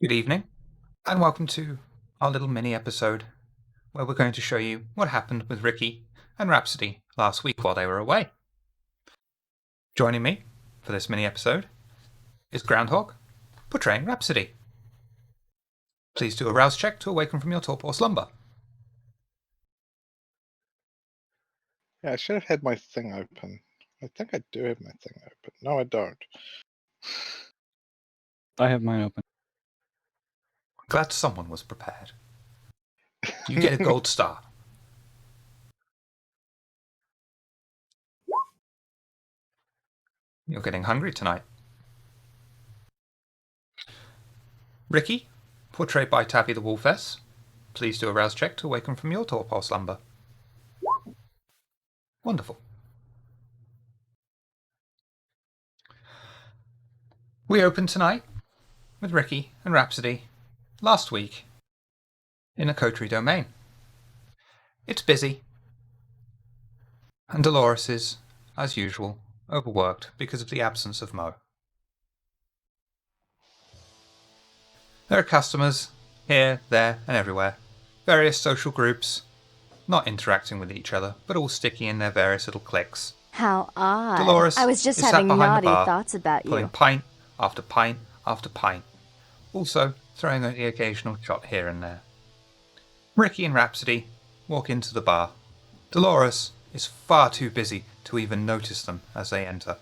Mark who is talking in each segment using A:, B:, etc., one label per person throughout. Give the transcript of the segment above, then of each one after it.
A: Good evening, and welcome to our little mini episode where we're going to show you what happened with Rikki and Rhapsody last week while they were away. Joining me for this mini episode is Groundhog, portraying Rhapsody. Please do a rouse check to awaken from your torpor slumber.
B: Yeah, I should have had my thing open. I think I do have my thing open. No, I don't.
C: I have mine open.
A: Glad someone was prepared. You get a gold star. You're getting hungry tonight. Rikki, portrayed by Tabby the Wolfess. Please do a rouse check to awaken from your torpor slumber. Wonderful. We opened tonight with Rikki and Rhapsody last week in a coterie domain. It's busy, and Dolores is, as usual, overworked because of the absence of Mo. There are customers here, there, and everywhere. Various social groups, not interacting with each other, but all sticky in their various little cliques.
D: How odd.
A: Dolores
D: I was just
A: is sat
D: having
A: behind the
D: naughty
A: bar,
D: thoughts about
A: pulling
D: you.
A: pint after pint after pint, also throwing out the occasional shot here and there. Rikki and Rhapsody walk into the bar. Dolores is far too busy to even notice them as they enter.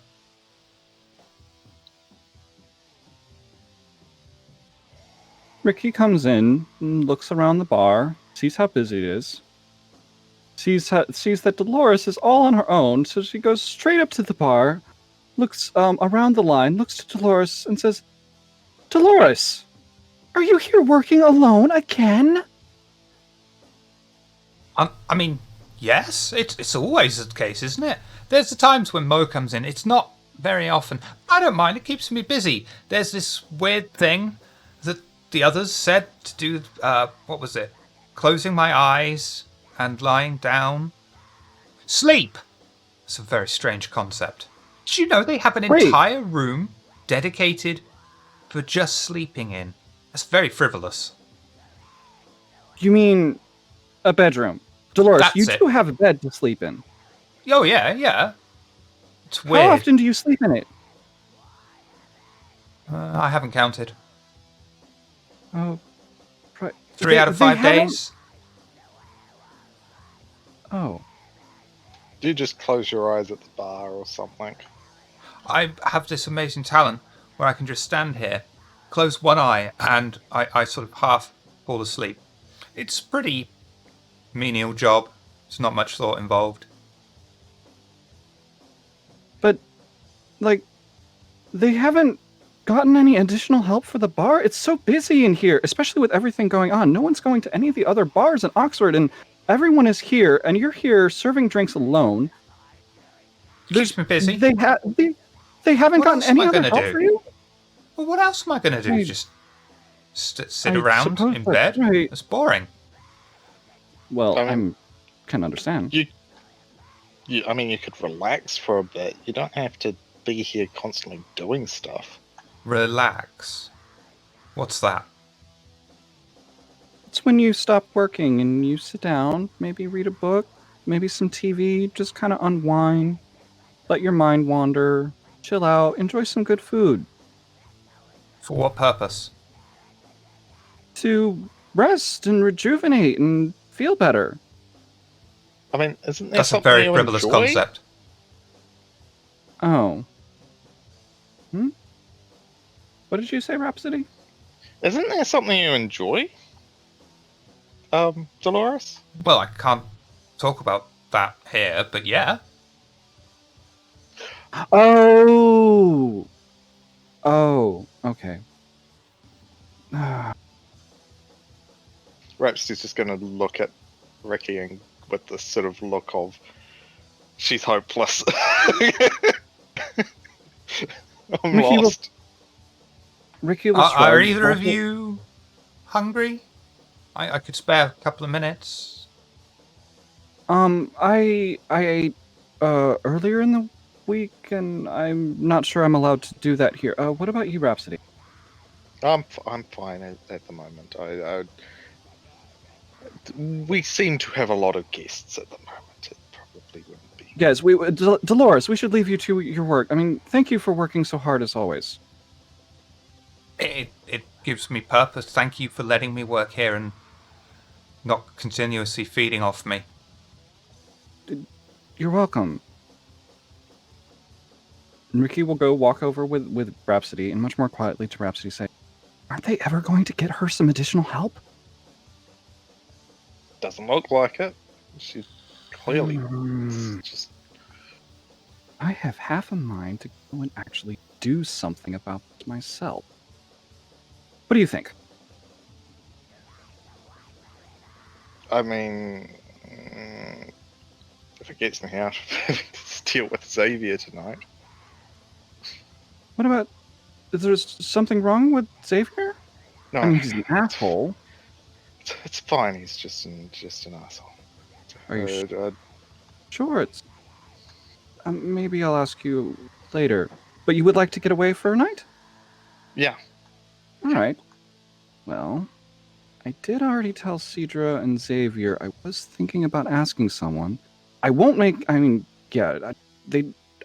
C: Rikki comes in and looks around the bar, sees how busy it is, sees that Dolores is all on her own, so she goes straight up to the bar, looks around the line, looks to Dolores and says, "Dolores, are you here working alone again?"
A: I mean, yes, it's always the case, isn't it? There's the times when Mo comes in. It's not very often. I don't mind. It keeps me busy. There's this weird thing that the others said to do. What was it? Closing my eyes and lying down. Sleep. It's a very strange concept. Did you know they have an entire room dedicated for just sleeping in? That's very frivolous.
C: You mean a bedroom? Dolores,
A: That's
C: you
A: it.
C: do have a bed to sleep in.
A: Oh, yeah. It's weird.
C: How often do you sleep in it?
A: I haven't counted.
C: Oh, right.
A: 3 out of 5 days.
C: Oh.
B: Do you just close your eyes at the bar or something?
A: I have this amazing talent where I can just stand here, close one eye, and I sort of half fall asleep. It's a pretty menial job. There's not much thought involved.
C: But, they haven't gotten any additional help for the bar? It's so busy in here, especially with everything going on. No one's going to any of the other bars in Oxford, and everyone is here, and you're here serving drinks alone.
A: Keeps me busy.
C: They haven't
A: What
C: gotten
A: else am
C: any
A: I
C: other
A: gonna
C: help
A: do?
C: for you?
A: Well, what else am I going to do?
C: I-
A: Just sit
C: I
A: around
C: suppose
A: in
C: that's
A: bed?
C: right.
A: It's boring.
C: Well,
B: I mean-
C: can understand.
B: You could relax for a bit. You don't have to be here constantly doing stuff.
A: Relax. What's that?
C: It's when you stop working and you sit down, maybe read a book, maybe some TV, just kind of unwind, let your mind wander, chill out, enjoy some good food.
A: For what purpose?
C: To rest and rejuvenate and feel better.
B: I mean, isn't there
A: That's a
B: something
A: very
B: you
A: frivolous
B: enjoy?
A: concept.
C: Oh. What did you say, Rhapsody?
B: Isn't there something you enjoy? Dolores?
A: Well, I can't talk about that here, but yeah.
C: Oh, okay.
B: Rhapsody's just going to look at Rikki and with this sort of look of she's hopeless. I'm
C: Rikki will-
B: lost.
C: Rikki will
A: Are
C: shrug.
A: either of you hungry? I could spare a couple of minutes.
C: I ate earlier in the week, and I'm not sure I'm allowed to do that here. What about you, Rhapsody?
B: I'm fine at the moment. We seem to have a lot of guests at the moment. It probably wouldn't be.
C: Yes, Dolores, we should leave you to your work. I mean, thank you for working so hard as always.
A: It gives me purpose. Thank you for letting me work here and not continuously feeding off me.
C: You're welcome. And Rikki will go walk over with Rhapsody and much more quietly to Rhapsody say, aren't they ever going to get her some additional help?
B: Doesn't look like it. She's clearly just.
C: I have half a mind to go and actually do something about this myself. What do you think?
B: I mean, if it gets me out of having to deal with Xavier tonight.
C: What about... Is there something wrong with Xavier?
B: No,
C: I mean, he's an asshole.
B: It's fine. He's just an asshole.
C: Are you sure? It's... maybe I'll ask you later. But you would like to get away for a night?
B: Yeah.
C: Alright. Well, I did already tell Cedra and Xavier I was thinking about asking someone. I won't make... I mean, yeah,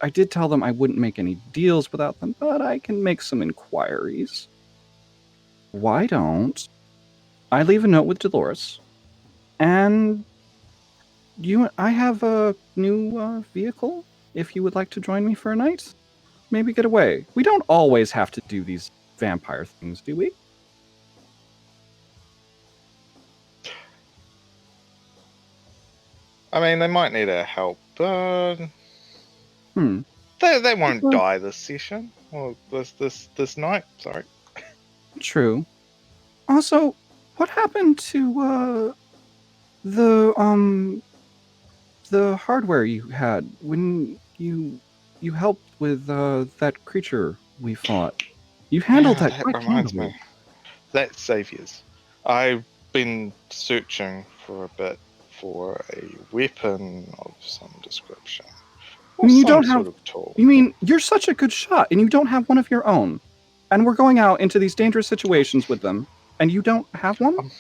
C: I did tell them I wouldn't make any deals without them, but I can make some inquiries. Why don't I leave a note with Dolores, and I have a new vehicle, if you would like to join me for a night? Maybe get away. We don't always have to do these vampire things, do we?
B: I mean, they might need our help, but they won't
C: Well,
B: die this session or this night. Sorry.
C: True. Also, what happened to the hardware you had when you helped with that creature we fought? You handled that quite
B: reminds
C: handily.
B: me. That's Xavier's. I've been searching for a bit for a weapon of some description.
C: I mean, you
B: some
C: don't
B: sort
C: have.
B: of tool.
C: You mean you're such a good shot, and you don't have one of your own, and we're going out into these dangerous situations with them, and you don't have one?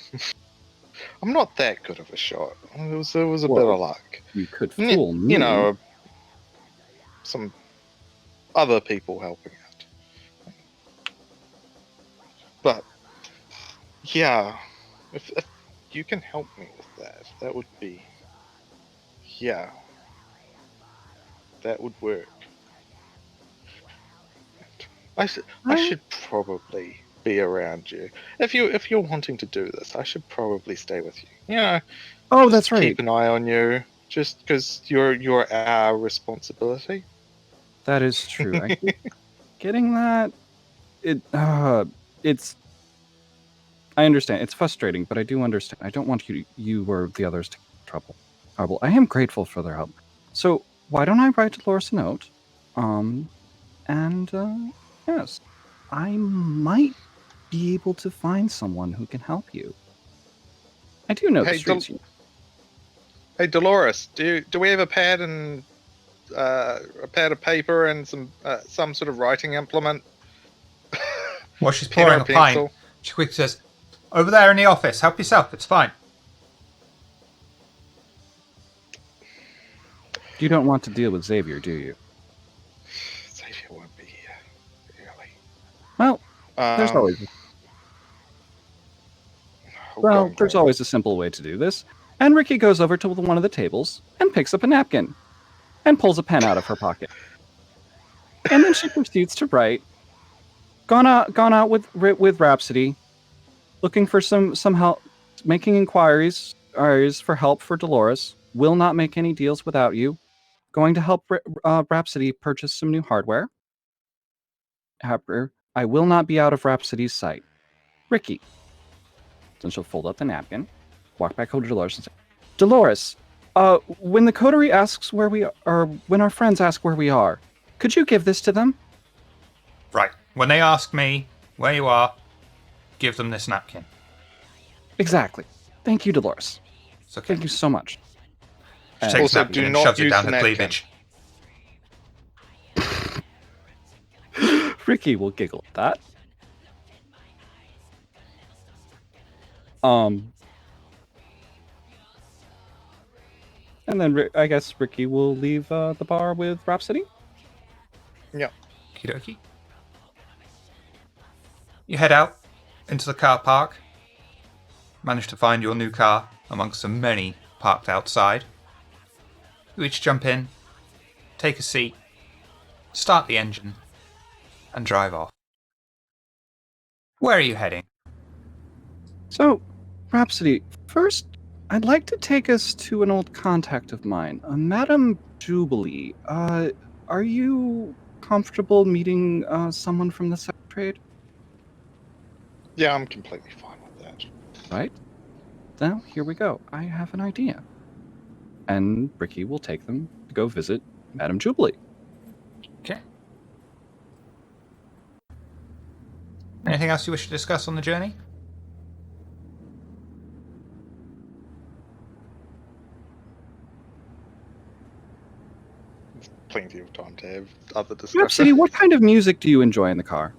B: I'm not that good of a shot. It was a bit
C: Well,
B: of luck.
C: You could fool me.
B: You know, some other people helping out. But yeah, if you can help me with that would be, yeah, that would work. I should probably be around you. If you're wanting to do this, I should probably stay with you. You know.
C: Oh, that's right.
B: Keep an eye on you, just because you're our responsibility.
C: That is true. I keep getting that. It's. I understand. It's frustrating, but I do understand. I don't want you or the others to get in trouble. I am grateful for their help. So why don't I write Dolores a note? Yes, I might be able to find someone who can help you. I do know the streets.
B: Hey, Dolores, do we have a pad and a pad of paper and some sort of writing implement?
A: While she's pouring a pint, she quickly says, "Over there in the office. Help yourself. It's fine."
C: You don't want to deal with Xavier, do you?
B: Xavier won't be here, really.
C: Well, there's always. There's always a simple way to do this. And Rikki goes over to one of the tables and picks up a napkin and pulls a pen out of her pocket. And then she proceeds to write, gone out with Rhapsody, looking for some help, making inquiries for help for Dolores, will not make any deals without you, going to help Rhapsody purchase some new hardware. I will not be out of Rhapsody's sight. Rikki. Then she'll fold up the napkin, walk back over to Dolores and say, Dolores, when the coterie asks where we are, when our friends ask where we are, could you give this to them?
A: Right. When they ask me where you are, give them this napkin.
C: Exactly. Thank you, Dolores.
A: It's okay.
C: Thank you so much.
A: She takes the napkin and shoves it down her cleavage.
C: Rikki will giggle at that. Um, and then I guess Rikki will leave the bar with Rhapsody.
B: Yeah.
A: Okie dokie. You head out into the car park. Manage to find your new car amongst the many parked outside. You each jump in, take a seat, start the engine, and drive off. Where are you heading?
C: So, Rhapsody, first, I'd like to take us to an old contact of mine, Madame Jubilee. Are you comfortable meeting someone from the sex trade?
B: Yeah, I'm completely fine with that.
C: Right? Now, here we go. I have an idea. And Rikki will take them to go visit Madame Jubilee.
A: Okay. Anything else you wish to discuss on the journey?
B: Plenty of time to have other
C: Rhapsody,
B: discussion.
C: what kind of music do you enjoy in the car?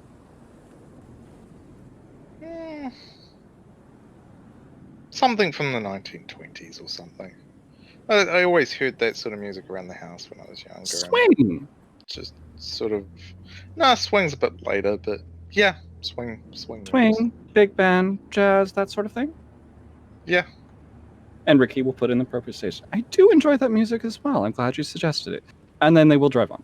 B: Something from the 1920s or something. I always heard that sort of music around the house when I was younger.
C: Swing!
B: Just sort of... Nah, swing's a bit later, but yeah, swing.
C: Swing, big band, jazz, that sort of thing?
B: Yeah.
C: And Rikki will put in the appropriate stage. I do enjoy that music as well. I'm glad you suggested it. And then they will drive on.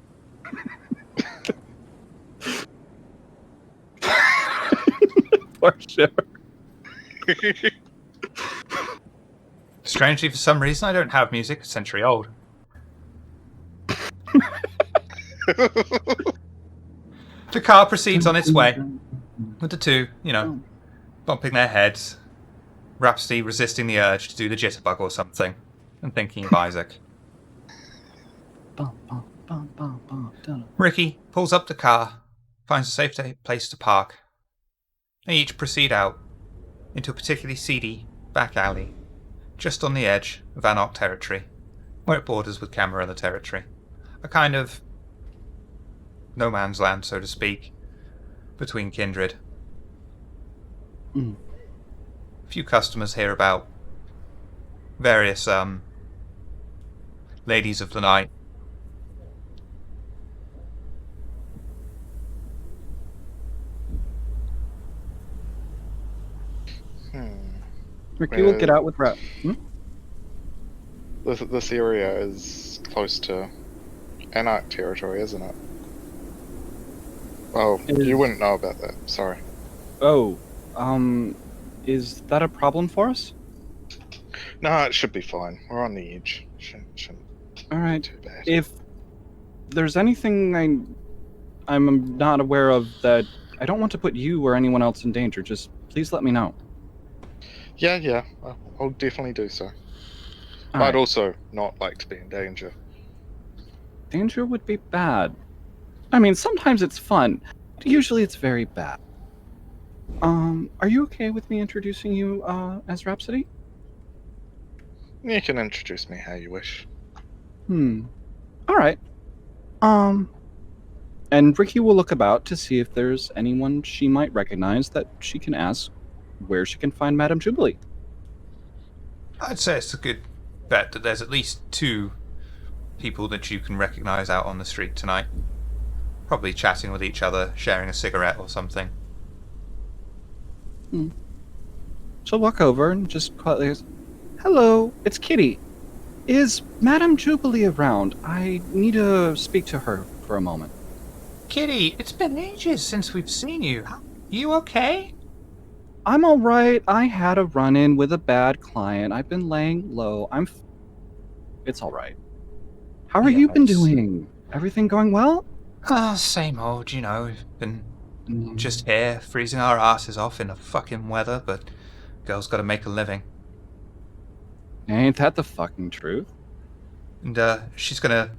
C: Poor Shiver.
A: Strangely, for some reason, I don't have music a century old. The car proceeds on its way, with the two, bumping their heads, Rhapsody resisting the urge to do the jitterbug or something, and thinking of Isaac. Rikki pulls up the car, finds a safe place to park. They each proceed out into a particularly seedy back alley, just on the edge of Anarch territory, where it borders with Camarilla territory. A kind of no man's land, so to speak, between kindred.
C: Mm.
A: A few customers hear about various ladies of the night.
C: Rikki will get out with Rap.
B: This area is close to Anarch territory, isn't it? Oh, you wouldn't know about that. Sorry.
C: Oh, is that a problem for us?
B: No, it should be fine. We're on the edge. Shouldn't
C: All right.
B: be too bad.
C: If there's anything I'm not aware of that I don't want to put you or anyone else in danger, just please let me know.
B: Yeah, I'll definitely do so. I'd also not like to be in danger.
C: Danger would be bad. I mean, sometimes it's fun, but usually it's very bad. Are you okay with me introducing you as Rhapsody?
B: You can introduce me how you wish.
C: All right. And Rikki will look about to see if there's anyone she might recognize that she can ask where she can find Madame Jubilee.
A: I'd say it's a good bet that there's at least two people that you can recognize out on the street tonight. Probably chatting with each other, sharing a cigarette or something.
C: She'll walk over and just quietly goes, "Hello, it's Kitty. Is Madame Jubilee around? I need to speak to her for a moment."
A: Kitty, it's been ages since we've seen you. You okay?
C: I'm all right. I had a run-in with a bad client. I've been laying low. It's all right. How are you been doing? Everything going well?
A: Same old, We've been just here, freezing our asses off in the fucking weather, but girl's gotta make a living.
C: Ain't that the fucking truth?
A: And she's gonna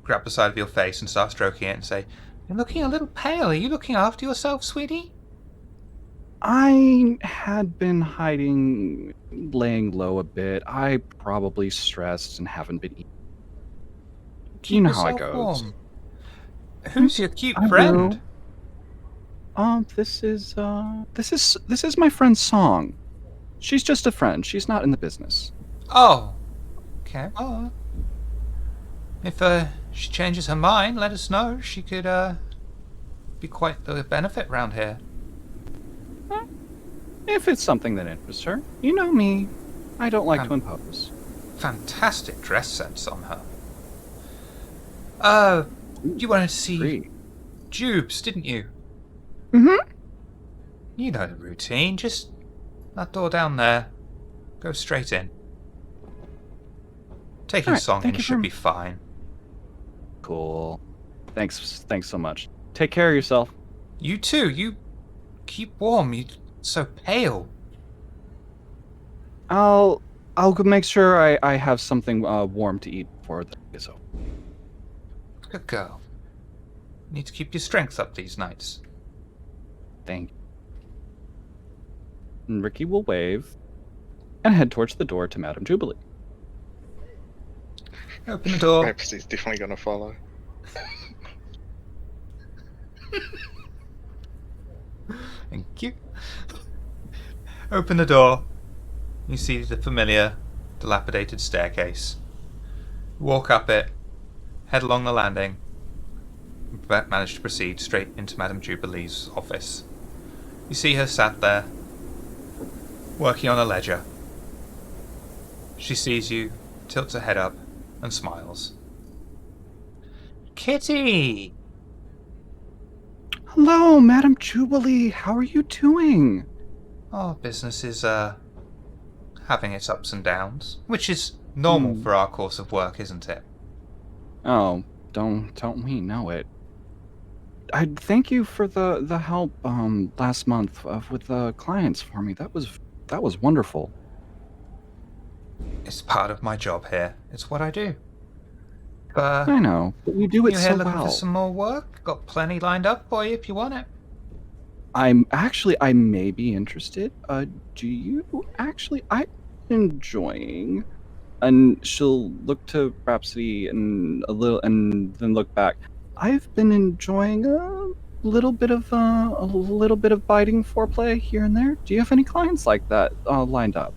A: grab the side of your face and start stroking it and say, "You're looking a little pale. Are you looking after yourself, sweetie?"
C: I had been hiding, laying low a bit. I probably stressed and haven't been eating. You know how it goes.
A: Warm. Who's your cute friend?
C: This is my friend Song. She's just a friend. She's not in the business.
A: Oh, okay. Well, if she changes her mind, let us know. She could be quite the benefit round here.
C: If it's something that interests her. You know me. I don't like to impose.
A: Fantastic dress sense on her. You wanted to see
C: Great.
A: Jubes, didn't you?
C: Mm-hmm.
A: You know the routine. Just that door down there. Go straight in. Taking
C: All right,
A: song
C: thank
A: in
C: you
A: should
C: for-
A: be fine.
C: Cool. Thanks so much. Take care of yourself.
A: You too. You keep warm. You're so pale.
C: I'll go make sure I have something warm to eat before the day is over.
A: Good girl. Need to keep your strength up these nights.
C: Thank you. And Rikki will wave and head towards the door to Madame Jubilee.
A: Open the door.
B: Rhapsody's definitely going to follow.
A: Thank you. Open the door. You see the familiar, dilapidated staircase. Walk up it, head along the landing, and manage to proceed straight into Madame Jubilee's office. You see her sat there, working on a ledger. She sees you, tilts her head up, and smiles. Kitty!
C: Hello, Madame Jubilee. How are you doing?
A: Oh, business is, having its ups and downs, which is normal for our course of work, isn't it?
C: Oh, don't we know it? I thank you for the help last month with the clients for me. That was wonderful.
A: It's part of my job here. It's what I do.
C: I know, but you do it
A: you
C: so
A: here looking
C: well.
A: for some more work? Got plenty lined up for you if you want it.
C: I may be interested. Do you actually? I'm enjoying. And she'll look to Rhapsody and and then look back. I've been enjoying a little bit of biting foreplay here and there. Do you have any clients like that lined up?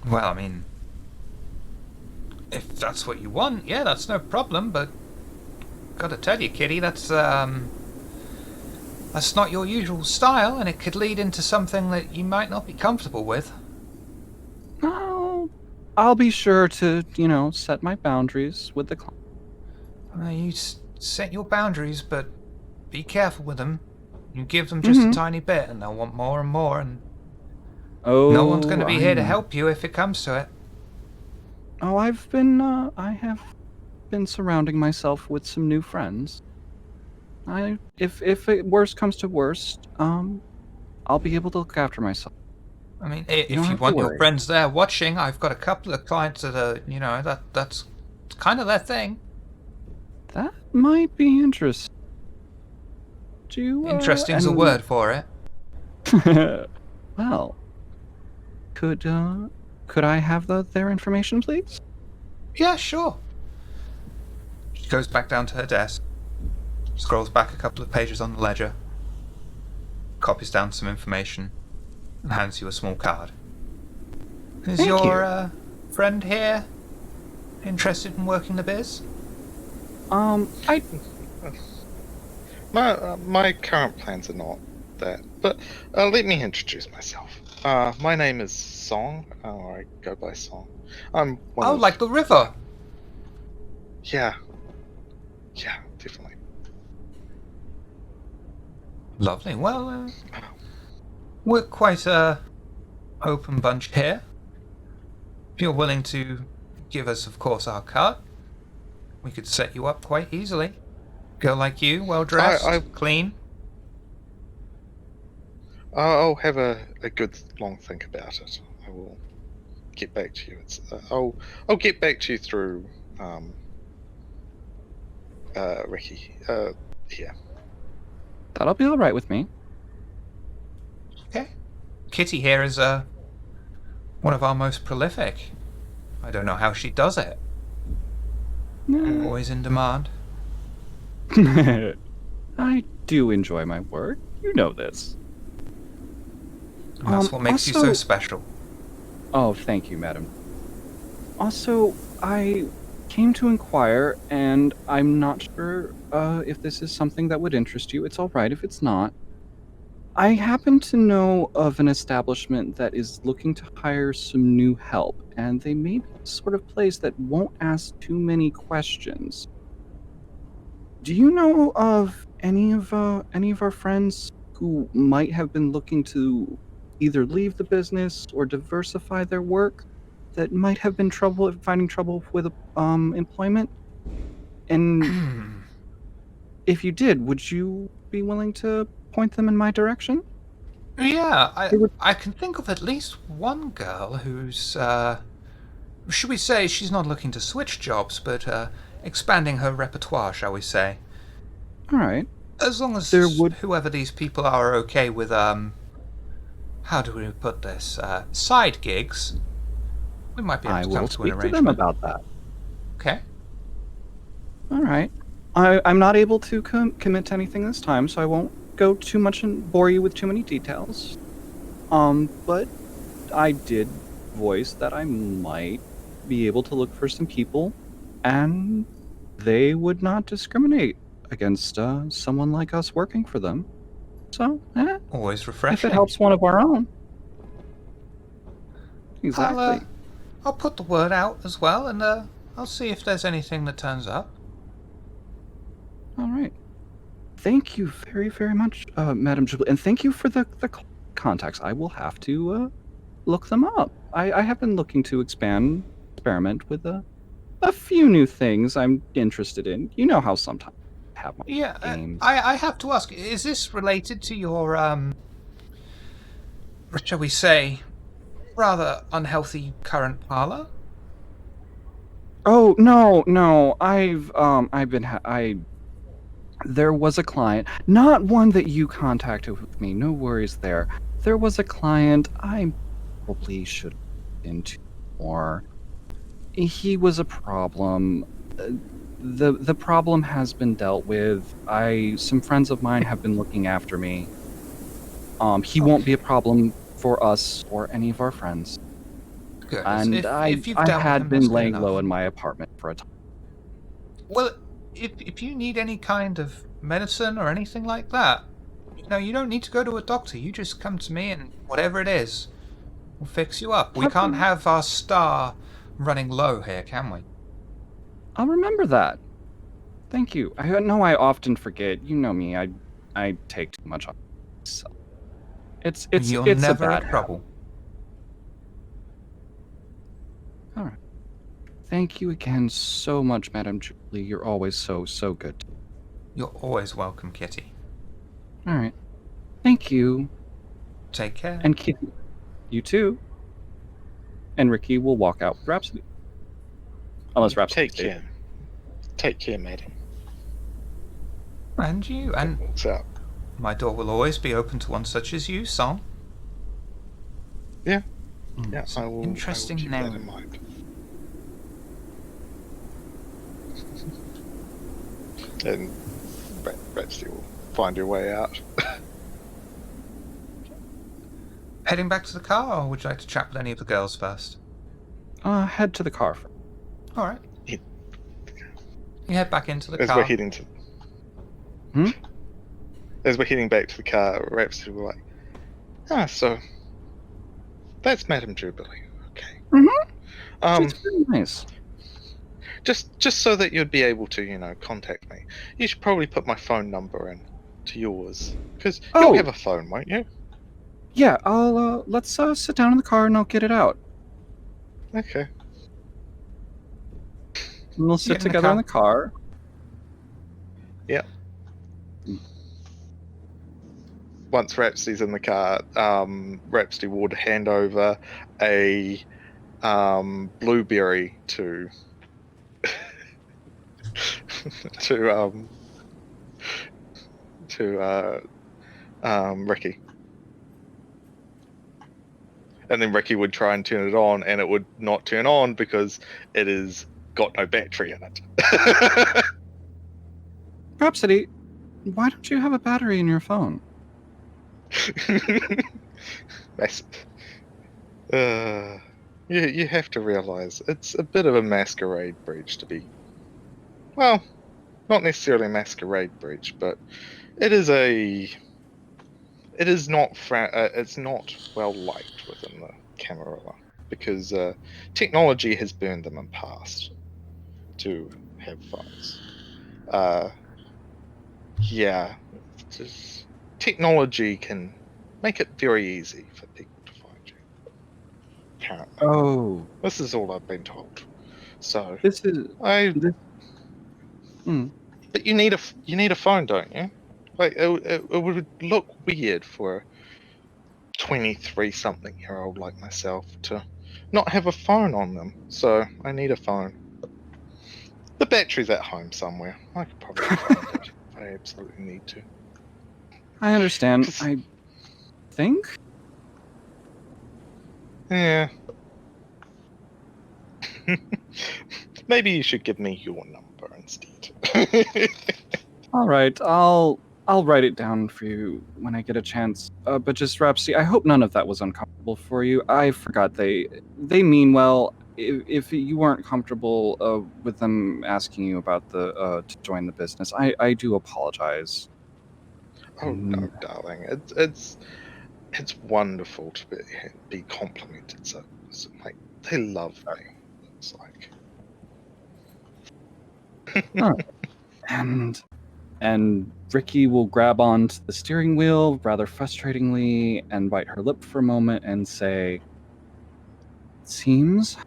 A: Well, I mean, if that's what you want, yeah, that's no problem, but gotta tell you, Kitty, that's not your usual style, and it could lead into something that you might not be comfortable with.
C: I'll be sure to, set my boundaries with the client.
A: You set your boundaries, but be careful with them. You give them just a tiny bit, and they'll want more and more, and no one's going to be here to help you if it comes to it.
C: Oh, I have been surrounding myself with some new friends. If worst comes to worst, I'll be able to look after myself.
A: I mean, if you want your friends there watching, I've got a couple of clients that are, that's kind of their thing.
C: That might be interesting.
A: Interesting's a word for
C: it. Well, could I have their information, please?
A: Yeah, sure. She goes back down to her desk, scrolls back a couple of pages on the ledger, copies down some information, and hands you a small card. Is
C: Thank
A: your friend here interested in working the biz?
B: My current plans are not that, but let me introduce myself. My name is Song, or I go by Song. I'm one
A: like the river.
B: Yeah, definitely.
A: Lovely. Well, we're quite a open bunch here. If you're willing to give us, of course, our cut, we could set you up quite easily. Girl like you, well dressed, clean.
B: I'll have a good long think about it. I will get back to you. I'll get back to you through Rikki. Yeah.
C: That'll be all right with me.
A: Okay. Kitty here is one of our most prolific. I don't know how she does it. Always in demand.
C: I do enjoy my work. You know this.
A: And that's what makes you so special.
C: Oh, thank you, madam. Also, I came to inquire, and I'm not sure if this is something that would interest you. It's all right if it's not. I happen to know of an establishment that is looking to hire some new help, and they may be the sort of place that won't ask too many questions. Do you know of any of our friends who might have been looking to either leave the business or diversify their work that might have been finding trouble with employment? And if you did, would you be willing to point them in my direction?
A: Yeah,
C: They would-
A: I can think of at least one girl who's, should we say she's not looking to switch jobs, but expanding her repertoire, shall we say.
C: All right.
A: As long as
C: There would-
A: whoever these people are okay with, how do we put this? Side gigs. We might be able
C: I
A: to
C: will
A: come to an
C: speak to them
A: arrangement.
C: about that.
A: Okay.
C: All right. I'm not able to commit to anything this time, so I won't go too much and bore you with too many details. But I did voice that I might be able to look for some people, and they would not discriminate against someone like us working for them. So,
A: Always refreshing.
C: if it helps one of our own. Exactly.
A: I'll put the word out as well, and I'll see if there's anything that turns up.
C: All right. Thank you very, very much, Madam Jubilee, and thank you for the contacts. I will have to look them up. I have been looking to experiment with a few new things I'm interested in. You know how sometimes I have my games.
A: I have to ask, is this related to your, shall we say, rather unhealthy current parlor?
C: Oh, no. There was a client, not one that you contacted with me. No worries there. There was a client I probably should have been into more. He was a problem. The problem has been dealt with. Some friends of mine have been looking after me. He won't be a problem for us or any of our friends.
A: Good.
C: And I had been laying low in my apartment for a time.
A: Well, if you need any kind of medicine or anything like that, you don't need to go to a doctor. You just come to me and whatever it is, we'll fix you up. We can't have our star running low here, can we?
C: I'll remember that. Thank you. I know I often forget. You know me. I take too much on myself.
A: You're
C: it's
A: never
C: a bad
A: in trouble.
C: All right. Thank you again so much, Madam Julie. You're always so good.
A: You're always welcome, Kitty.
C: All right. Thank you.
A: Take care.
C: And Kitty, you too. And Rikki will walk out with Rhapsody. Unless Rhapsody.
B: Take care, madam.
A: And you. And
B: What's up?
A: my door will always be open to one such as you, Song.
B: Yeah.
C: Mm.
B: Yeah, I will.
A: Interesting
B: I will keep
A: name.
B: that in mind. And Rhapsody will find your way out.
A: Heading back to the car, or would you like to chat with any of the girls first?
C: Head to the car first.
A: All right.
B: Yeah.
A: You head back into the
B: As
A: car.
B: we're heading to. As we're heading back to the car, Rhapsody will so that's Madam Jubilee. Okay.
C: Mm-hmm. It's very nice.
B: Just so that you'd be able to, contact me. You should probably put my phone number in to yours, because you'll have a phone, won't you?
C: Yeah, I'll let's sit down in the car and I'll get it out.
B: Okay.
C: And we'll sit together in the car.
B: Yeah. Once Rhapsody's in the car, Rhapsody would hand over a blueberry to Rikki. And then Rikki would try and turn it on, and it would not turn on because it has got no battery in it.
C: Rhapsody, why don't you have a battery in your phone?
B: Mas- you have to realize it's a bit of a masquerade breach to be. Well, not necessarily a masquerade breach, but it is a. It is not. It's not well liked within the Camarilla because technology has burned them in past to have phones. Uh, yeah, just technology can make it very easy for people to find you. Apparently,
C: Oh,
B: this is all I've been told. So
C: this is
B: I,
C: this. Hmm.
B: but you need a phone, don't you? Like it would look weird for a 23 something year old like myself to not have a phone on them. So I need a phone. The battery's at home somewhere. I could probably find it if I absolutely need to.
C: I understand.
B: 'Cause,
C: I think.
B: yeah. Maybe you should give me your number instead.
C: All right, I'll write it down for you when I get a chance. But just Rhapsody, I hope none of that was uncomfortable for you. I forgot they mean well. If you weren't comfortable with them asking you about the to join the business, I do apologize.
B: Oh no,
C: Mm,
B: darling. It's wonderful to be complimented. So like they love me. It's like
C: all right. And Rikki will grab onto the steering wheel rather frustratingly and bite her lip for a moment and say, "It seems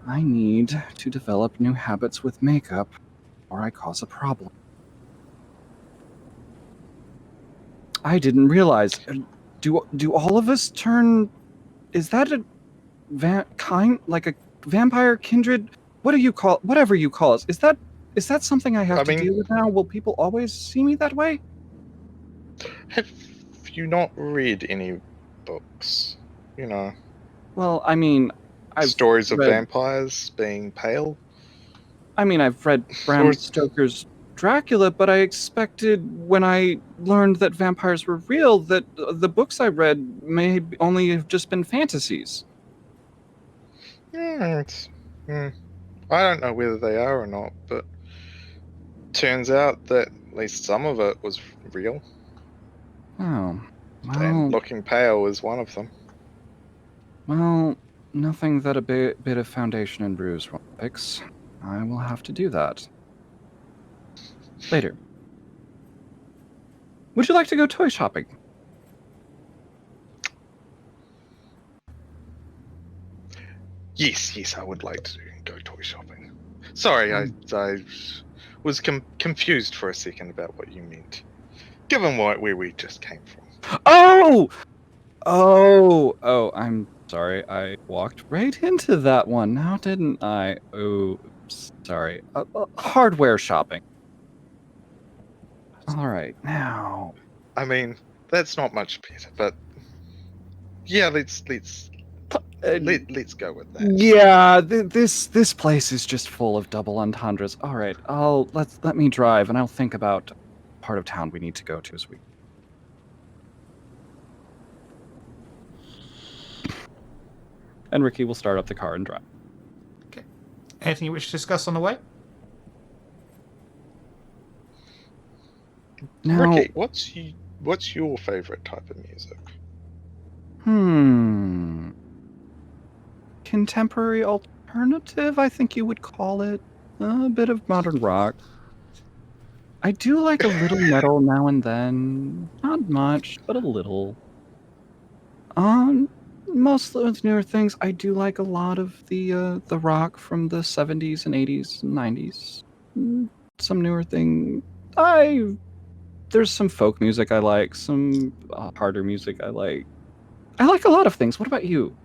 C: I need to develop new habits with makeup or I cause a problem. I didn't realize. Do all of us turn? Is that a like a vampire kindred? What do you call whatever you call us? Is that something I have
B: I
C: to
B: mean,
C: deal with now? Will people always see me that way?
B: have you not read any books? You know,
C: Well, I mean, I've
B: stories of
C: read.
B: vampires being pale?
C: I've read
B: Or
C: Bram
B: is,
C: Stoker's Dracula, but I expected when I learned that vampires were real that the books I read may only have just been fantasies.
B: it's, hmm, I don't know whether they are or not, but turns out that at least some of it was real,
C: Oh,
B: and
C: well,
B: looking pale is one of them.
C: well, nothing that a bit of foundation and bruise won't fix. I will have to do that later. Would you like to go toy shopping?
B: Yes, I would like to go toy shopping. Sorry, I was confused for a second about what you meant, given where we just came from.
C: Oh! Oh, I'm sorry. I walked right into that one now, didn't I? Oh, sorry. Hardware shopping. All right, now.
B: I mean, that's not much better, but yeah,
C: Uh,
B: let's go with that.
C: yeah, this place is just full of double entendres. All right, let me drive, and I'll think about part of town we need to go to this week. And Rikki will start up the car and drive.
A: Okay. Anything you wish to discuss on the way?
C: Now,
B: Rikki, what's your favorite type of music?
C: hmm, contemporary alternative, I think you would call it. A bit of modern rock. I do like a little metal now and then. Not much, but a little. Um, most of those newer things, I do like a lot of the rock from the 70s and 80s and 90s. Some newer thing. I There's some folk music I like, some harder music I like. I like a lot of things. What about you?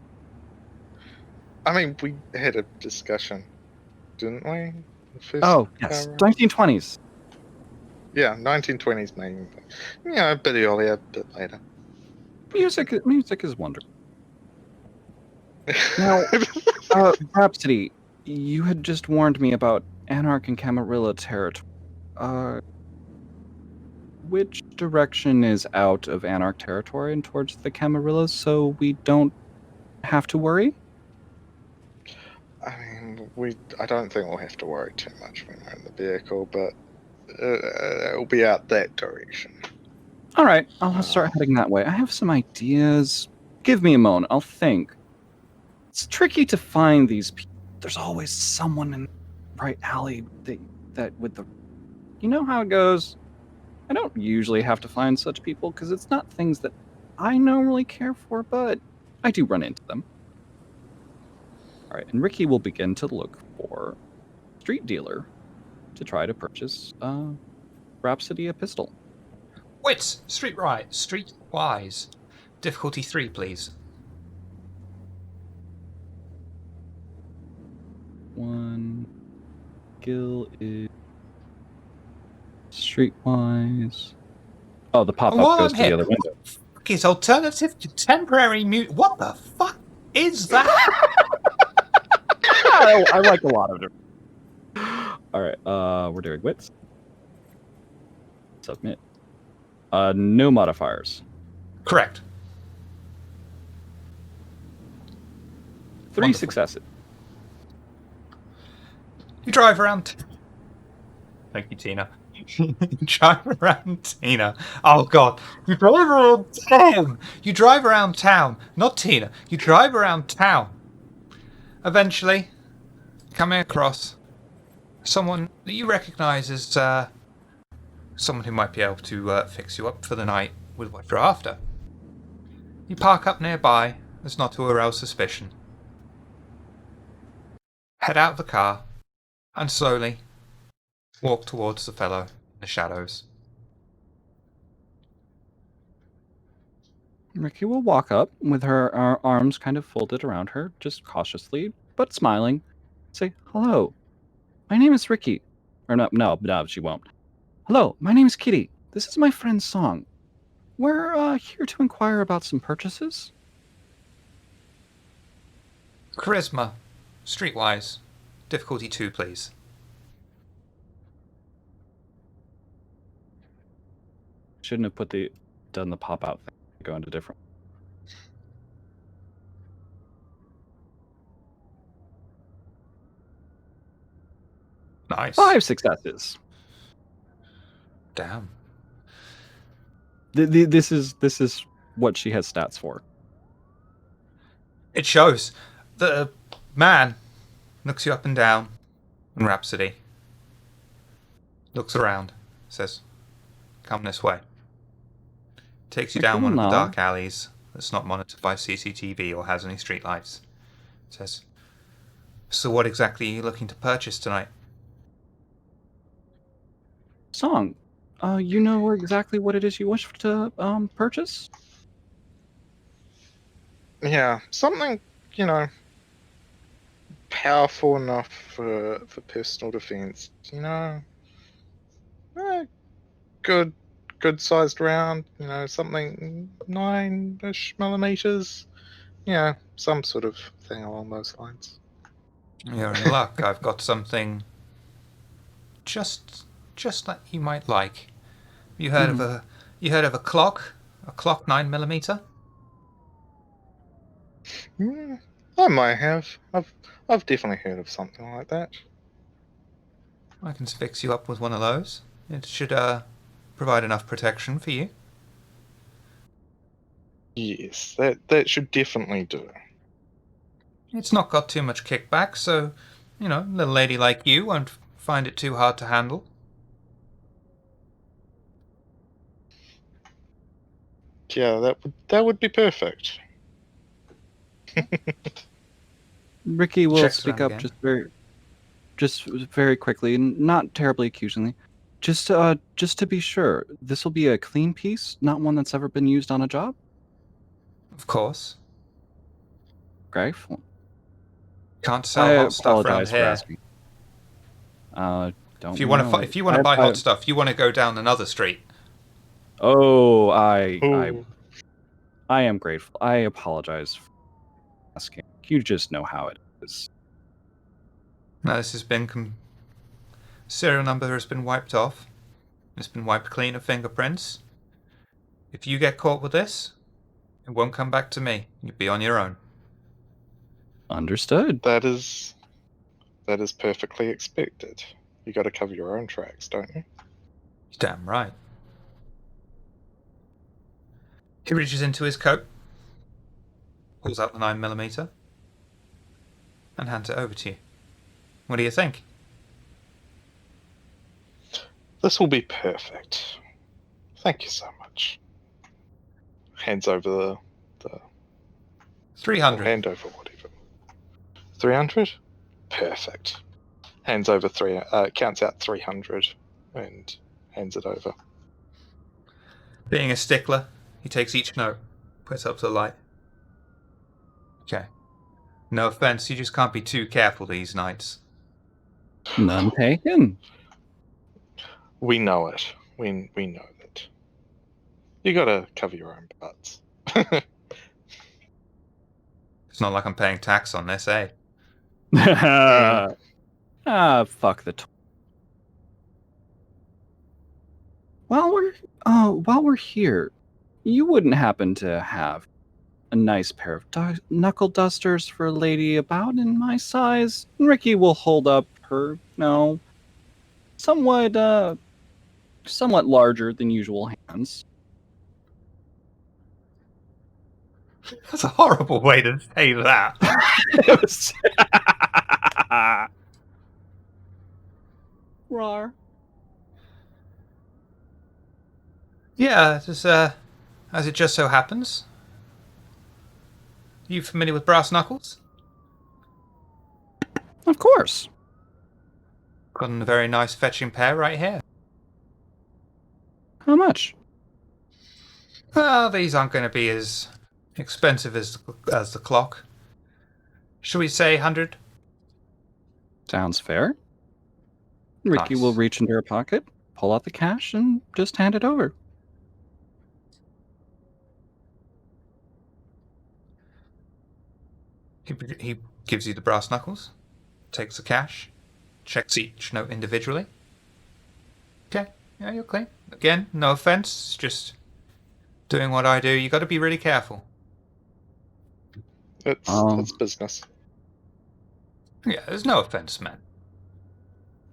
B: I mean, we had a discussion, didn't we? The first
C: Oh, yes,
B: hour.
C: 1920s.
B: Yeah, 1920s mainly. Yeah, a bit earlier, a bit later.
C: Music is wonderful. Now, Rhapsody, you had just warned me about Anarch and Camarilla territory. Uh, which direction is out of Anarch territory and towards the Camarillas, so we don't have to worry?
B: I mean, I don't think we'll have to worry too much when we're in the vehicle, but it'll be out that direction.
C: All right, I'll start heading that way. I have some ideas. Give me a moment. I'll think. It's tricky to find these people. There's always someone in the right alley that with the... You know how it goes? I don't usually have to find such people because it's not things that I normally care for, but I do run into them. All right, and Rikki will begin to look for a street dealer to try to purchase Rhapsody a pistol.
A: Wits, streetwise. Difficulty 3, please.
C: 1 skill is streetwise. Oh, the pop-up
A: While
C: goes
A: I'm
C: to the
A: here,
C: other window.
A: His alternative to temporary mute. What the fuck is that?
C: I like a lot of it. All right, we're doing wits. Submit. No modifiers.
A: Correct.
C: 3
A: Wonderful.
C: successes.
A: You drive around. Thank you, Tina. You drive around Tina. Oh God! You drive around town. You drive around town, not Tina. You drive around town. Eventually, coming across someone that you recognise as someone who might be able to fix you up for the night with what you're after. You park up nearby as not to arouse suspicion. Head out of the car and slowly walk towards the fellow in the shadows.
C: Rikki will walk up with her arms kind of folded around her, just cautiously, but smiling. Say, hello, my name is Rikki. Or no, she won't. Hello, my name is Kitty. This is my friend's Song. We're here to inquire about some purchases.
A: Charisma, streetwise. Difficulty 2, please.
C: Shouldn't have done the pop out thing. Go into different.
A: Nice.
C: 5 successes.
A: Damn.
C: This is what she has stats for.
A: It shows. The man looks you up and down in Rhapsody. Looks around. Says, come this way. Takes you down one of the dark alleys that's not monitored by CCTV or has any streetlights. Says, so what exactly are you looking to purchase tonight?
C: Song, you know exactly what it is you wish to purchase?
B: Yeah, something, powerful enough for personal defense. Good sized round. Something 9-ish millimeters. Some sort of thing along those lines.
A: You're in luck. I've got something just like you might like. You heard of a clock? A clock 9mm?
B: I might have. I've definitely heard of something like that.
A: I can fix you up with one of those. It should provide enough protection for you.
B: Yes, that should definitely do.
A: It's not got too much kickback, so, a little lady like you won't find it too hard to handle.
B: Yeah, that would be perfect.
C: Rikki will
A: Checks
C: speak
A: around
C: up
A: again.
C: just very quickly, and not terribly accusingly. Just to be sure, this will be a clean piece, not one that's ever been used on a job?
A: Of course.
C: Grateful.
A: Can't sell hot stuff around
C: apologize for
A: here.
C: asking. Don't
A: If you want to buy hot stuff, you want to go down another street.
C: Oh,
B: Ooh.
C: I am grateful. I apologize for asking. You just know how it is.
A: Now this has been serial number has been wiped off. It's been wiped clean of fingerprints. If you get caught with this, it won't come back to me. You'll be on your own.
C: Understood.
B: That is perfectly expected. You got to cover your own tracks, don't you?
A: Damn right. He reaches into his coat, pulls out the 9mm, and hands it over to you. What do you think?
B: This will be perfect. Thank you so much. Hands over the
A: 300.
B: hand over whatever. 300? Perfect. Hands over counts out 300 and hands it over.
A: Being a stickler, he takes each note, puts up to the light. Okay. No offense, you just can't be too careful these nights.
C: None taken.
B: We know it. We know that. You gotta cover your own butts.
A: It's not like I'm paying tax on this, eh?
C: Fuck the. While we're here, you wouldn't happen to have a nice pair of knuckle dusters for a lady about in my size? Rikki will hold up her, somewhat larger than usual hands.
A: That's a horrible way to say that.
C: Rar.
A: Yeah, just, as it just so happens. You familiar with brass knuckles?
C: Of course.
A: Got a very nice fetching pair right here.
C: How much?
A: Well, these aren't going to be as expensive as the clock. Should we say 100?
C: Sounds fair. Rikki
A: Nice.
C: will reach into her pocket, pull out the cash, and just hand it over.
A: He gives you the brass knuckles, takes the cash, checks each note individually. Okay, yeah, you're clean. Again, no offense, just doing what I do. You got to be really careful.
B: It's business.
A: Yeah, there's no offense, man.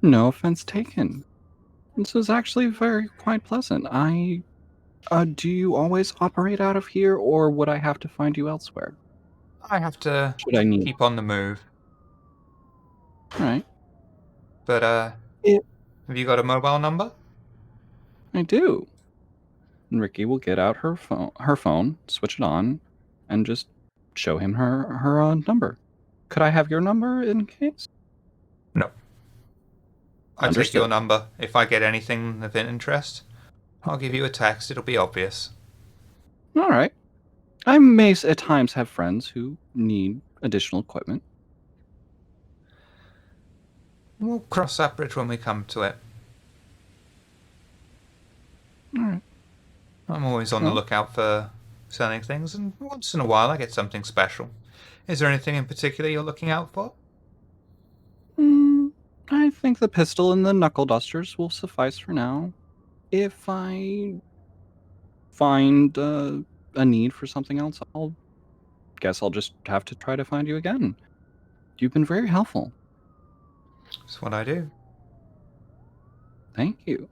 C: No offense taken. This is actually quite pleasant. Do you always operate out of here, or would I have to find you elsewhere?
A: I have to
C: Should I need?
A: keep on the move.
C: All right.
A: But, have you got a mobile number?
C: I do. And Rikki will get out her phone, switch it on, and just show him her number. Could I have your number in case?
A: No. I take
C: Understood.
A: your number. If I get anything of interest, I'll give you a text. It'll be obvious.
C: All right. I may at times have friends who need additional equipment.
A: We'll cross that bridge when we come to it.
C: All right.
A: I'm always on the lookout for selling things, and once in a while I get something special. Is there anything in particular you're looking out for?
C: I think the pistol and the knuckle dusters will suffice for now. If I find a need for something else, I'll just have to try to find you again. You've been very helpful.
A: That's what I do.
C: Thank you.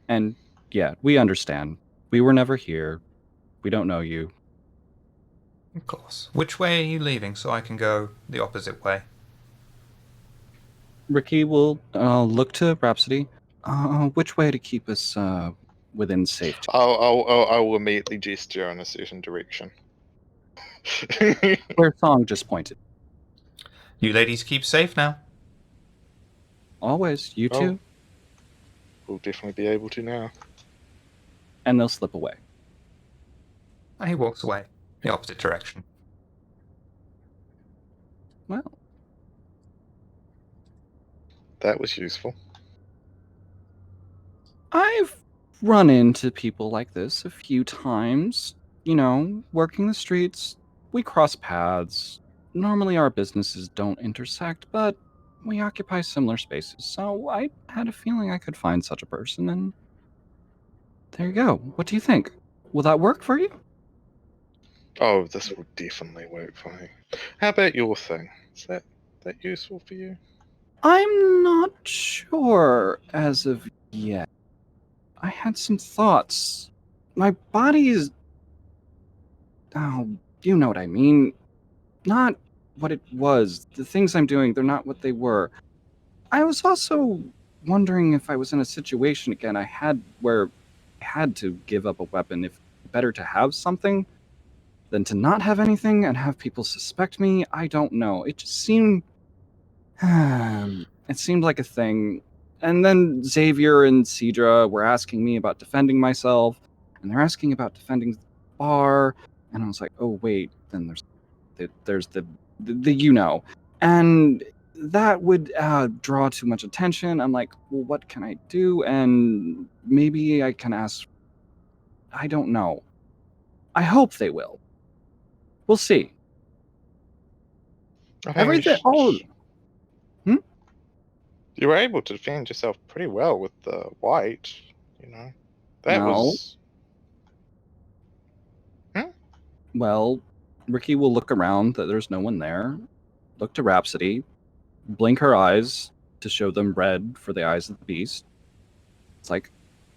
C: And yeah, we understand. We were never here. We don't know you.
A: Of course. Which way are you leaving so I can go the opposite way?
C: Rikki will look to Rhapsody. Which way to keep us within safety?
B: I will immediately gesture in a certain direction.
C: Where Song just pointed.
A: You ladies keep safe now.
C: Always. You too.
B: We'll definitely be able to now.
C: And they'll slip away.
A: And he walks away, the opposite direction.
C: Well.
B: That was useful.
C: I've run into people like this a few times. Working the streets, we cross paths. Normally our businesses don't intersect, but we occupy similar spaces. So I had a feeling I could find such a person, and There you go. What do you think? Will that work for you?
B: Oh, this will definitely work for me. How about your thing? Is that useful for you?
C: I'm not sure as of yet. I had some thoughts. My body is. Oh, you know what I mean. Not what it was. The things I'm doing, they're not what they were. I was also wondering if I was in a situation again where I had to give up a weapon. If better to have something than to not have anything and have people suspect me. I don't know. It just seemed. It seemed like a thing. And then Xavier and Cedra were asking me about defending myself, and they're asking about defending the bar. And I was like, oh wait, then there's the you know, and that would draw too much attention. I'm like, well, what can I do? And maybe I can ask. I don't know. I hope they will. We'll see.
B: I mean,
C: Everything. Oh,
B: you were able to defend yourself pretty well with the white. You know, that
C: no.
B: was.
C: Well, Rikki will look around that there's no one there, look to Rhapsody, blink her eyes to show them red for the eyes of the beast. It's like,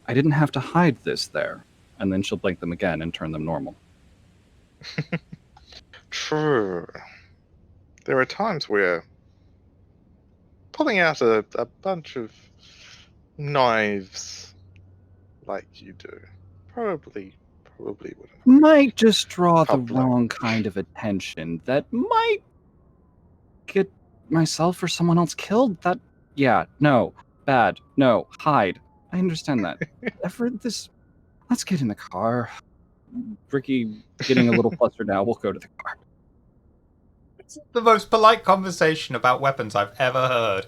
C: I didn't have to hide this there. And then she'll blink them again and turn them normal.
B: True. There are times where pulling out a bunch of knives like you do probably wouldn't.
C: Might just draw the
B: Public.
C: wrong kind of attention that might get myself or someone else killed. That, yeah, no, bad, no, hide. I understand that. Let's get in the car. Rikki getting a little flustered now. We'll go to the car.
A: It's the most polite conversation about weapons I've ever heard.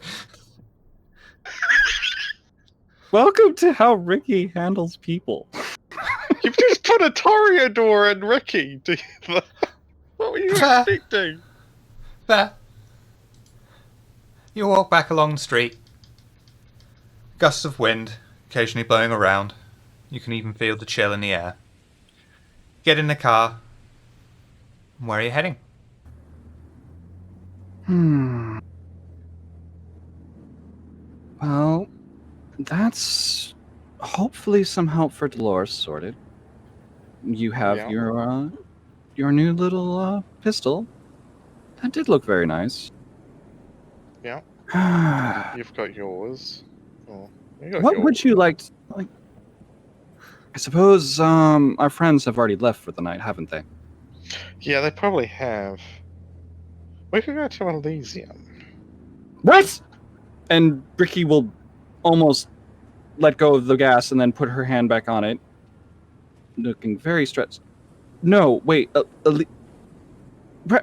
C: Welcome to how Rikki handles people.
B: You've just put a Toreador and Rikki together. What were you expecting?
A: There. You walk back along the street. Gusts of wind occasionally blowing around. You can even feel the chill in the air. Get in the car. Where are you heading?
C: Well, that's hopefully some help for Dolores sorted. You have
B: Yeah.
C: your new little pistol. That did look very nice.
B: Yeah.
C: What
B: You've got yours. Oh, you got yours.
C: would you like? I suppose our friends have already left for the night, haven't they?
B: Yeah, they probably have. We could go to Elysium.
C: What? And Rikki will almost let go of the gas and then put her hand back on it, looking very stressed. No, wait,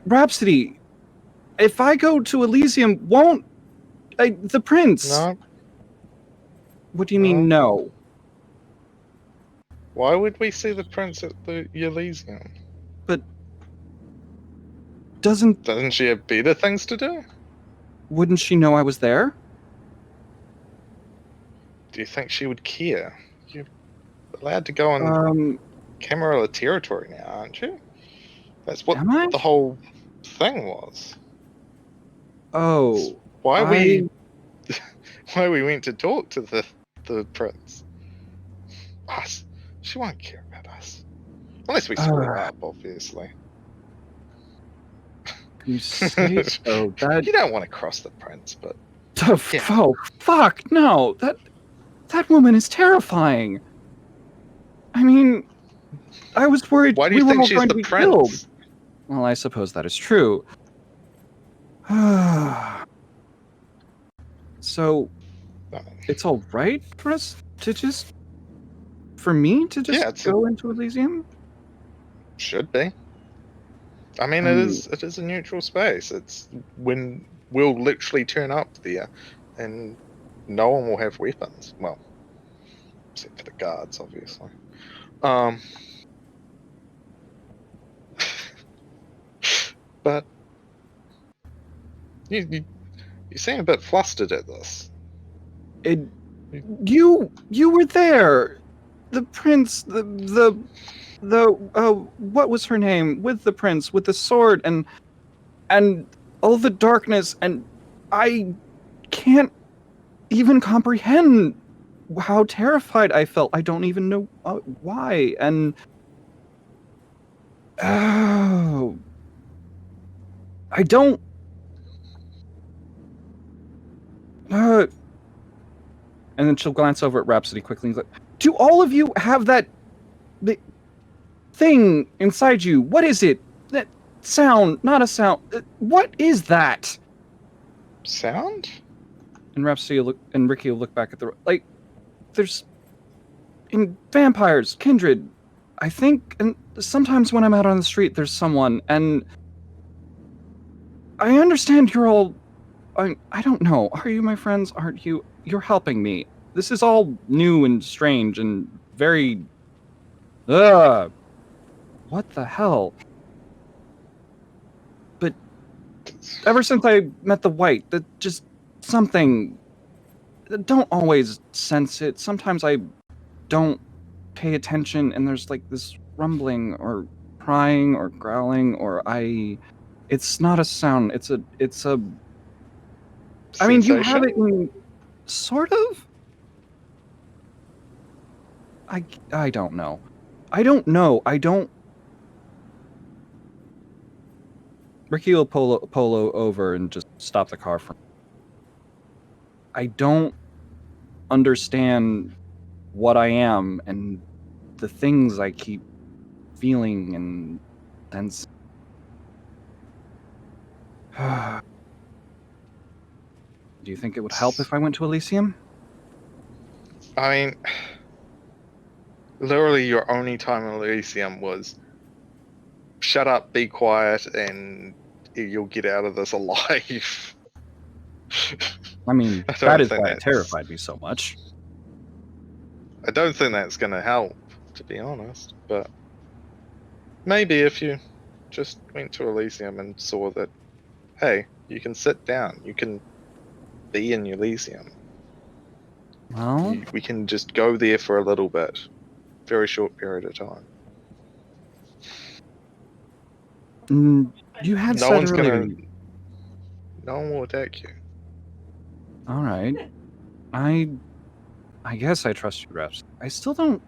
C: Rhapsody. If I go to Elysium, won't the prince?
B: No.
C: What do you mean, no?
B: Why would we see the prince at the Elysium?
C: But doesn't
B: she have better things to do?
C: wouldn't she know I was there?
B: Do you think she would care? You're allowed to go on Camarilla territory now, aren't you? That's what
C: Am I?
B: the whole thing was.
C: Oh,
B: Why we went to talk to the prince? Us. She won't care about us. Unless we screw up, obviously.
C: You say so.
B: You don't want to cross the prince, but yeah.
C: Oh, fuck, no. That woman is terrifying. I mean, I was worried.
B: Why do you
C: we
B: think
C: were all
B: she's
C: going
B: the
C: to be
B: prince?
C: killed. Well, I suppose that is true. So, it's all right for us to just, for me to just go into Elysium?
B: Should be. I mean, it is a neutral space. It's when we'll literally turn up there, and no one will have weapons. Well, except for the guards, obviously. But you seem a bit flustered at this.
C: You were there. the prince, what was her name? With the prince, with the sword, and all the darkness, and I can't even comprehend how terrified I felt. I don't even know why. And oh, I don't. And then she'll glance over at Rhapsody quickly and go, "Do all of you have the thing inside you? What is it? That sound, not a sound. What is that?"
B: Sound?
C: And Rhapsody will look, and Rikki will look back at there's in vampires, kindred, I think, and sometimes when I'm out on the street, there's someone, and I understand you're all. I don't know. Are you my friends? Aren't you? You're helping me. This is all new and strange and very. Ugh. What the hell? But ever since I met the white, that just something. Don't always sense it. Sometimes I don't pay attention, and there's like this rumbling or crying or growling, or it's not a sound. It's a. I mean, you have it in sort of. I don't know. I don't know. I don't. Rikki will polo over and just stop the car from. I don't understand what I am and the things I keep feeling and sense. Do you think it would help if I went to Elysium?
B: I mean, literally, your only time in Elysium was shut up, be quiet, and you'll get out of this alive.
C: I mean,
B: I don't
C: that is
B: think
C: why it
B: that's-
C: terrified me so much.
B: I don't think that's going to help, to be honest. But maybe if you just went to Elysium and saw that, hey, you can sit down, you can be in Elysium.
C: Well,
B: We can just go there for a little bit, very short period of time.
C: you had
B: No
C: said
B: one's
C: earlier.
B: No one will attack you.
C: All right, I guess I trust you, Reps. I still don't.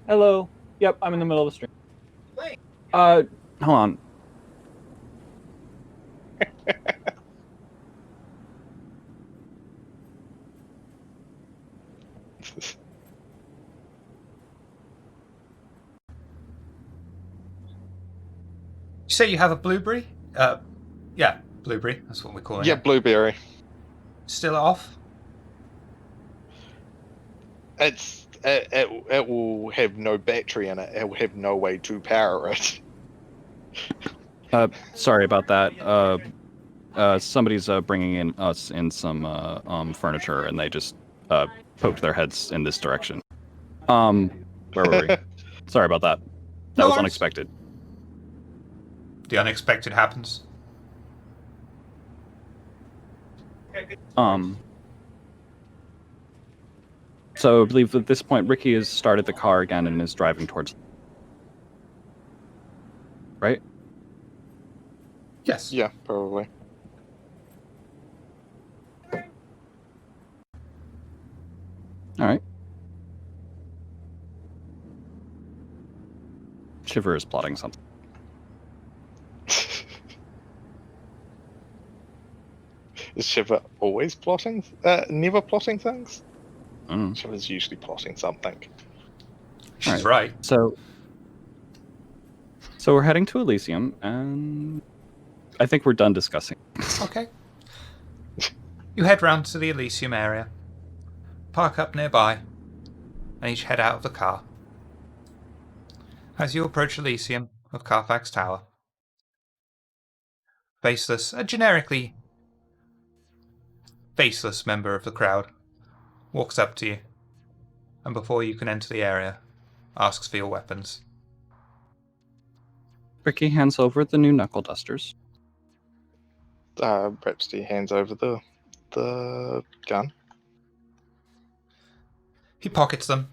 C: Hello. Yep, I'm in the middle of the stream.
A: Wait.
C: Hold on.
A: You say you have a blueberry? Yeah, blueberry. That's what we're calling
B: Yeah,
A: it.
B: blueberry.
A: Still off?
B: It will have no battery in it. It will have no way to power it.
C: Sorry about that. Somebody's bringing in us in some furniture, and they just poked their heads in this direction. Where were we? Sorry about that. That
A: No
C: was
A: worries.
C: unexpected.
A: The unexpected happens.
C: So I believe at this point, Rikki has started the car again and is driving towards. Right?
A: Yes.
B: Yeah, probably.
C: All right. Shiver is plotting something.
B: Is Shiva always plotting? Never plotting things?
C: Mm.
B: Shiva's usually plotting something.
A: She's right.
C: So we're heading to Elysium, and I think we're done discussing.
A: Okay. You head round to the Elysium area, park up nearby, and each head out of the car. As you approach Elysium of Carfax Tower, Faceless, a generically faceless member of the crowd, walks up to you, and before you can enter the area, asks for your weapons.
C: Rikki hands over the new knuckle dusters.
B: Rhapsody hands over the gun.
A: He pockets them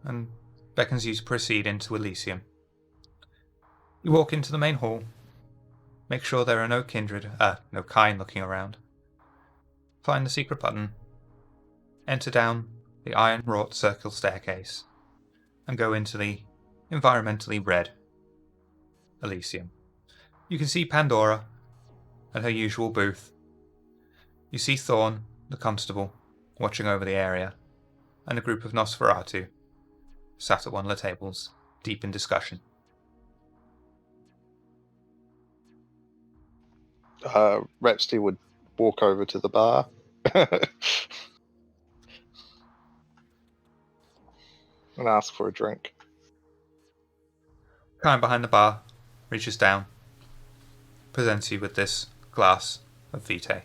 A: and beckons you to proceed into Elysium. You walk into the main hall. Make sure there are no no kind looking around. Find the secret button. Enter down the iron-wrought circle staircase and go into the environmentally red Elysium. You can see Pandora at her usual booth. You see Thorn, the constable, watching over the area, and a group of Nosferatu sat at one of the tables, deep in discussion.
B: Rhapsody would walk over to the bar. And ask for a drink.
A: Kind behind the bar reaches down, presents you with this glass of vitae.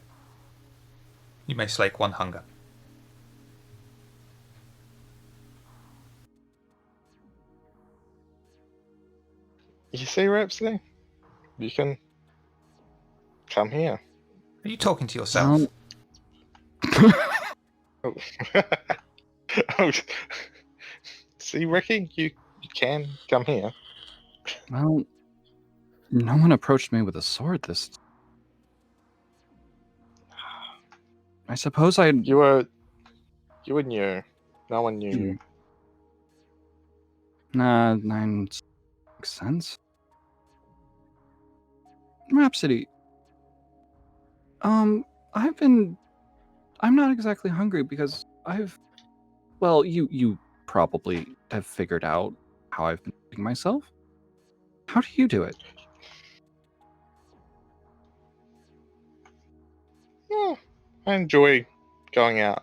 A: You may slake one hunger.
B: You see, Rhapsody? You can come here.
A: Are you talking to yourself?
B: Oh. Oh. See, Rikki? You can come here.
C: Well, no one approached me with a sword this. I suppose I.
B: You were new. No one knew you.
C: Nah, makes sense. Rhapsody. I'm not exactly hungry because well, you probably have figured out how I've been feeding myself. How do you do it?
B: Yeah, I enjoy going out,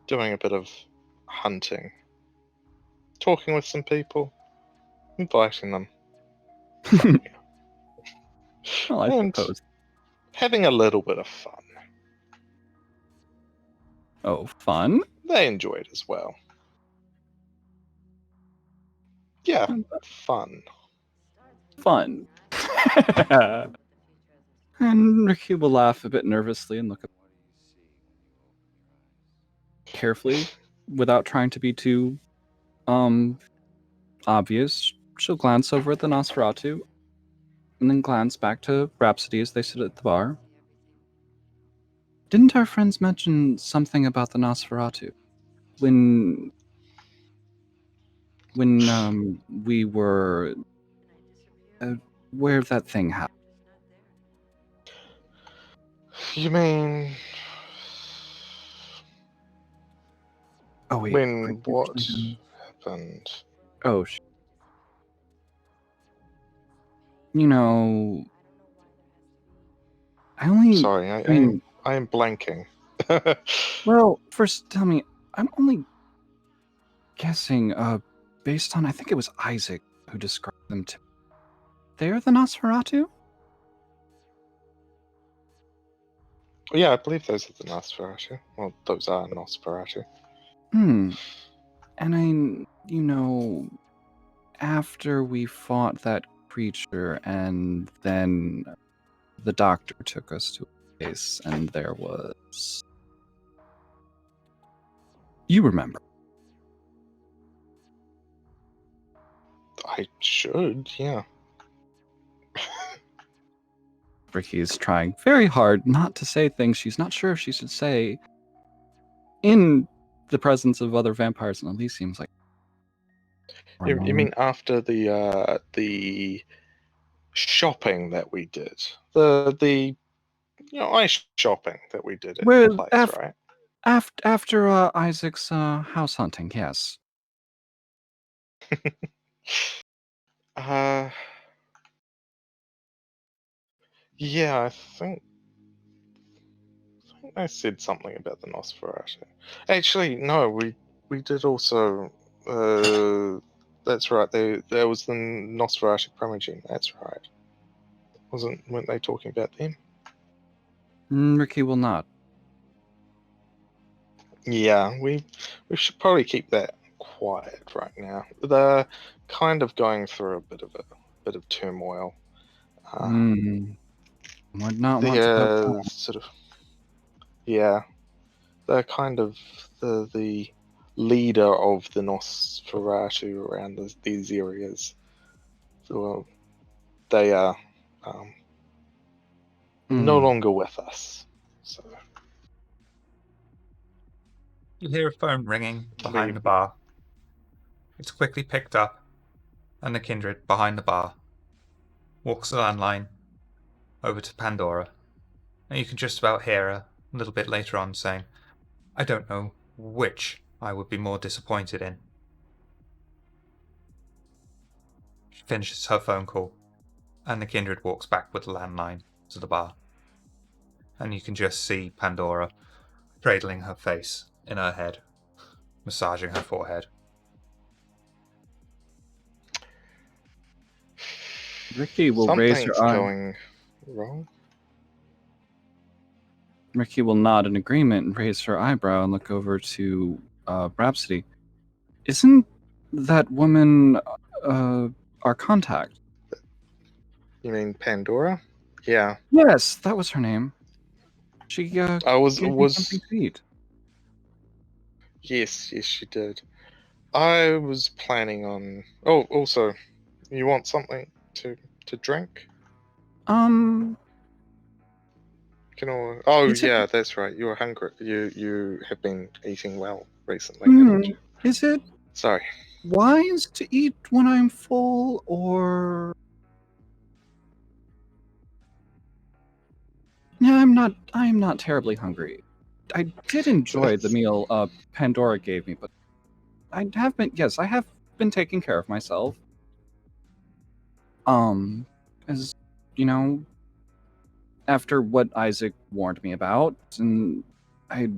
B: doing a bit of hunting, talking with some people, inviting them,
C: Well, I
B: and
C: suppose.
B: having a little bit of fun.
C: Oh, fun?
B: They enjoy it as well. Yeah, fun.
C: Fun. And Rikki will laugh a bit nervously and look up carefully without trying to be too obvious. She'll glance over at the Nosferatu and then glance back to Rhapsody as they sit at the bar. Didn't our friends mention something about the Nosferatu when we were where that thing happened?
B: You mean
C: Oh wait,
B: when what happened?
C: Oh, you know, I only.
B: Sorry, I am blanking.
C: Well, first, tell me. I'm only guessing. Based on I think it was Isaac who described them to. They're the Nosferatu.
B: Yeah, I believe those are the Nosferatu. Well, those are Nosferatu.
C: And after we fought that creature, and then the doctor took us to a place, and there was. You remember?
B: I should, yeah.
C: Rikki is trying very hard not to say things she's not sure if she should say in the presence of other vampires in Elysium's like.
B: You mean after the shopping that we did, the ice shopping that we did at the place, right?
C: After Isaac's house hunting, yes.
B: Yeah, I think I said something about the Nosferatu. Actually, no, we did also. That's right. There was the Nosferatu Primogene. That's right. Weren't they talking about them?
C: Rikki will not.
B: Yeah, we should probably keep that quiet right now. They're kind of going through a bit of turmoil.
C: Would not want to
B: sort of. Yeah, they're kind of the leader of the Nosferatu around these areas. So they are no longer with us. So
A: You hear a phone ringing behind the bar. It's quickly picked up, and the kindred behind the bar walks the landline over to Pandora. And you can just about hear her a little bit later on saying, I don't know which I would be more disappointed in. She finishes her phone call, and the kindred walks back with the landline to the bar. And you can just see Pandora cradling her face in her head, massaging her forehead.
C: Rikki will raise her
B: something's
C: eye.
B: going wrong.
C: Rikki will nod in agreement and raise her eyebrow and look over to Rhapsody. Isn't that woman our contact?
B: You mean Pandora? Yeah.
C: Yes, that was her name. She gave me something to eat.
B: Yes, she did. I was planning on. Oh, also, you want something to drink? Oh yeah, that's right. You were hungry. You have been eating well recently, haven't you?
C: Is it
B: Sorry.
C: wise to eat when I'm full, or? Yeah, I'm not terribly hungry. I did enjoy the meal Pandora gave me, but I have been taking care of myself. As you know, after what Isaac warned me about, and I've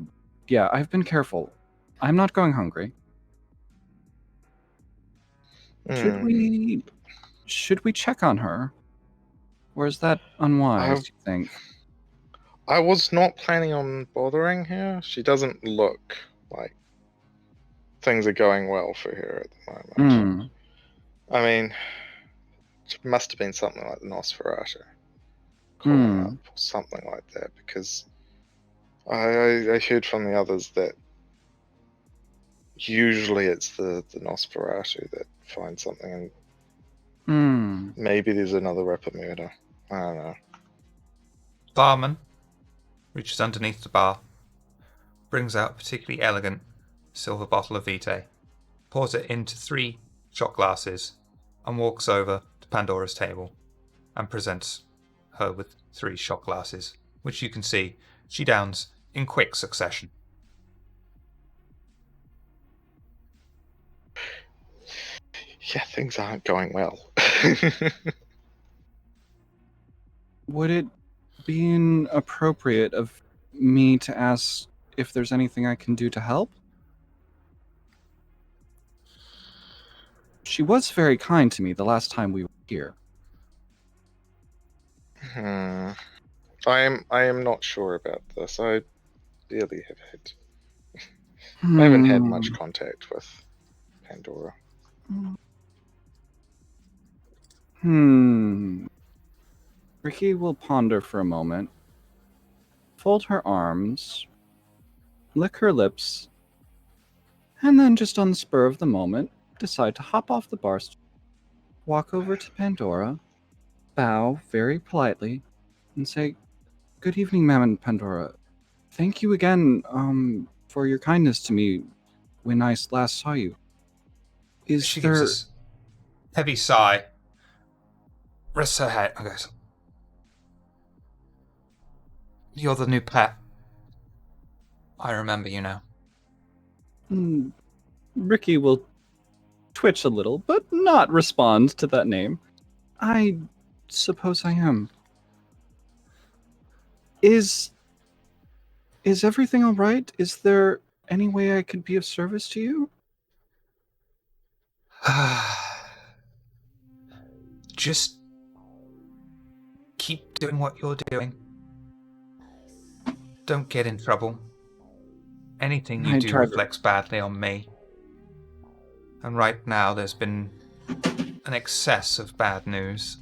C: been careful. I'm not going hungry. Should we check on her? Or is that unwise, do you think?
B: I was not planning on bothering her. She doesn't look like things are going well for her at the moment. I mean, it must have been something like the Nosferatu calling up or something like that, because I heard from the others that usually it's the Nosferatu that finds something, and maybe there's another rep of murder. I don't know.
A: Barman reaches underneath the bar, brings out a particularly elegant silver bottle of Vitae, pours it into 3 shot glasses, and walks over to Pandora's table and presents her with 3 shot glasses, which you can see she downs in quick succession.
B: Yeah, things aren't going well.
C: Would it be inappropriate of me to ask if there's anything I can do to help? She was very kind to me the last time we were here.
B: I am not sure about this. I barely have had. I haven't had much contact with Pandora.
C: Rikki will ponder for a moment, fold her arms, lick her lips, and then just on the spur of the moment, decide to hop off the bar stool, walk over to Pandora, bow very politely, and say, "Good evening, Ma'am and Pandora. Thank you again for your kindness to me when I last saw you.
A: She gives this heavy sigh, rests her head, and goes, "You're the new pet. I remember you now."
C: Rikki will twitch a little, but not respond to that name. I suppose I am. Is everything all right? Is there any way I could be of service to you?
A: Just keep doing what you're doing. Don't get in trouble. Anything you do reflects badly on me. And right now there's been an excess of bad news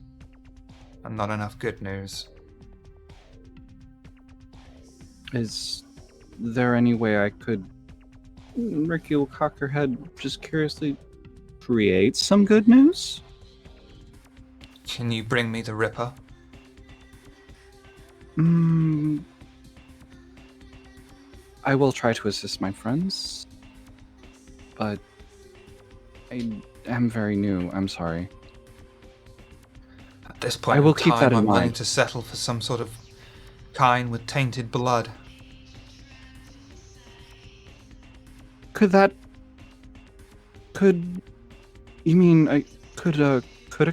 A: and not enough good news.
C: Is there any way I could Rikki will cock her head just curiously. Create some good news?
A: Can you bring me the Ripper?
C: I will try to assist my friends, but I am very new. I'm sorry.
A: At this point
C: I will
A: in
C: keep that
A: time,
C: in
A: I'm willing
C: mind.
A: to settle for some sort of kine with tainted blood.
C: Could you mean could a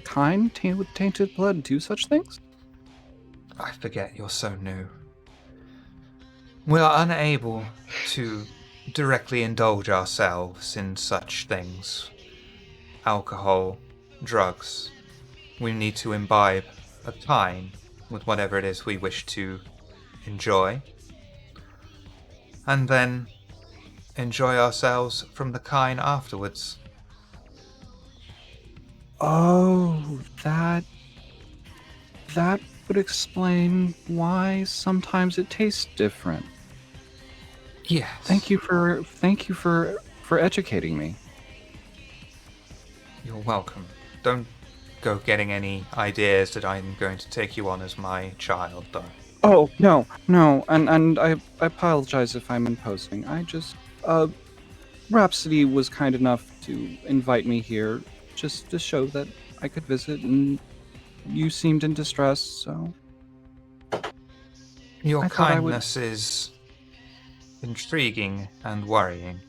C: kind with tainted blood do such things?
A: I forget you're so new. We are unable to directly indulge ourselves in such things. Alcohol, drugs. We need to imbibe a kine with whatever it is we wish to enjoy. And then enjoy ourselves from the kine afterwards.
C: Oh, that would explain why sometimes it tastes different.
A: Yes.
C: Thank you for educating me.
A: You're welcome. Don't go getting any ideas that I'm going to take you on as my child, though.
C: Oh, no, and I apologize if I'm imposing. I just Rhapsody was kind enough to invite me here just to show that I could visit, and you seemed in distress, so
A: Your
C: I thought I would.
A: kindness is intriguing and worrying.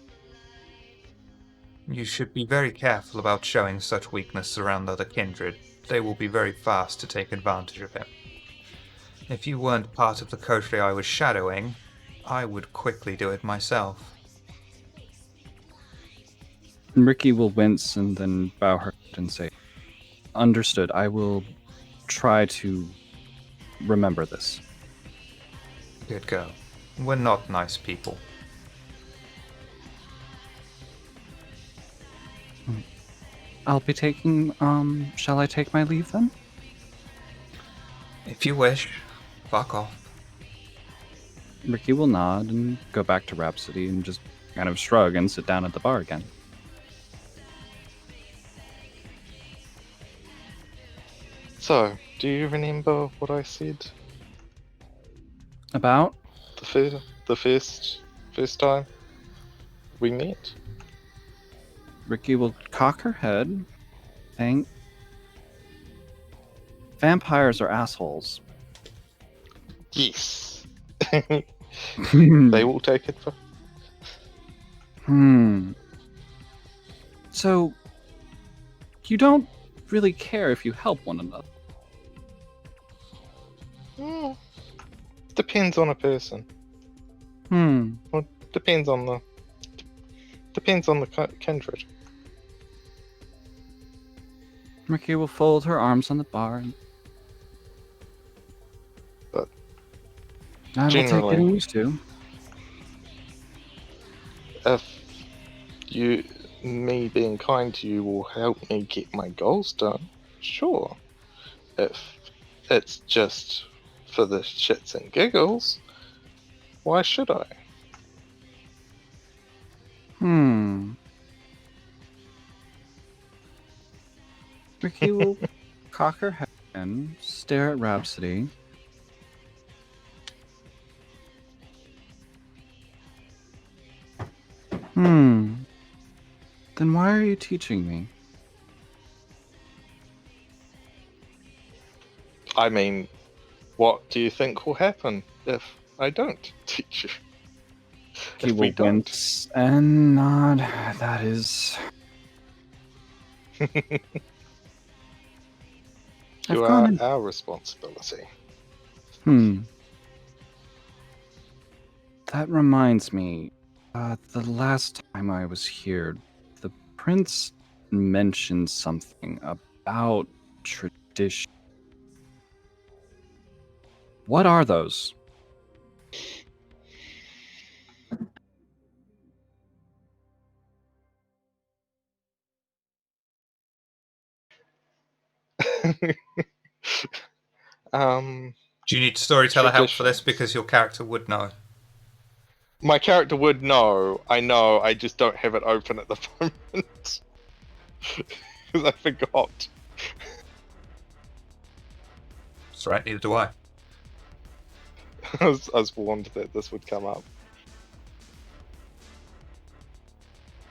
A: You should be very careful about showing such weakness around other kindred. They will be very fast to take advantage of it. If you weren't part of the coterie I was shadowing, I would quickly do it myself.
C: Rikki will wince and then bow her head and say, "Understood. I will try to remember this."
A: Good girl. We're not nice people.
C: I'll be taking. Shall I take my leave then?
A: If you wish, fuck off.
C: Rikki will nod and go back to Rhapsody and just kind of shrug and sit down at the bar again.
B: So, do you remember what I said
C: About?
B: the first time we met?
C: Rikki will cock her head. Think. Vampires are assholes.
B: Yes. They will take it for.
C: So, you don't really care if you help one another.
B: Depends on a person. Well, depends on the kindred.
C: Rikki will fold her arms on the bar. And
B: But
C: I will take
B: generally-
C: getting used to.
B: If me being kind to you will help me get my goals done, sure. If it's just for the shits and giggles, why should I?
C: Rikki will cock her head and stare at Rhapsody. Then why are you teaching me?
B: I mean, what do you think will happen if I don't teach you?
C: He
B: If we
C: will
B: don't.
C: wince and nod. That is.
B: You
C: I've
B: are
C: gone
B: our responsibility.
C: That reminds me. The last time I was here, the prince mentioned something about tradition. What are those?
A: Do you need storyteller help for
B: Traditions.
A: this? Because your character would know.
B: My character would know. I know. I just don't have it open at the moment because I forgot.
A: That's right, neither do I.
B: I was warned that this would come up.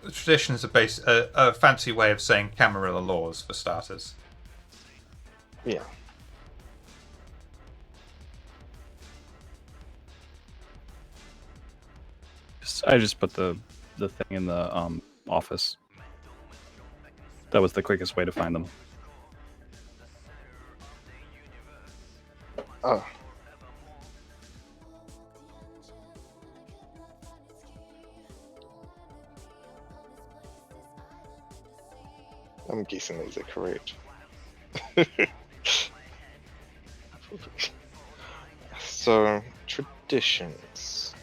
A: The tradition is a fancy way of saying Camarilla laws, for starters.
B: Yeah.
C: I just put the thing in the office. That was the quickest way to find them.
B: Oh. I'm guessing these are correct. So, traditions.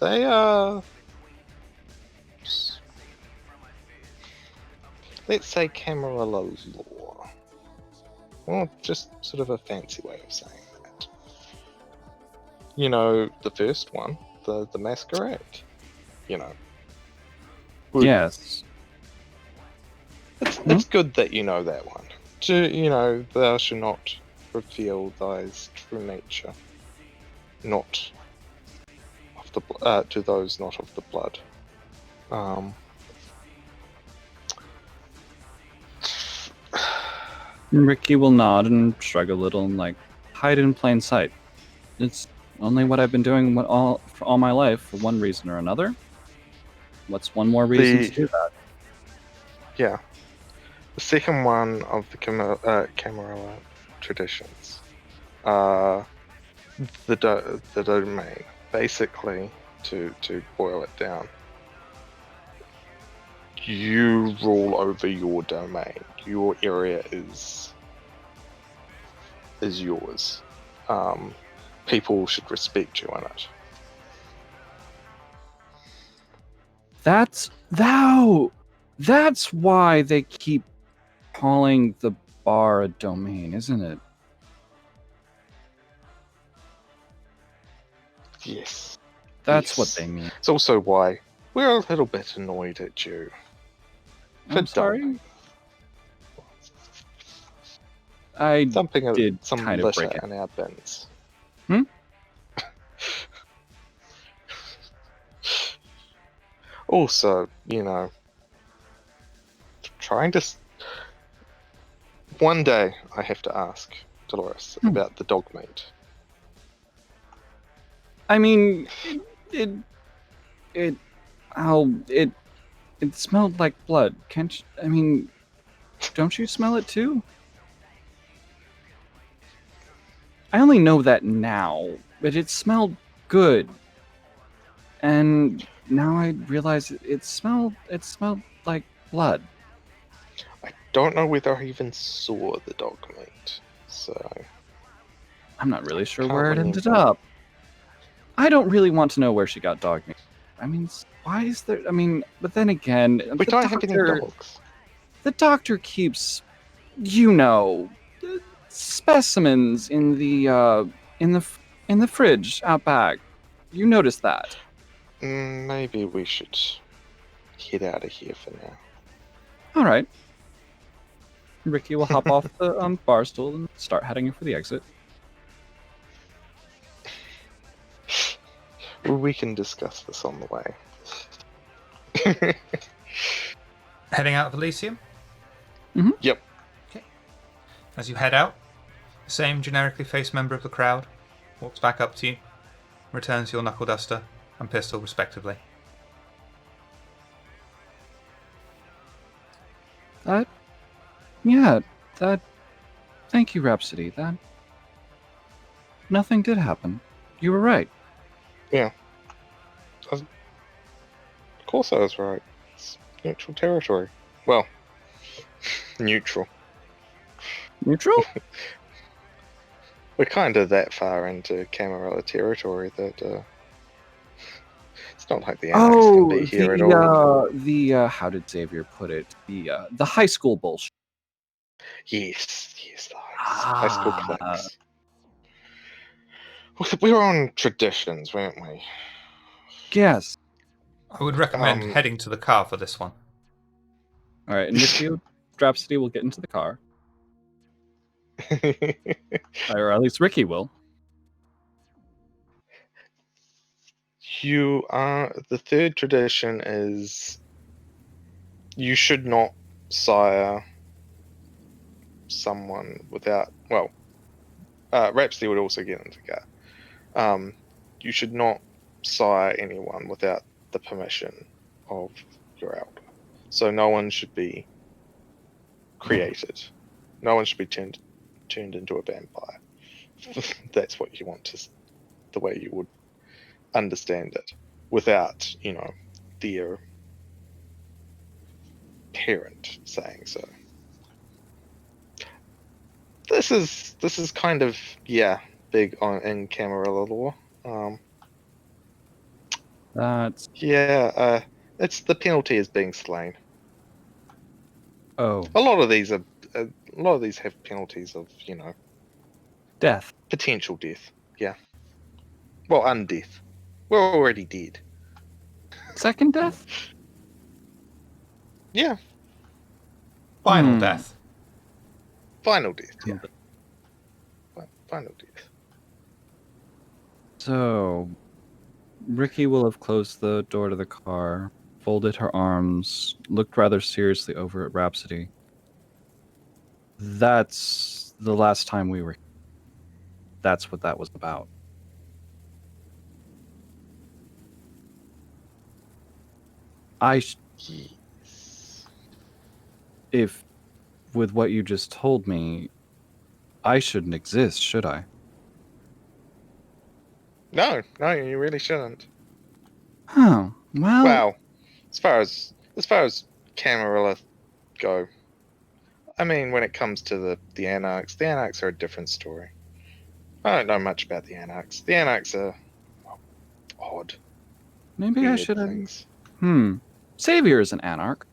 B: They are... let's say Camarilla law. Well, just sort of a fancy way of saying that. You know, the first one, the masquerade. You know.
C: Yes.
B: It's good that you know that one. Thou shalt not reveal thy true nature, not of the to those not of the blood.
C: Rikki will nod and shrug a little and hide in plain sight. It's only what I've been doing for all my life for one reason or another. What's one more reason to do that?
B: Yeah. The second one of the Camarilla traditions, the domain. Basically, to boil it down, you rule over your domain. Your area is yours. People should respect you in it.
C: That's why they keep calling the bar a domain, isn't it?
B: Yes.
C: That's what they mean.
B: It's also why we're a little bit annoyed at you.
C: I'm sorry. I did
B: some
C: kind of break
B: litter
C: it.
B: in our bins. Also, trying to. One day I have to ask Dolores about the dog meat.
C: I mean, it smelled like blood. Can't you, I mean, don't you smell it too? I only know that now, but it smelled good. And now I realize it smelled like blood.
B: I don't know whether I even saw the dog meat, so
C: I'm not really sure
B: Can't
C: where it ended
B: remember.
C: up. I don't really want to know where she got dog meat. I mean, why is there? I mean, but then again,
B: we don't have any dogs.
C: The doctor keeps, specimens in the fridge out back. You noticed that?
B: Maybe we should head out of here for now.
C: All right. Rikki will hop off the bar stool and start heading for the exit.
B: We can discuss this on the way.
A: Heading out of Elysium?
B: Yep.
A: Okay. As you head out, the same generically faced member of the crowd walks back up to you, returns your knuckle duster and pistol respectively.
C: Thank you, Rhapsody. Nothing did happen. You were right.
B: Yeah. Of course I was right. It's neutral territory. Well, neutral.
C: Neutral?
B: We're kind of that far into Camarilla territory that it's not like the Anarchs can be here at all.
C: How did Xavier put it? The high school bullshit.
B: Yes, the high school cliques. We were on traditions, weren't we?
C: Yes.
A: I would recommend
B: Um,
A: heading to the car for this one.
C: All right, and Rikki and Rhapsody will get into the car, or at least Rikki will.
B: The third tradition is you should not sire someone without. Well, Rhapsody would also get into the car. You should not sire anyone without the permission of your elder. So no one should be created. No one should be turned into a vampire. That's what you want to, the way you would understand it, without their parent saying so. This is kind of big on in Camarilla law.
C: That's
B: It's the penalty is being slain.
C: oh,
B: A lot of these have penalties of
C: death.
B: potential death. Yeah. Well, undeath. We're already dead.
C: Second death?
B: Yeah.
A: Final death.
B: Final death. Yeah. Final death.
C: So, Rikki will have closed the door to the car, folded her arms, looked rather seriously over at Rhapsody. That's the last time we were. That's what that was about.
B: Yes.
C: If, with what you just told me, I shouldn't exist, should I?
B: No, you really shouldn't.
C: Oh, well.
B: Well, as far as Camarilla go, I mean, when it comes to the Anarchs are a different story. I don't know much about the Anarchs. The Anarchs are odd.
C: Maybe I should have. Savior is an Anarch.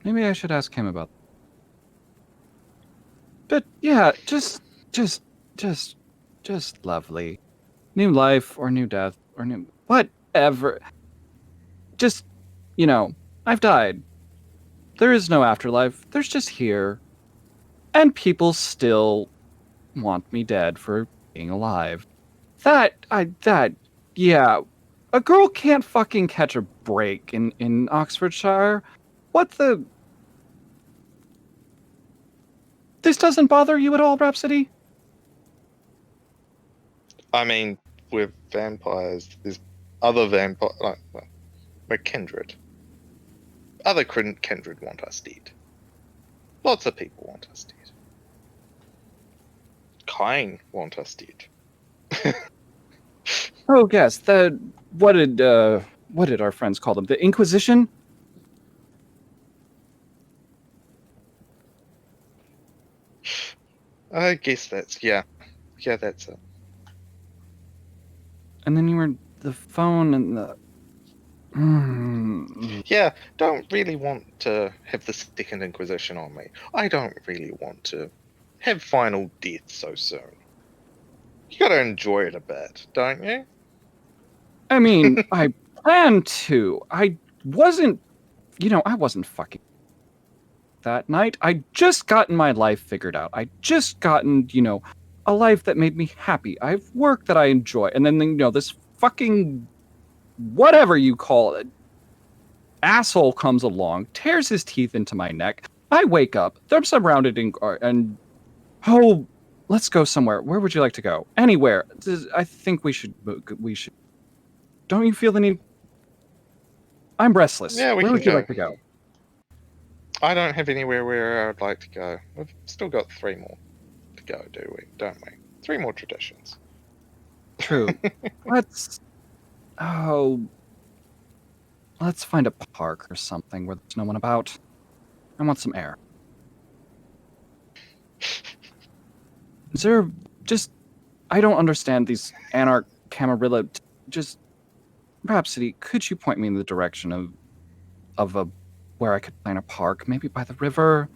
C: Maybe I should ask him about. But yeah, just lovely. New life or new death or new whatever. Just, I've died. There is no afterlife. There's just here. And people still want me dead for being alive. Yeah. A girl can't fucking catch a break in Oxfordshire. What the? This doesn't bother you at all, Rhapsody?
B: I mean, we're vampires. There's other vampires. We're kindred. Other kindred want us dead. Lots of people want us dead. Kine want us dead.
C: Oh yes, what did our friends call them? The Inquisition?
B: I guess that's that's it.
C: And then you were the phone and the.
B: Yeah, don't really want to have the Second Inquisition on me. I don't really want to have final death so soon. You gotta enjoy it a bit, don't you?
C: I mean, I planned to. I wasn't fucking that night. I just gotten my life figured out. I just gotten, a life that made me happy. I've work that I enjoy. And then, this fucking whatever you call it, asshole comes along, tears his teeth into my neck. I wake up, I'm surrounded and let's go somewhere. Where would you like to go? Anywhere. I think we should. Don't you feel the need? I'm restless.
B: Yeah,
C: where would you like to go?
B: I don't have anywhere where I'd like to go. We've still got 3 more to go, don't we? 3 more traditions.
C: True. Let's find a park or something where there's no one about. I want some air. Is there I don't understand these Anarch Camarilla. Just Rhapsody, could you point me in the direction of where I could plan a park? Maybe by the river?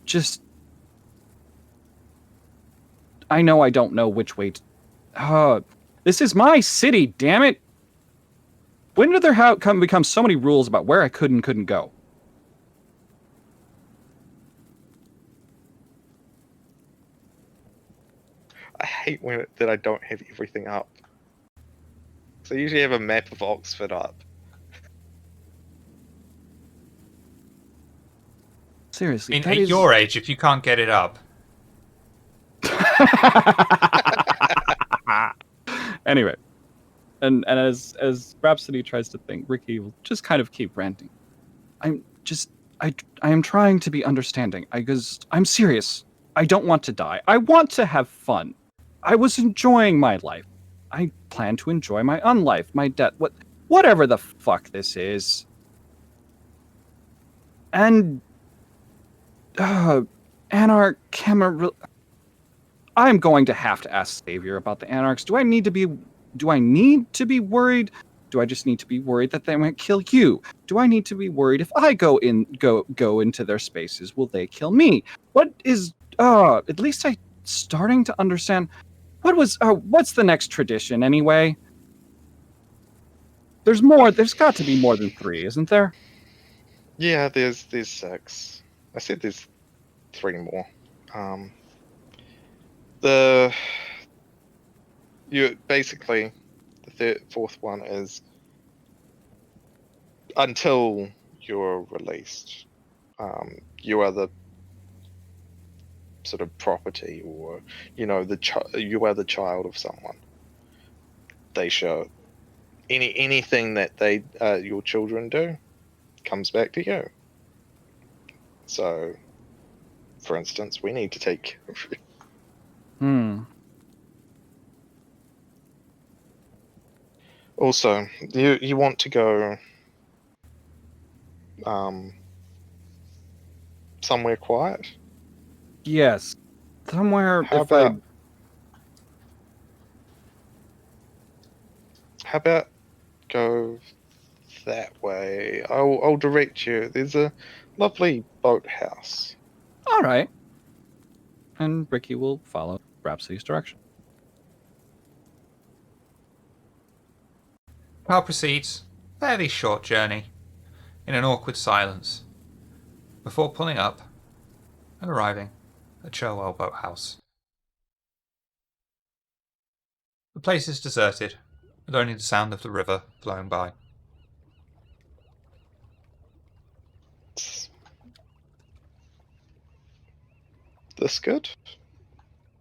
C: Just I know I don't know which way to... this is my city, damn it! When did there become so many rules about where I could and couldn't go?
B: I hate that I don't have everything up. So I usually have a map of Oxford up.
C: Seriously,
A: At your age, if you can't get it up.
C: Anyway, and as Rhapsody tries to think, Rikki will just kind of keep ranting. I am trying to be understanding. Because I'm serious. I don't want to die. I want to have fun. I was enjoying my life. I plan to enjoy my unlife, my death, whatever the fuck this is. And Anarch I'm going to have to ask Savior about the Anarchs. Do I need to be worried? Do I just need to be worried that they might kill you? Do I need to be worried if I go into their spaces, will they kill me? What is at least I starting to understand what's the next tradition anyway? There's got to be more than 3, isn't there?
B: Yeah, there's 6. I said there's 3 more. Basically the fourth one is until you're released, you are the sort of property, or you are the child of someone. They show anything that your children do comes back to you. So, for instance, we need to take care of you. Also, you want to go somewhere quiet?
C: Yes. Somewhere
B: How about go that way? I'll direct you. There's a lovely boathouse.
C: All right. And Rikki will follow Rhapsody's direction.
A: Pal proceeds, fairly short journey, in an awkward silence, before pulling up and arriving at Cherwell Boathouse. The place is deserted, with only the sound of the river flowing by.
B: This good?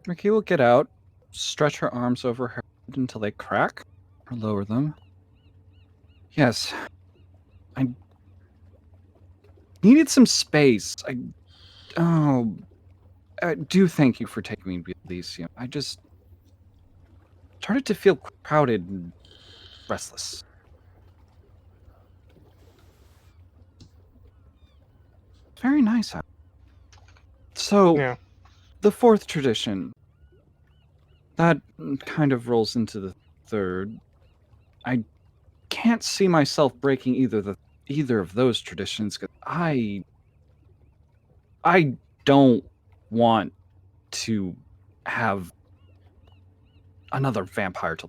C: Rikki will get out, stretch her arms over her head until they crack, or lower them. Yes. I needed some space. I do thank you for taking me to these. I just started to feel crowded and restless. Very nice. So,
B: Yeah.
C: the 4th tradition, that kind of rolls into the 3rd. I can't see myself breaking either of those traditions, because I don't want to have another vampire to...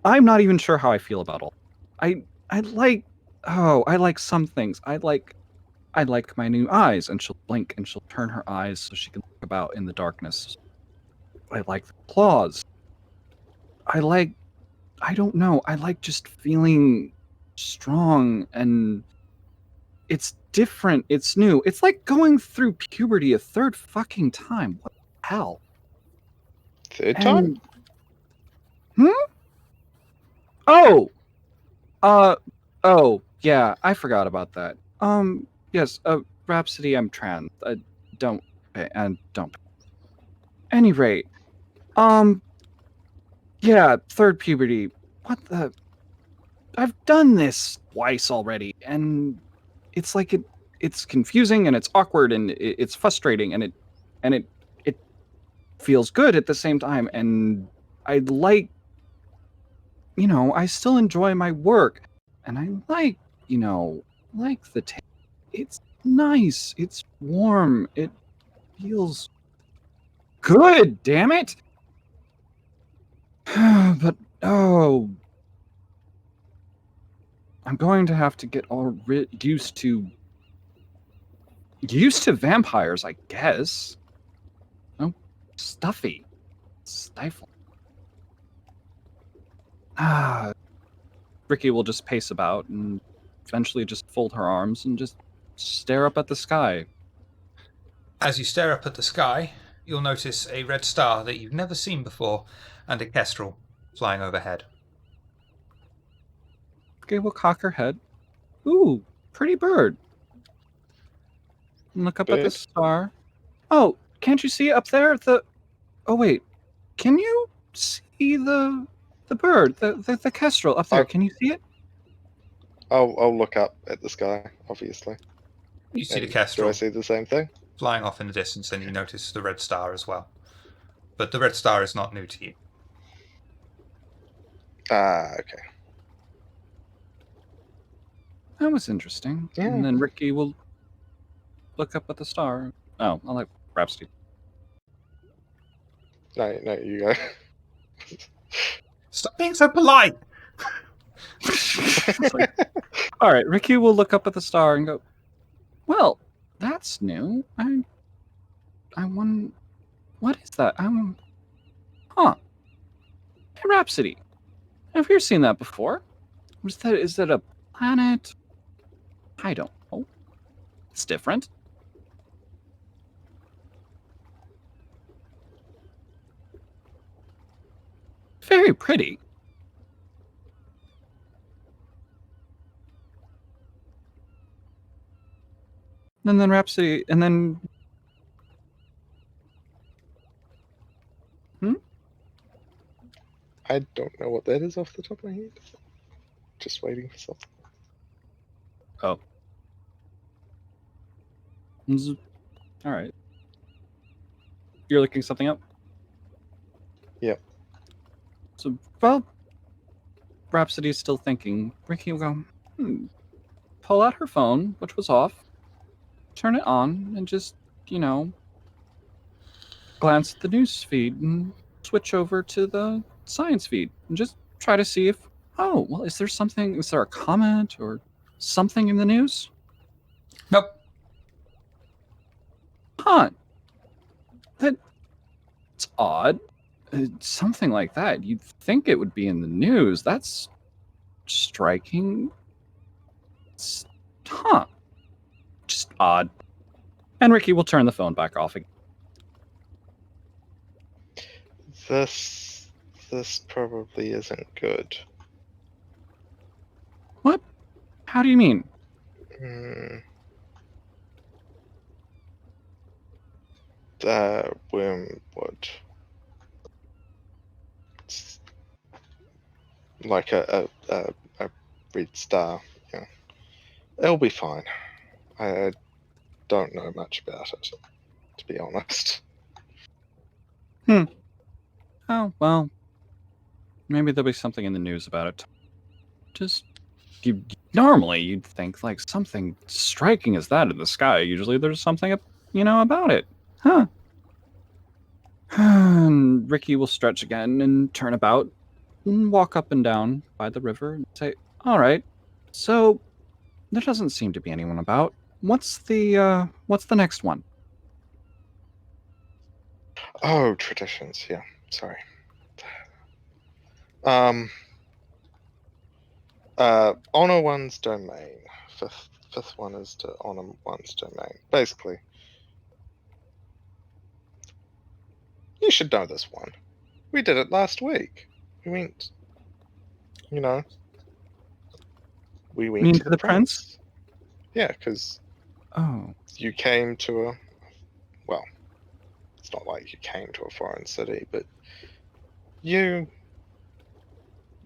C: I'm not even sure how I feel about all. I like some things. I like my new eyes, and she'll blink and she'll turn her eyes so she can look about in the darkness. I like the claws. I don't know. I like just feeling strong, and it's different. It's new. It's like going through puberty a 3rd fucking time. What the hell?
B: 3rd time?
C: Oh, yeah, I forgot about that. Yes, Rhapsody, I'm trans. Don't pay. Any rate, yeah, 3rd puberty. What the? I've done this twice already, and it's like it's confusing and it's awkward and it's frustrating and it feels good at the same time. And I like, I still enjoy my work, and I like, the taste. It's nice. It's warm. It feels Good, damn it! But oh, I'm going to have to get all used to vampires, I guess. Oh, stuffy, stifle. Ah, Rikki will just pace about and eventually just fold her arms and just stare up at the sky.
A: As you stare up at the sky, you'll notice a red star that you've never seen before and a kestrel flying overhead.
C: Rikki will cock her head. Ooh, pretty bird. And look up at the
B: Bird?
C: star. Oh, can't you see up there? Oh wait, can you see the bird, the kestrel up there?
B: Oh.
C: Can you see it?
B: I'll look up at the sky, obviously.
A: You see the
B: And
A: kestrel
B: do I see the same thing?
A: flying off in the distance, and you notice the red star as well. But the red star is not new to you.
B: Ah, okay.
C: That was interesting.
B: Yeah.
C: And then Rikki will look up at the star. Oh, I like Rhapsody.
B: No, you go.
A: Stop being so polite!
C: It's like, all right, Rikki will look up at the star and go, "Well, that's new. I won. What is that? Huh? Hey, Rhapsody. Have you seen that before? Is that a planet? I don't know. It's different." Very pretty. And then Rhapsody, and then...
B: I don't know what that is off the top of my head. Just waiting for something.
C: Oh. All right. You're looking something up?
B: Yep.
C: So, well, Rhapsody's still thinking. Rikki will go, pull out her phone, which was off, turn it on, and just, glance at the news feed and switch over to the science feed and just try to see if, is there a comment or something in the news?
A: Nope.
C: Huh. That's odd. Something like that. You'd think it would be in the news. That's striking. Huh. Just odd. And Rikki will turn the phone back off again.
B: This probably isn't good.
C: What? How do you mean?
B: Wormwood. It's like a red star. Yeah, it'll be fine. I don't know much about it, to be honest.
C: Oh, well, maybe there'll be something in the news about it. Just, normally you'd think like something striking as that in the sky. Usually there's something, about it. Huh. And Rikki will stretch again and turn about and walk up and down by the river and say, all right, so there doesn't seem to be anyone about. What's the next one?
B: Oh, traditions. Yeah, sorry. Honor one's domain. Fifth one is to honor one's domain. Basically, you should know this one. We did it last week. We went. We went to the prince. Yeah, because you came to it's not like you came to a foreign city, but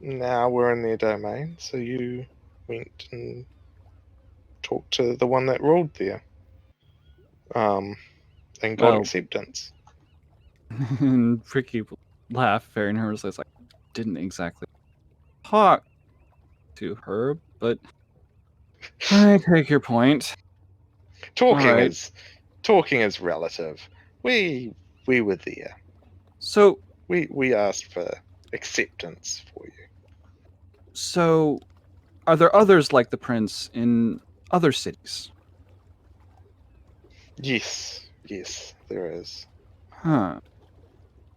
B: now we're in their domain, so you went and talked to the one that ruled there, and got acceptance.
C: And Rikki will laugh very nervously. It's like, didn't exactly talk to her, but I take your point.
B: Talking is relative. We we were there.
C: So,
B: We asked for acceptance for you.
C: so, are there others like the prince in other cities?
B: Yes, there is.
C: Huh.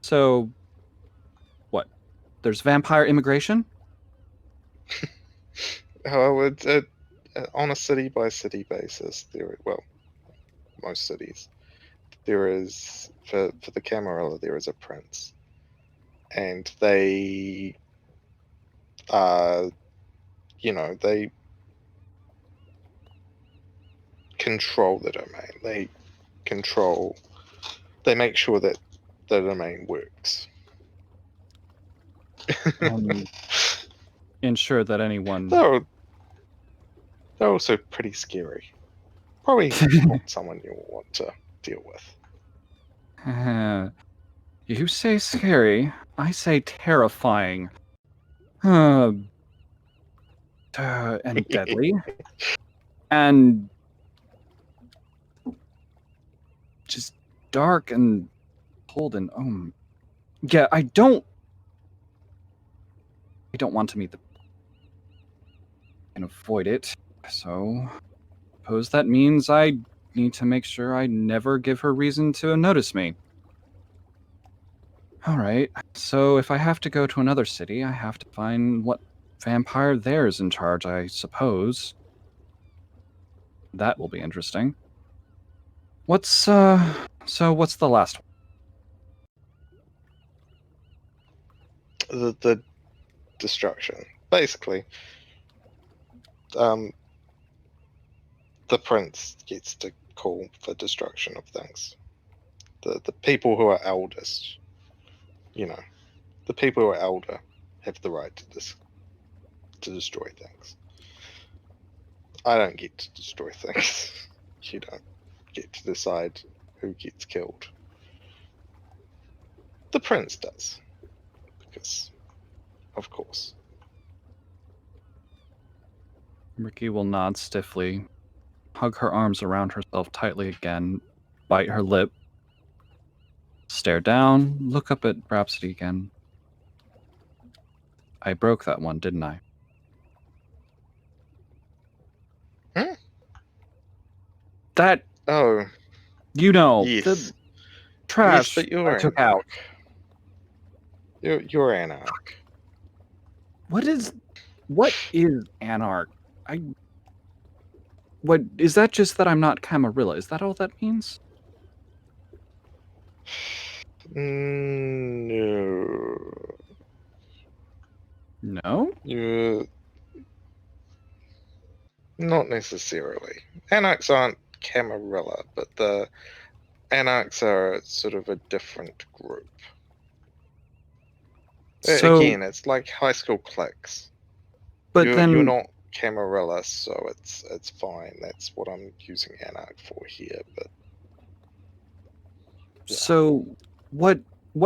C: So, what? There's vampire immigration?
B: However, on a city by city basis, most cities, there is for the Camarilla there is a prince, and they they control the domain. They make sure that the domain works.
C: And ensure that anyone.
B: They're also pretty scary. Probably not someone you'll want to deal with.
C: You say scary, I say terrifying. And deadly. And just dark and cold and yeah, I don't want to meet the and avoid it. So suppose that means I need to make sure I never give her reason to notice me. All right. So if I have to go to another city, I have to find what vampire there is in charge, I suppose. That will be interesting. What's what's the last one?
B: The destruction. Basically, the prince gets to call for destruction of things. The people who are eldest, the people who are elder have the right to destroy things. I don't get to destroy things. You don't get to decide who gets killed. The prince does, because, of course.
C: Rikki will nod stiffly, hug her arms around herself tightly again, bite her lip, stare down, look up at Rhapsody again. I broke that one, didn't I?
B: Hmm?
C: That,
B: Oh,
C: the
B: yes.
C: trash
B: Yes, but you're
C: I took
B: Anarch.
C: out.
B: You're Anarch.
C: What is Anarch? What is that? Just that I'm not Camarilla? Is that all that means?
B: No.
C: No.
B: You're not necessarily. Anarchs aren't Camarilla, but the Anarchs are sort of a different group.
C: So,
B: Again, it's like high school cliques.
C: but
B: You're
C: then,
B: not Camarilla, so it's fine. That's what I'm using Anarch for here. But yeah.
C: so what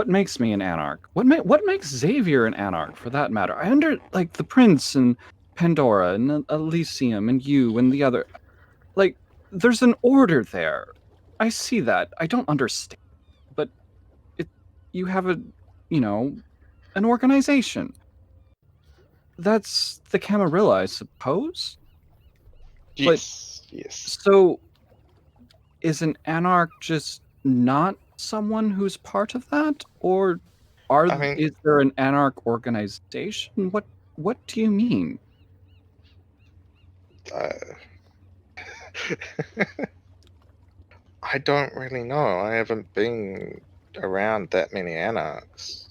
C: makes me an Anarch? What makes Xavier an Anarch, for that matter? I like the Prince and Pandora and Elysium and you and the other. Like, there's an order there. I see that. I don't understand, but you have an organization. That's the Camarilla, I suppose.
B: Yes.
C: So, is an Anarch just not someone who's part of that, or is there an Anarch organization? What do you mean?
B: I don't really know. I haven't been around that many Anarchs.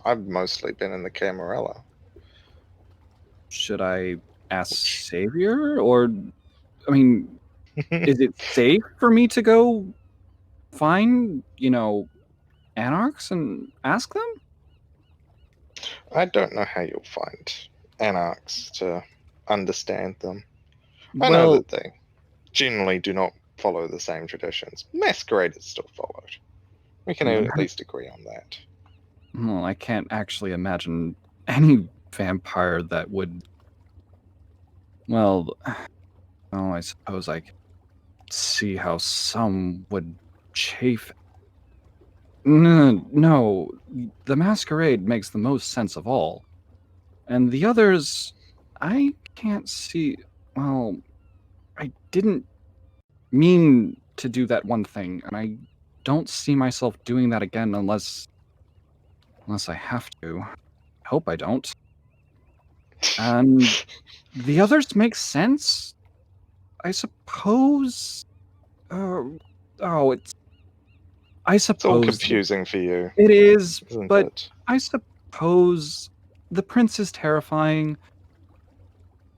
B: I've mostly been in the Camarilla.
C: Should I ask Xavier, or I mean, is it safe for me to go find Anarchs and ask them?
B: I don't know how you'll find Anarchs to understand them. I know that they generally do not follow the same traditions. Masquerade is still followed. We can at least agree on that.
C: Well, I can't actually imagine any vampire that would. Well, I suppose I could see how some would chafe. No, the masquerade makes the most sense of all. And the others, I can't see. Well, I didn't mean to do that one thing, and I don't see myself doing that again unless I have to. I hope I don't. And the others make sense, I suppose. It's. I
B: It's all
C: suppose
B: confusing for you,
C: it is,
B: isn't
C: but
B: it?
C: I suppose the prince is terrifying.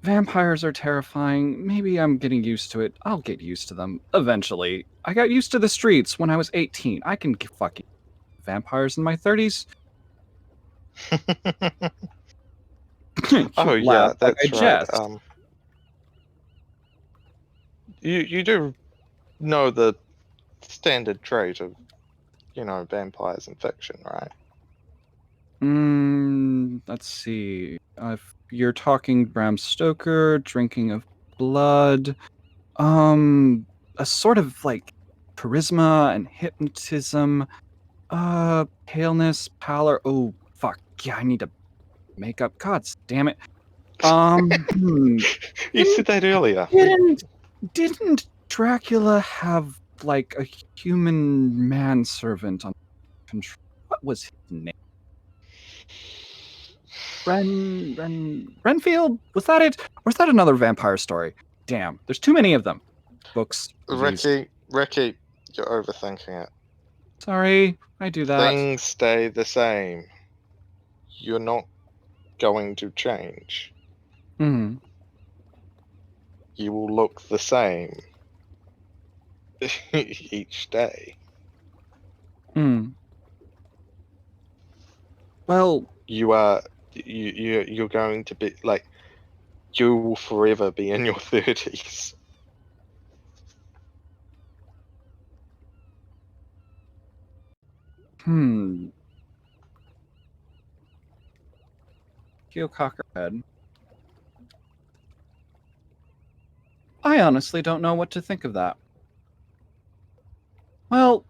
C: Vampires are terrifying. Maybe I'm getting used to it. I'll get used to them eventually. I got used to the streets when I was 18. I can fucking vampires in my 30s. You
B: Oh
C: laugh
B: yeah,
C: like I
B: that's right.
C: jest.
B: You do know the standard trait of, vampires in fiction, right?
C: Let's see. If you're talking Bram Stoker, drinking of blood, a sort of like charisma and hypnotism, paleness, pallor. Oh, fuck. Yeah, I need to make up. God damn it. Hmm.
B: You said that earlier.
C: Didn't Dracula have like a human manservant on control? What was his name? Renfield? Was that it? Or is that another vampire story? Damn, there's too many of them. Books, movies.
B: Ricky, you're overthinking it.
C: Sorry, I do that.
B: Things stay the same. You're not going to change.
C: Hmm.
B: You will look the same each day.
C: Hmm. Well,
B: You're going to be like, you will forever be in your 30s.
C: Kyo Cockerhead. I honestly don't know what to think of that. Well,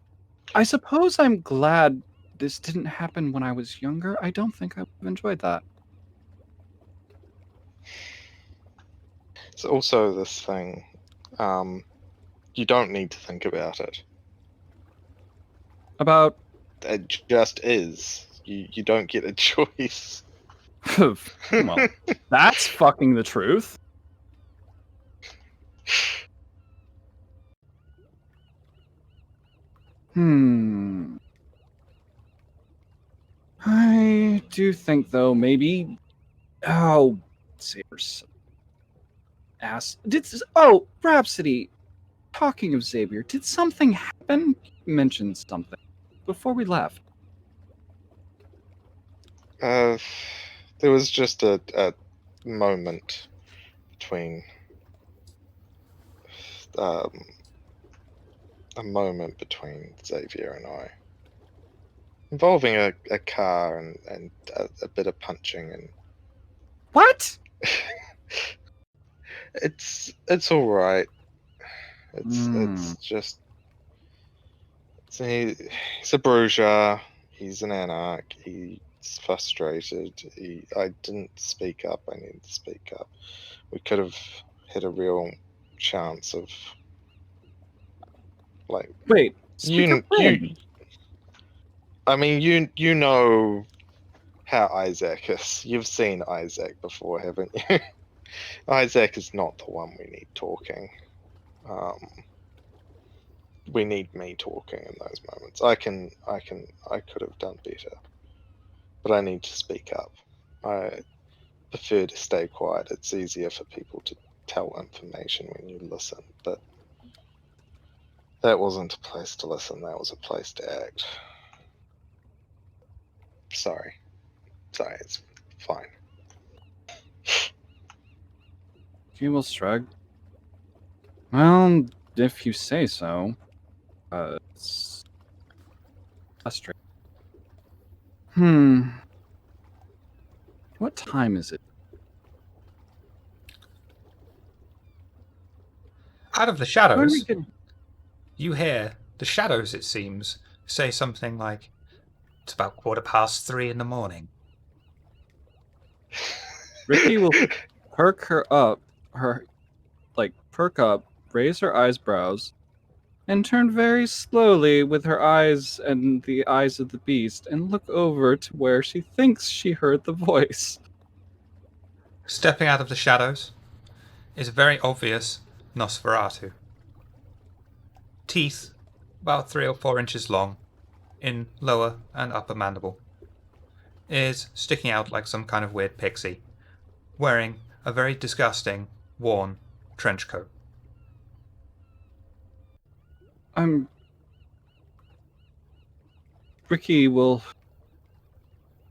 C: I suppose I'm glad this didn't happen when I was younger. I don't think I would have enjoyed that.
B: It's also this thing. You don't need to think about it.
C: About
B: It just is. You don't get a choice.
C: well, that's fucking the truth. I do think though maybe Xavier's ass. Rhapsody. Talking of Xavier, did something happen? You mentioned something before we left.
B: There was just a moment between Xavier and I, involving a car and a bit of punching, and
C: What?
B: it's all right. It's just he's a bruiser. He's an anarch. He's frustrated. I didn't speak up. I needed to speak up. We could have had a real chance of like
C: Wait, speak up when?
B: I mean, you know how Isaac is. You've seen Isaac before, haven't you? Isaac is not the one we need talking. We need me talking in those moments. I could have done better, but I need to speak up. I prefer to stay quiet. It's easier for people to tell information when you listen, but that wasn't a place to listen. That was a place to act. Sorry, it's fine.
C: He will shrug. Well, if you say so. It's frustrating. What time is it?
A: Out of the
C: Where are we
A: shadows,
C: getting?
A: you hear The shadows, it seems, say something like, "It's about 3:15 in the morning."
C: Rikki will perk up, raise her eyebrows, and turn very slowly with her eyes and the eyes of the beast and look over to where she thinks she heard the voice.
A: Stepping out of the shadows is a very obvious Nosferatu. Teeth about 3 or 4 inches long, in lower and upper mandible. Is sticking out like some kind of weird pixie, wearing a very disgusting, worn trench coat.
C: Rikki will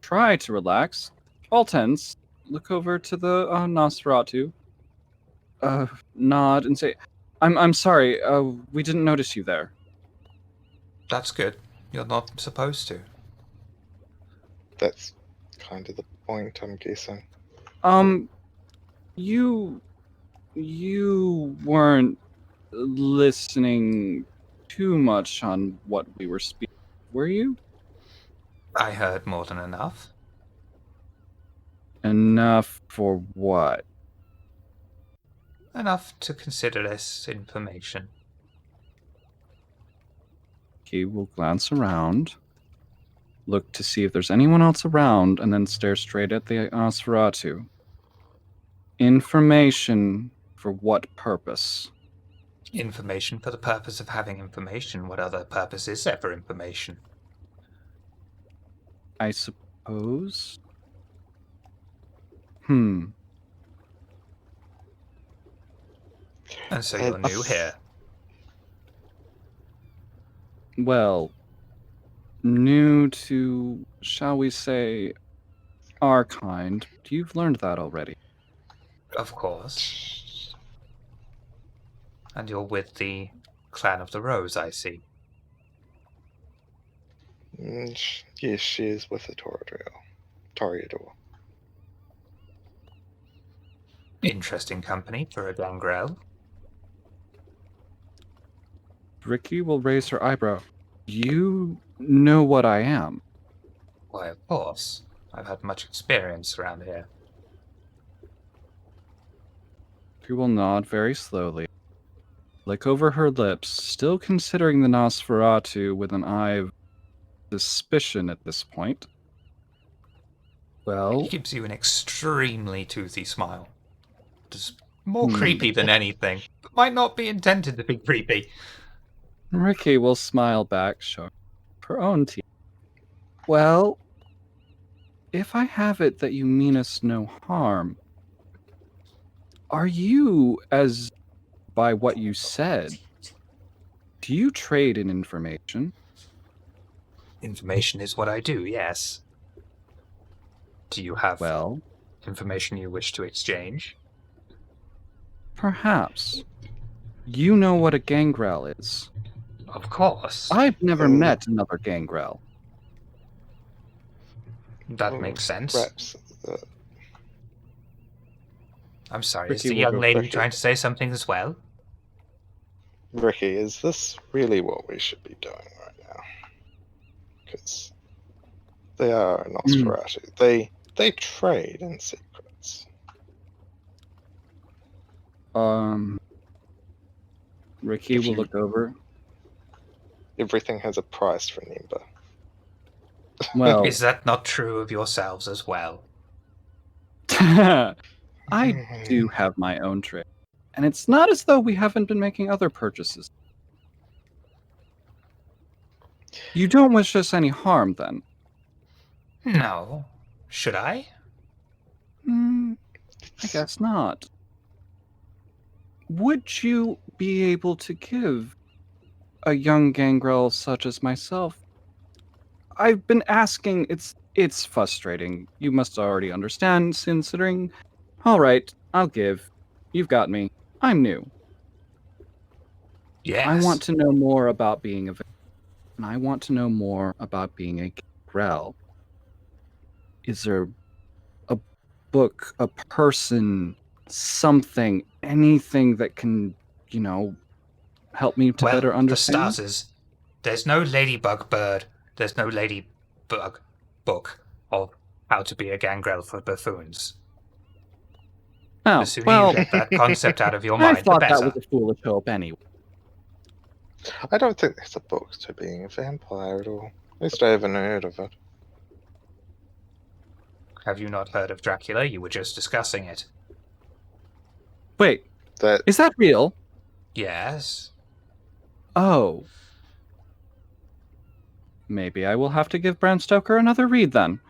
C: try to relax, all tense, look over to the Nosferatu, nod and say, I'm sorry, we didn't notice you there.
A: That's good. You're not supposed to.
B: That's kind of the point, I'm guessing.
C: You weren't listening too much on what we were speaking, were you?
A: I heard more than enough.
C: Enough for what?
A: Enough to consider this information.
C: He will glance around, look to see if there's anyone else around, and then stare straight at the Nosferatu. Information for what purpose?
A: Information for the purpose of having information. What other purpose is there for information?
C: I suppose. Hmm.
A: And so you're new here.
C: Well, new to, shall we say, our kind. You've learned that already.
A: Of course. And you're with the Clan of the Rose, I see.
B: Yes, she is with the Toreador.
A: Interesting company for a gangrel.
C: Rikki will raise her eyebrow. You know what I am.
A: Why, of course. I've had much experience around here.
C: She will nod very slowly, lick over her lips, still considering the Nosferatu with an eye of suspicion at this point. Well,
A: He gives you an extremely toothy smile. Just more creepy than anything, but might not be intended to be creepy.
C: Rikki will smile back, show her own teeth. Well, if I have it that you mean us no harm, are you, as by what you said, do you trade in information?
A: Information is what I do, yes. Do you have information you wish to exchange?
C: Perhaps. You know what a gangrel is.
A: Of course.
C: I've never met another gangrel.
A: That makes sense.
B: Perhaps,
A: I'm sorry,
C: Rikki
A: is the
C: will
A: young
C: go
A: lady
B: Rikki.
A: trying to say something as well?
B: Rikki, is this really what we should be doing right now? Because they are Nosferatu. They trade in secrets.
C: Rikki
B: If
C: will
B: you-
C: look over.
B: Everything has a price, remember.
C: Well,
A: Is that not true of yourselves as well?
C: I do have my own trade. And it's not as though we haven't been making other purchases. You don't wish us any harm, then?
A: No. Should I?
C: I guess not. Would you be able to give a young gangrel such as myself? I've been asking, it's frustrating. You must already understand, considering... Alright, I'll give. You've got me. I'm new.
A: Yes.
C: I want to know more about being a... And I want to know more about being a gangrel. Is there a book, a person, something, anything that can, help me to better understand?
A: For starters, There's no ladybug bird. There's no ladybug book of how to be a gangrel for buffoons.
C: Oh,
A: The sooner
C: well,
A: you get that concept out of your
C: I
A: mind, the
C: thought that
A: better.
C: was a foolish hope anyway.
B: I don't think there's a book to being a vampire at all. At least I haven't heard of it.
A: Have you not heard of Dracula? You were just discussing it.
C: Wait,
B: That
C: is that real?
A: Yes.
C: Oh. Maybe I will have to give Bram Stoker another read then.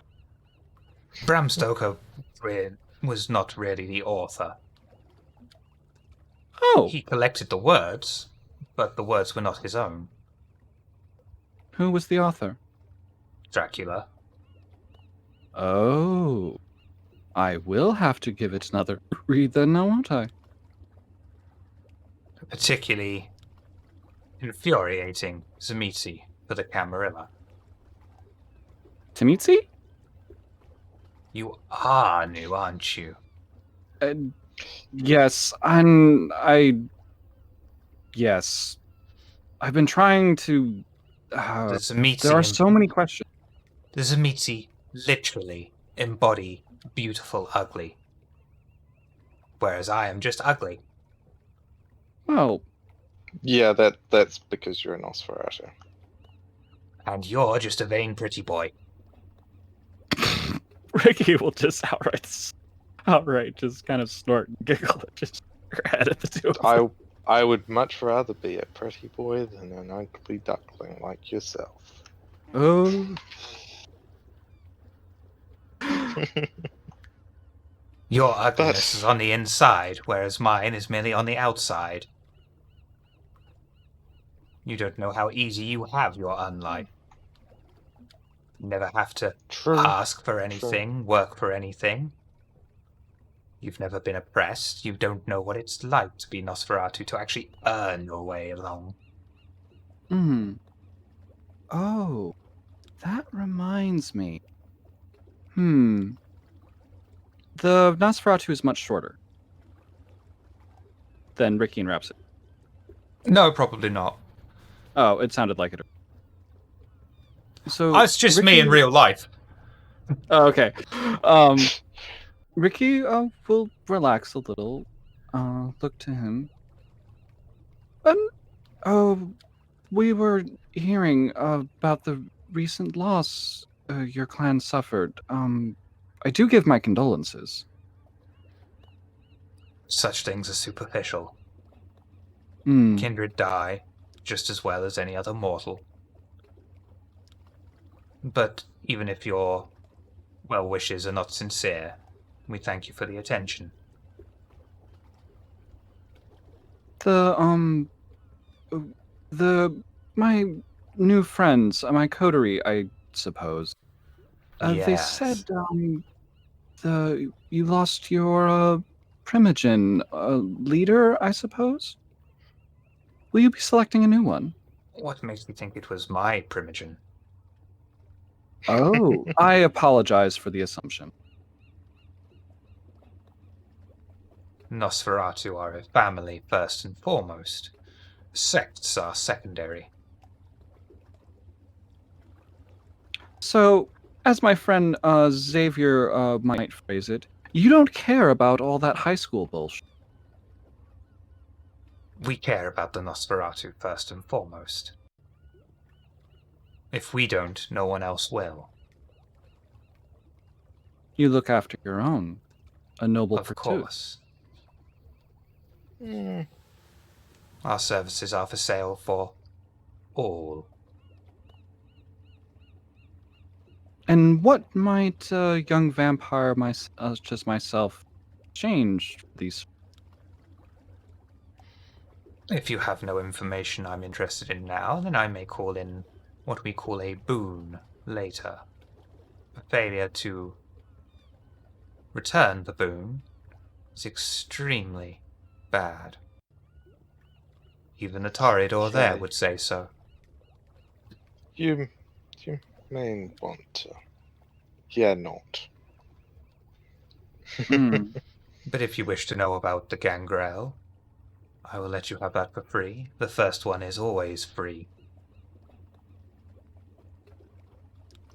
A: Bram Stoker was not really the author.
C: Oh,
A: He collected the words, but the words were not his own.
C: who was the author?
A: Dracula.
C: Oh. I will have to give it another read then, now won't I?
A: Particularly infuriating Zamitzi for the Camarilla.
C: Tamitsi?
A: You are new, aren't you?
C: Yes, yes. I've been trying to...
A: The Zamitzi
C: there are so many questions.
A: The Zamitzi literally embody beautiful ugly. Whereas I am just ugly.
C: Well,
B: yeah, that's because you're a Nosferatu.
A: And you're just a vain pretty boy.
C: Rikki will just outright just kind of snort and giggle and just her head at the two of them.
B: I would much rather be a pretty boy than an ugly duckling like yourself.
C: Oh,
A: Your ugliness is on the inside, whereas mine is merely on the outside. You don't know how easy you have your unlife. You never have to
B: True.
A: ask for anything, work for anything. You've never been oppressed. You don't know what it's like to be Nosferatu, to actually earn your way along.
C: Oh, that reminds me. The Nosferatu is much shorter than Rikki and Rhapsody.
A: No, probably not.
C: Oh, it sounded like it. So
A: It's just me in
C: Rikki-
A: real life.
C: Oh, okay. Rikki will relax a little. Look to him. We were hearing about the recent loss your clan suffered. I do give my condolences.
A: Such things are superficial.
C: Hmm.
A: Kindred die just as well as any other mortal. But even if your well wishes are not sincere, we thank you for the attention.
C: My new friends, my coterie, I suppose. They
A: Yes.
C: said you lost your Primogen leader, I suppose. Will you be selecting a new one?
A: What makes you think it was my Primogen?
C: Oh, I apologize for the assumption.
A: Nosferatu are a family first and foremost. Sects are secondary.
C: So, as my friend Xavier might phrase it, you don't care about all that high school bullshit.
A: We care about the Nosferatu first and foremost. If we don't, no one else will.
C: You look after your own. A noble
A: Of
C: pursuit.
A: course. Our services are for sale for all.
C: And what might a young vampire just myself change these?
A: If you have no information I'm interested in now, then I may call in what we call a boon later. A failure to return the boon is extremely bad. Even the Toreador there
B: Okay.
A: would say so.
B: You may want to. Yeah, not.
A: But if you wish to know about the gangrel, I will let you have that for free. The first one is always free.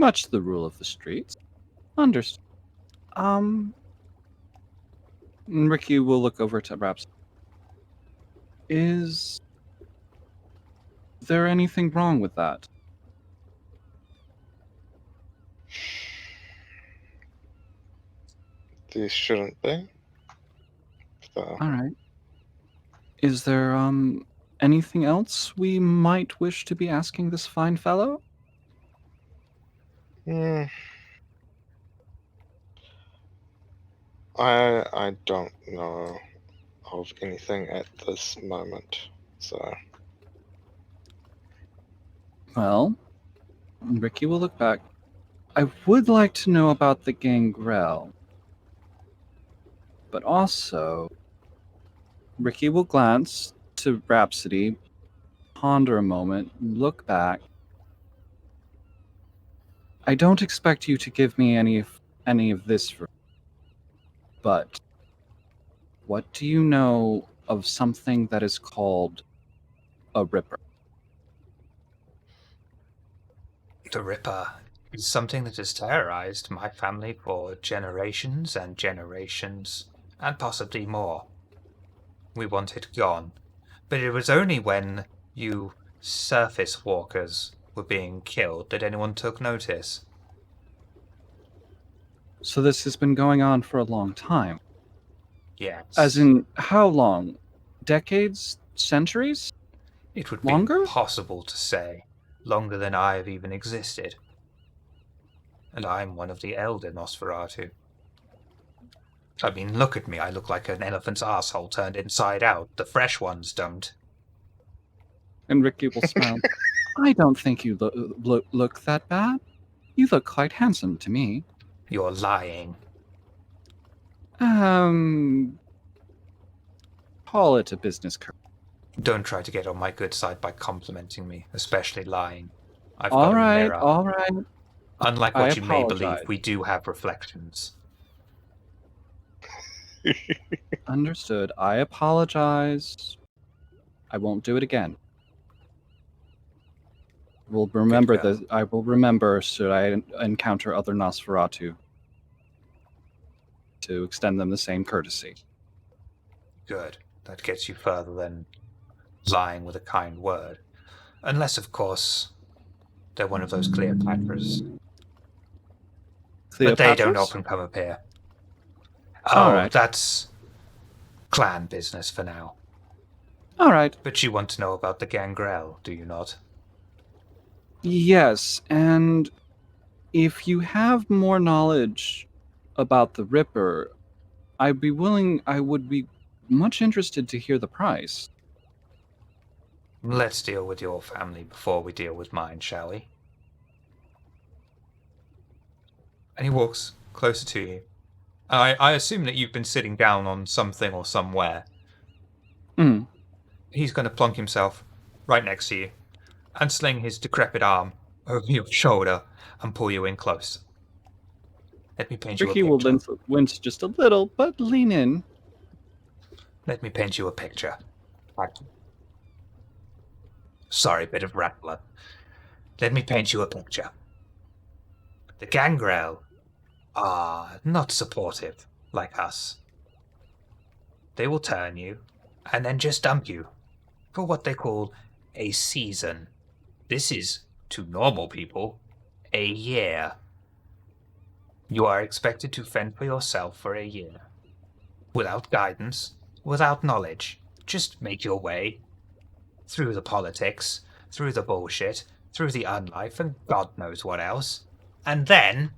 C: much the rule of the streets. Understood. And Rikki will look over to Rhapsody. Is there anything wrong with that?
B: There shouldn't be. So,
C: All right. Is there anything else we might wish to be asking this fine fellow?
B: I don't know of anything at this moment. So,
C: Well, Rikki will look back. I would like to know about the gangrel. But also, Rikki will glance to Rhapsody, ponder a moment, look back. I don't expect you to give me any of this, but what do you know of something that is called a Ripper?
A: The Ripper is something that has terrorized my family for generations and generations, and possibly more. We want it gone. But it was only when you surface walkers were being killed that anyone took notice.
C: So this has been going on for a long time.
A: Yes.
C: As in, how long? Decades? Centuries?
A: It would
C: Longer?
A: be impossible to say. Longer than I have even existed. And I'm one of the elder Nosferatu. I mean, look at me. I look like an elephant's asshole turned inside out. The fresh ones don't.
C: And Rikki will smile. I don't think you look that bad. You look quite handsome to me.
A: You're lying.
C: Call it a business curve.
A: Don't try to get on my good side by complimenting me, especially lying. I've
C: All
A: got a
C: right,
A: mirror.
C: all right.
A: Unlike
C: I
A: what you may believe,
C: apologize.
A: we do have reflections.
C: Understood. I apologize. I won't do it again. Will remember
A: girl.
C: this. I will remember should I encounter other Nosferatu to extend them the same courtesy.
A: Good. That gets you further than lying with a kind word. Unless, of course, they're one of those Cleopatras. But they don't
C: Cleopatras?
A: often come up here.
C: All
A: Oh,
C: right.
A: that's clan business for now.
C: All right.
A: But you want to know about the gangrel, do you not?
C: Yes, and if you have more knowledge about the Ripper, I would be much interested to hear the price.
A: Let's deal with your family before we deal with mine, shall we? And he walks closer to you. I assume that you've been sitting down on something or somewhere.
C: Mm.
A: He's going to plonk himself right next to you and sling his decrepit arm over your shoulder and pull you in close. Let me paint you a
C: Rikki will
A: picture.
C: wince just a little, but lean in.
A: Let me paint you a picture. Sorry, bit of rat blood. Let me paint you a picture. The gangrel are not supportive like us. They will turn you and then just dump you for what they call a season. This is, to normal people, a year. You are expected to fend for yourself for a year. Without guidance, without knowledge. Just make your way through the politics, through the bullshit, through the unlife, and God knows what else. And then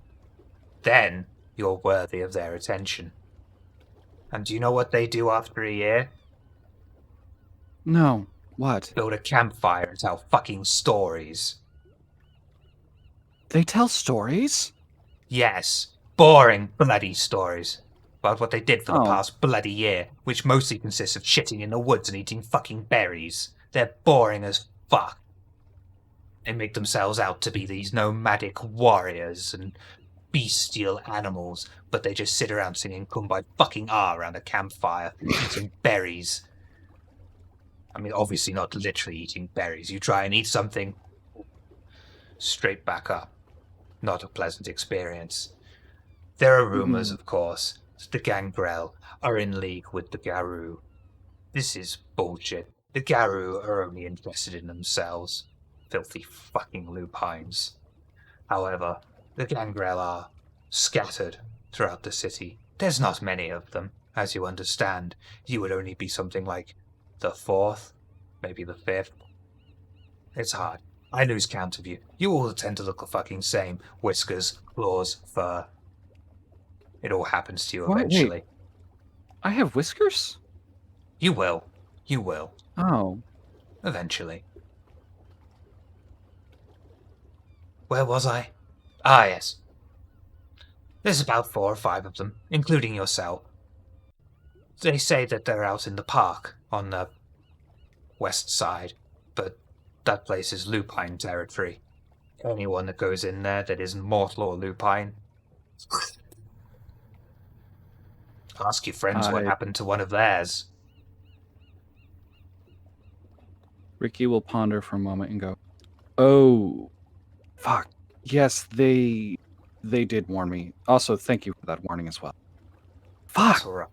A: you're worthy of their attention. And do you know what they do after a year?
C: No. What?
A: Build a campfire and tell fucking stories.
C: They tell stories?
A: Yes, boring bloody stories. About what they did for the
C: Oh.
A: past bloody year, which mostly consists of shitting in the woods and eating fucking berries. They're boring as fuck. They make themselves out to be these nomadic warriors and bestial animals, but they just sit around singing Kumbaya fucking ah around a campfire, eating berries. I mean, obviously not literally eating berries. You try and eat something, straight back up. not a pleasant experience. There are rumors,
C: Hmm.
A: of course, that the Gangrel are in league with the Garou. This is bullshit. The Garou are only interested in themselves. Filthy fucking lupines. However, the Gangrel are scattered throughout the city. There's not many of them. As you understand, you would only be something like the fourth, maybe the fifth. It's hard. I lose count of you. You all tend to look the fucking same. Whiskers, claws, fur. It all happens to you
C: What? Wait,
A: eventually.
C: I have whiskers?
A: You will. You will.
C: Oh.
A: Eventually. Where was I? Ah, yes. There's about 4 or 5 of them, including yourself. They say that they're out in the park on the west side, but that place is lupine territory. Anyone that goes in there that isn't mortal or lupine, ask your friends what
C: I
A: happened to one of theirs.
C: Rikki will ponder for a moment and go, "Oh, fuck. Yes, they did warn me. Also, thank you for that warning as well."
A: That's
C: Fuck.
A: all right.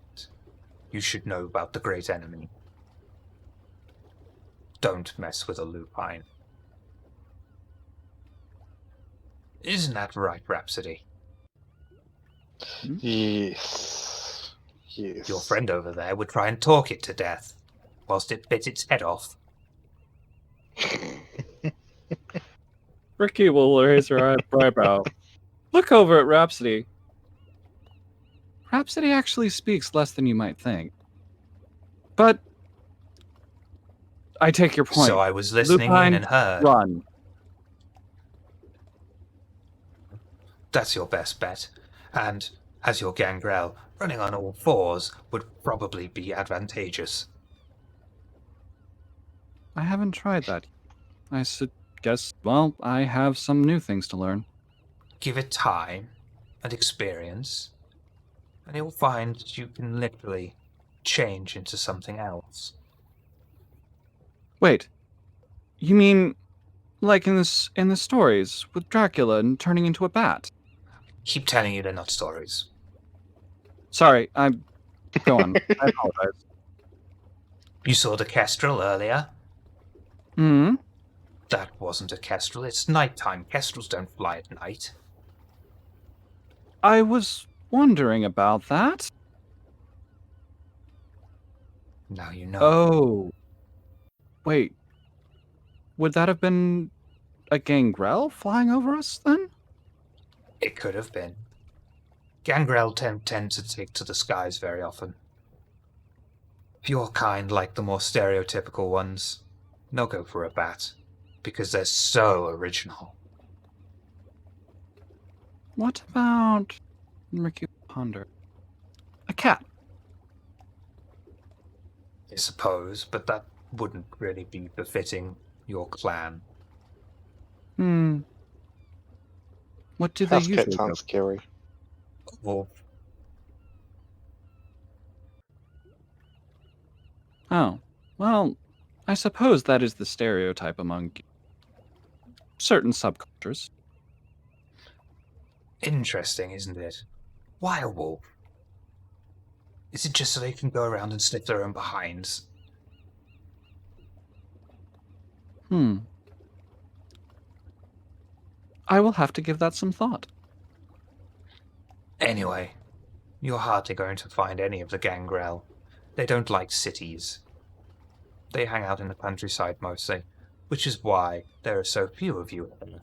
A: You should know about the great enemy. Don't mess with a lupine. Isn't that right, Rhapsody?
B: Yes. Yes.
A: Your friend over there would try and talk it to death, whilst it bit its head off.
C: Rikki will raise her eyebrow. Look over at Rhapsody. Rhapsody actually speaks less than you might think. But I take your point.
A: So I was listening in
C: Lupine,
A: and heard.
C: run.
A: That's your best bet. And, as your Gangrel, running on all fours would probably be advantageous.
C: I haven't tried that. I guess, well, I have some new things to learn.
A: Give it time and experience, and you'll find that you can literally change into something else.
C: Wait, you mean like in the stories with Dracula and turning into a bat?
A: Keep telling you they're not stories.
C: Sorry, go on. I apologize.
A: You saw the kestrel earlier?
C: Hmm?
A: That wasn't a kestrel, it's nighttime. Kestrels don't fly at night.
C: I was wondering about that.
A: Now you know.
C: Oh. Wait. Would that have been a gangrel flying over us then?
A: It could have been. Gangrel tend to take to the skies very often. If your kind like the more stereotypical ones, they'll go for a bat, because they're so original.
C: What about Rikki ponder? A cat.
A: I suppose, but that wouldn't really be befitting your clan.
C: Hmm. What do they
B: House
C: usually
B: cats
C: go?
B: aren't scary.
A: Or
C: Oh. Well, I suppose that is the stereotype among certain subcultures.
A: interesting, isn't it? Why a wolf? Is it just so they can go around and sniff their own behinds?
C: Hmm. I will have to give that some thought.
A: Anyway, you're hardly going to find any of the Gangrel. They don't like cities. They hang out in the countryside mostly, which is why there are so few of you here.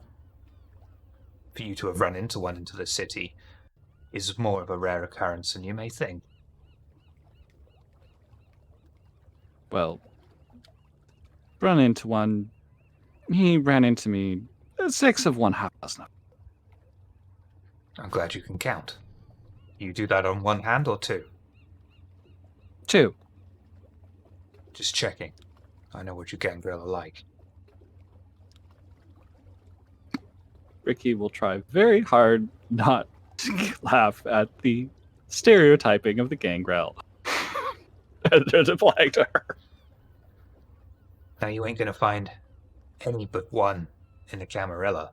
A: For you to have run into one into the city is more of a rare occurrence than you may think.
C: Well, run into one. He ran into me 6 of 1 half dozen.
A: I'm glad you can count. You do that on one hand or two?
C: 2.
A: Just checking. I know what you Gangrel are like.
C: Rikki will try very hard not to laugh at the stereotyping of the gangrel as applied to her.
A: Now you ain't gonna find any but one in the Camarilla.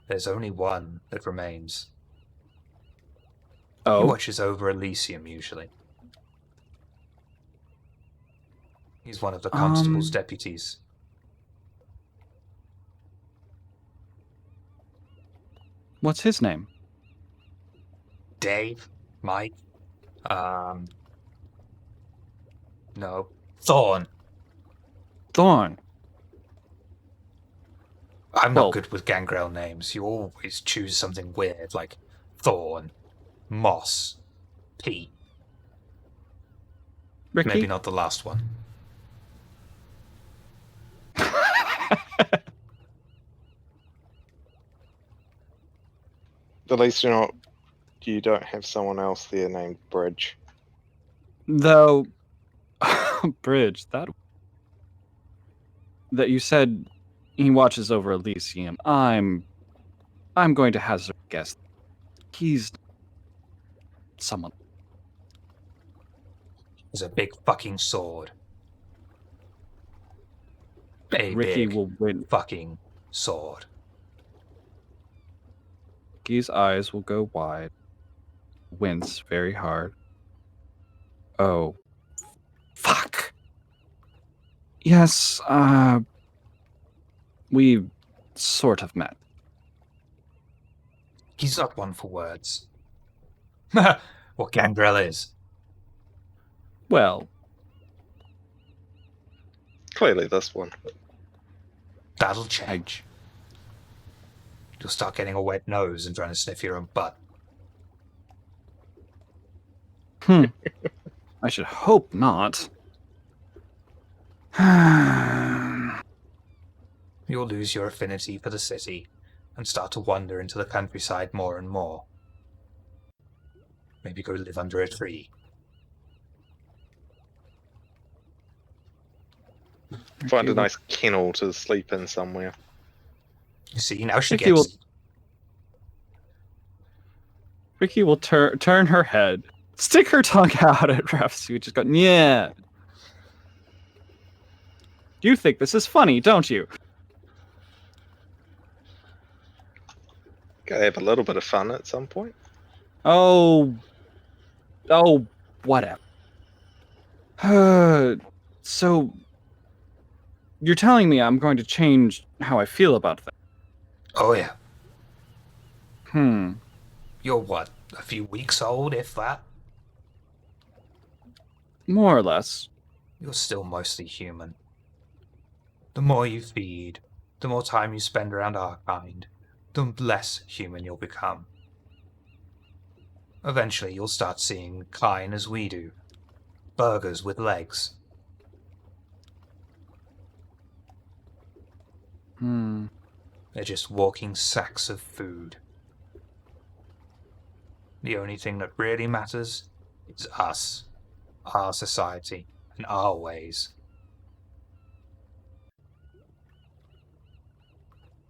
A: There's only one that remains. He
C: Oh,
A: watches over Elysium, usually. He's one of the constable's deputies.
C: what's his name?
A: Dave? Mike? No. Thorn.
C: Thorn.
A: I'm
C: Well-
A: not good with gangrel names. You always choose something weird, like Thorn, Moss, Pete.
C: Ricky?
A: Maybe not the last one.
B: At least you don't have someone else there named Bridge.
C: Though, Bridge, that you said he watches over Elysium. I'm going to hazard a guess. He's someone.
A: There's a big fucking sword. A
C: Ricky
A: big
C: will win.
A: fucking sword.
C: Ricky's eyes will go wide, wince very hard. Oh, fuck. Yes, we sort of met.
A: He's not one for words. What gangrel is.
C: Well,
B: Clearly this one.
A: That'll change. You'll start getting a wet nose and trying to sniff your own butt.
C: I should hope not.
A: You'll lose your affinity for the city and start to wander into the countryside more and more. Maybe go live under a tree.
B: Find a nice kennel to sleep in somewhere.
A: You see, now she
C: Ricky will-
A: gets...
C: Ricky will turn her head, stick her tongue out at Rhapsody, just go, yeah. You think this is funny, don't you?
B: Gotta have a little bit of fun at some point.
C: Oh, whatever. So, you're telling me I'm going to change how I feel about that?
A: Oh yeah.
C: Hmm.
A: You're what, a few weeks old, if that?
C: More or less.
A: You're still mostly human. The more you feed, the more time you spend around our kind, the less human you'll become. Eventually, you'll start seeing kine as we do. Burgers with legs. They're just walking sacks of food. The only thing that really matters is us, our society, and our ways.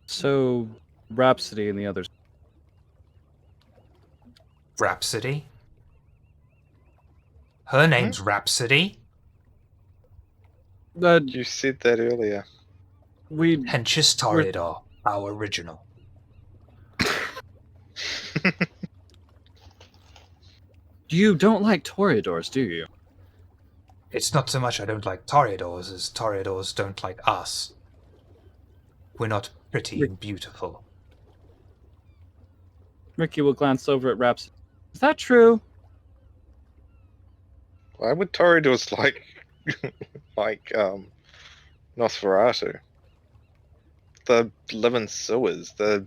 C: So, Rhapsody and the others.
A: Rhapsody? Her name's Rhapsody?
B: You said that earlier.
C: We
A: Henchus Toreador, our original.
C: You don't like Toreadors, do you?
A: It's not so much I don't like Toreadors as Toreadors don't like us. We're not pretty and beautiful.
C: Ricky will glance over at Rhapsody. Is that true?
B: Why would Toreadors like Nosferatu? They live in sewers. They're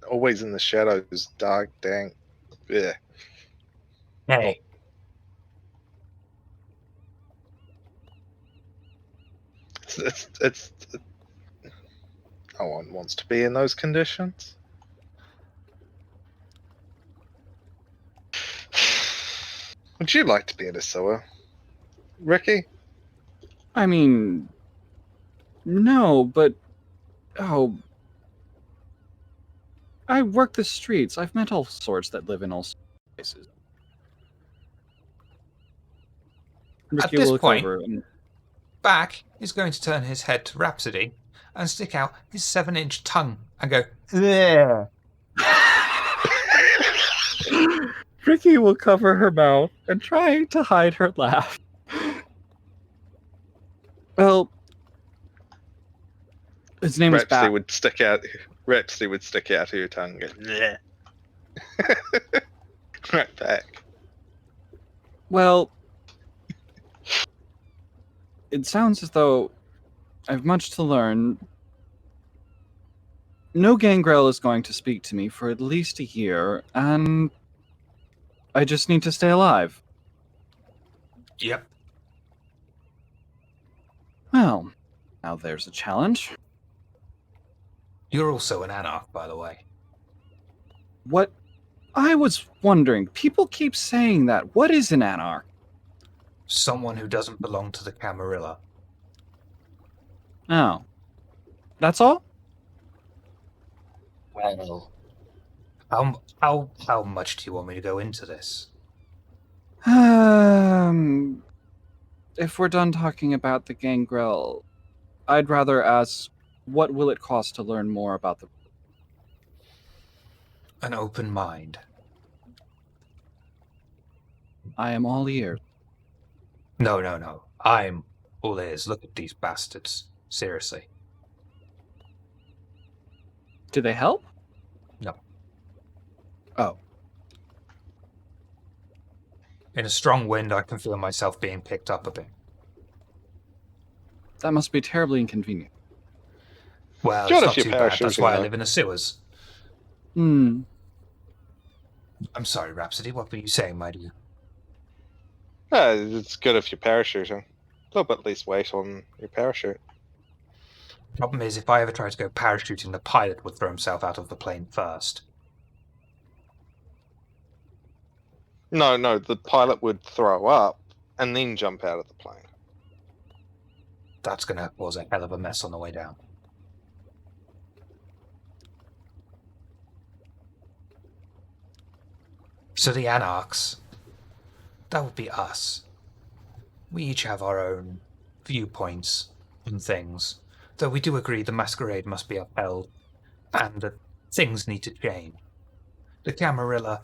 B: always in the shadows, dark, dank. Yeah.
A: Hey,
B: It's no one wants to be in those conditions. Would you like to be in a sewer, Ricky?
C: I mean, no, but I work the streets. I've met all sorts that live in all places. Ricky
A: this
C: will look
A: point-
C: over and
A: Back is going to turn his head to Rhapsody and stick out his 7-inch tongue and go, "There."
C: Rikki will cover her mouth and try to hide her laugh. Well, his name is
B: Rhapsody
C: Bat.
B: would stick out. Rhapsody would stick out her tongue. And go, right back.
C: Well, it sounds as though I have much to learn. No gangrel is going to speak to me for at least a year, and I just need to stay alive.
A: Yep.
C: Well, now there's a challenge.
A: You're also an anarch, by the way.
C: What? I was wondering, people keep saying that. What is an anarch?
A: Someone who doesn't belong to the Camarilla.
C: Oh. That's all?
A: Well, how much do you want me to go into this?
C: If we're done talking about the gangrel, I'd rather ask, what will it cost to learn more about the...
A: An open mind.
C: I am all ears.
A: No. I'm all ears. Look at these bastards. Seriously.
C: Do they help?
A: No.
C: Oh.
A: In a strong wind, I can feel myself being picked up a bit.
C: That must be terribly inconvenient.
A: Well,
B: Got
A: it's
B: a
A: not
B: few
A: too bad. That's
B: parachutes,
A: why I
B: though.
A: live in the sewers.
C: Hmm.
A: I'm sorry, Rhapsody. What were you saying, my dear?
B: It's good if you're parachuting. A little bit less weight on your parachute.
A: Problem is, if I ever try to go parachuting, the pilot would throw himself out of the plane first.
B: No, the pilot would throw up and then jump out of the plane.
A: That's going to cause a hell of a mess on the way down. So the anarchs, that would be us. We each have our own viewpoints on things, though we do agree the masquerade must be upheld, and that things need to change. The Camarilla,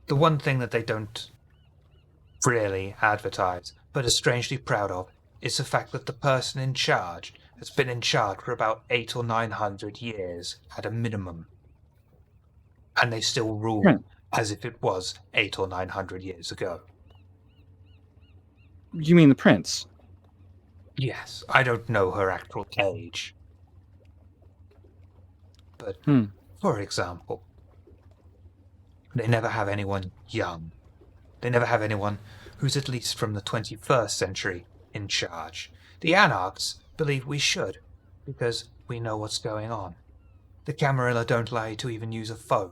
A: the one thing that they don't really advertise, but are strangely proud of, is the fact that the person in charge has been in charge for about 800 or 900 years at a minimum. And they still rule
C: Right.
A: as if it was 800 or 900 years ago.
C: You mean the prince?
A: Yes, I don't know her actual age. But, for example, they never have anyone young. They never have anyone who's at least from the 21st century in charge. The anarchs believe we should, because we know what's going on. The Camarilla don't allow you to even use a phone.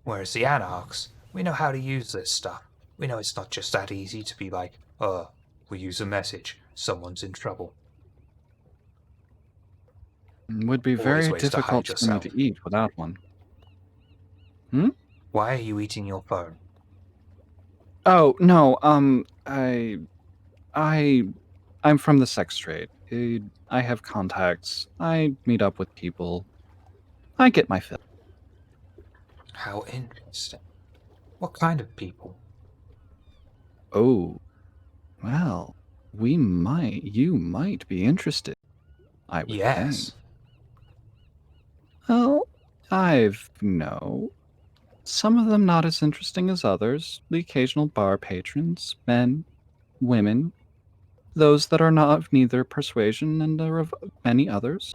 A: Whereas the anarchs, we know how to use this stuff. We know it's not just that easy to be like, we use a message, someone's in trouble.
C: It would be
A: Always
C: very
A: ways to
C: difficult
A: hide
C: for me
A: yourself.
C: to eat without one.
A: Why are you eating your phone?
C: Oh, no, I'm from the sex trade. I have contacts. I meet up with people. I get my fill.
A: How interesting. What kind of people?
C: Oh, well, you might be interested. I would
A: Yes.
C: think. Well, no. Some of them not as interesting as others. The occasional bar patrons, men, women, those that are not of neither persuasion, and are of many others.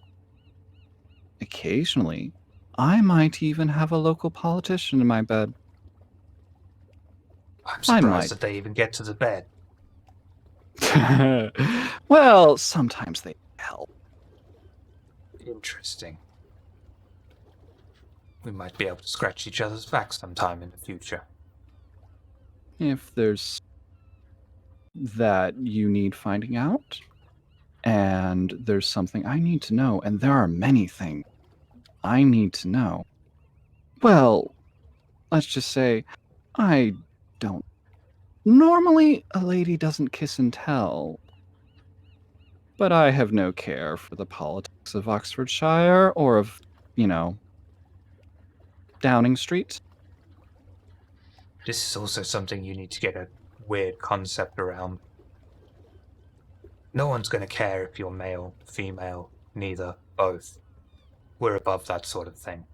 C: Occasionally, I might even have a local politician in my bed.
A: I'm
C: I
A: surprised
C: might.
A: that they even get to the bed.
C: Well, sometimes they help.
A: Interesting. We might be able to scratch each other's backs sometime in the future.
C: If there's that you need finding out, and there's something I need to know, and there are many things I need to know. Well, let's just say I don't. Normally, a lady doesn't kiss and tell. but I have no care for the politics of Oxfordshire or of, Downing Street.
A: This is also something you need to get a weird concept around. No one's going to care if you're male, female, neither, both. We're above that sort of thing.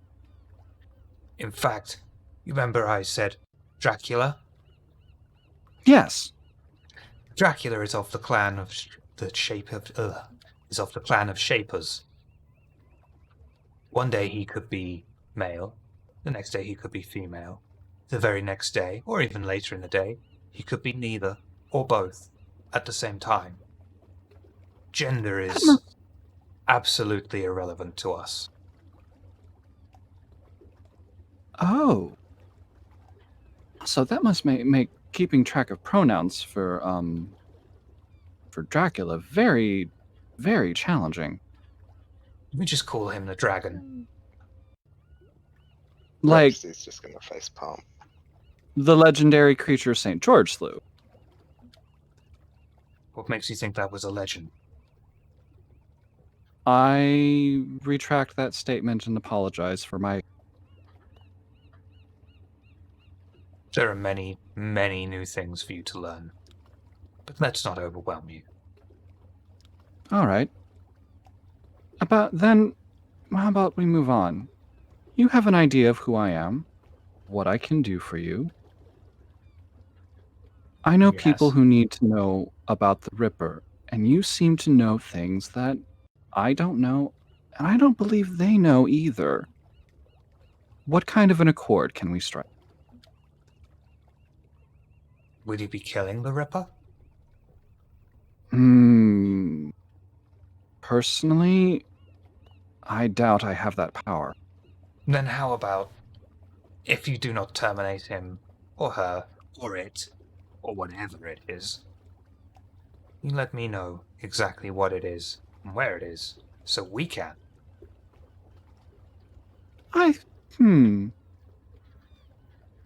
A: In fact, you remember I said Dracula?
C: Yes.
A: Dracula is of the clan of is of the clan of Shapers. One day he could be male, the next day he could be female, the very next day, or even later in the day, he could be neither or both at the same time. Gender is absolutely irrelevant to us.
C: Oh. So that must make keeping track of pronouns for Dracula very, very challenging.
A: We just call him the dragon.
C: Like
B: Rhapsody's just gonna face palm.
C: the legendary creature St. George slew.
A: What makes you think that was a legend?
C: I retract that statement and apologize for my...
A: There are many, many new things for you to learn. But let's not overwhelm you.
C: All right. How about we move on? You have an idea of who I am, what I can do for you. I know people
A: Yes.
C: who need to know about the Ripper, and you seem to know things that I don't know, and I don't believe they know either. What kind of an accord can we strike?
A: Will you be killing the Ripper?
C: Personally, I doubt I have that power.
A: Then how about, if you do not terminate him, or her, or it, or whatever it is, you let me know exactly what it is, and where it is, so we can.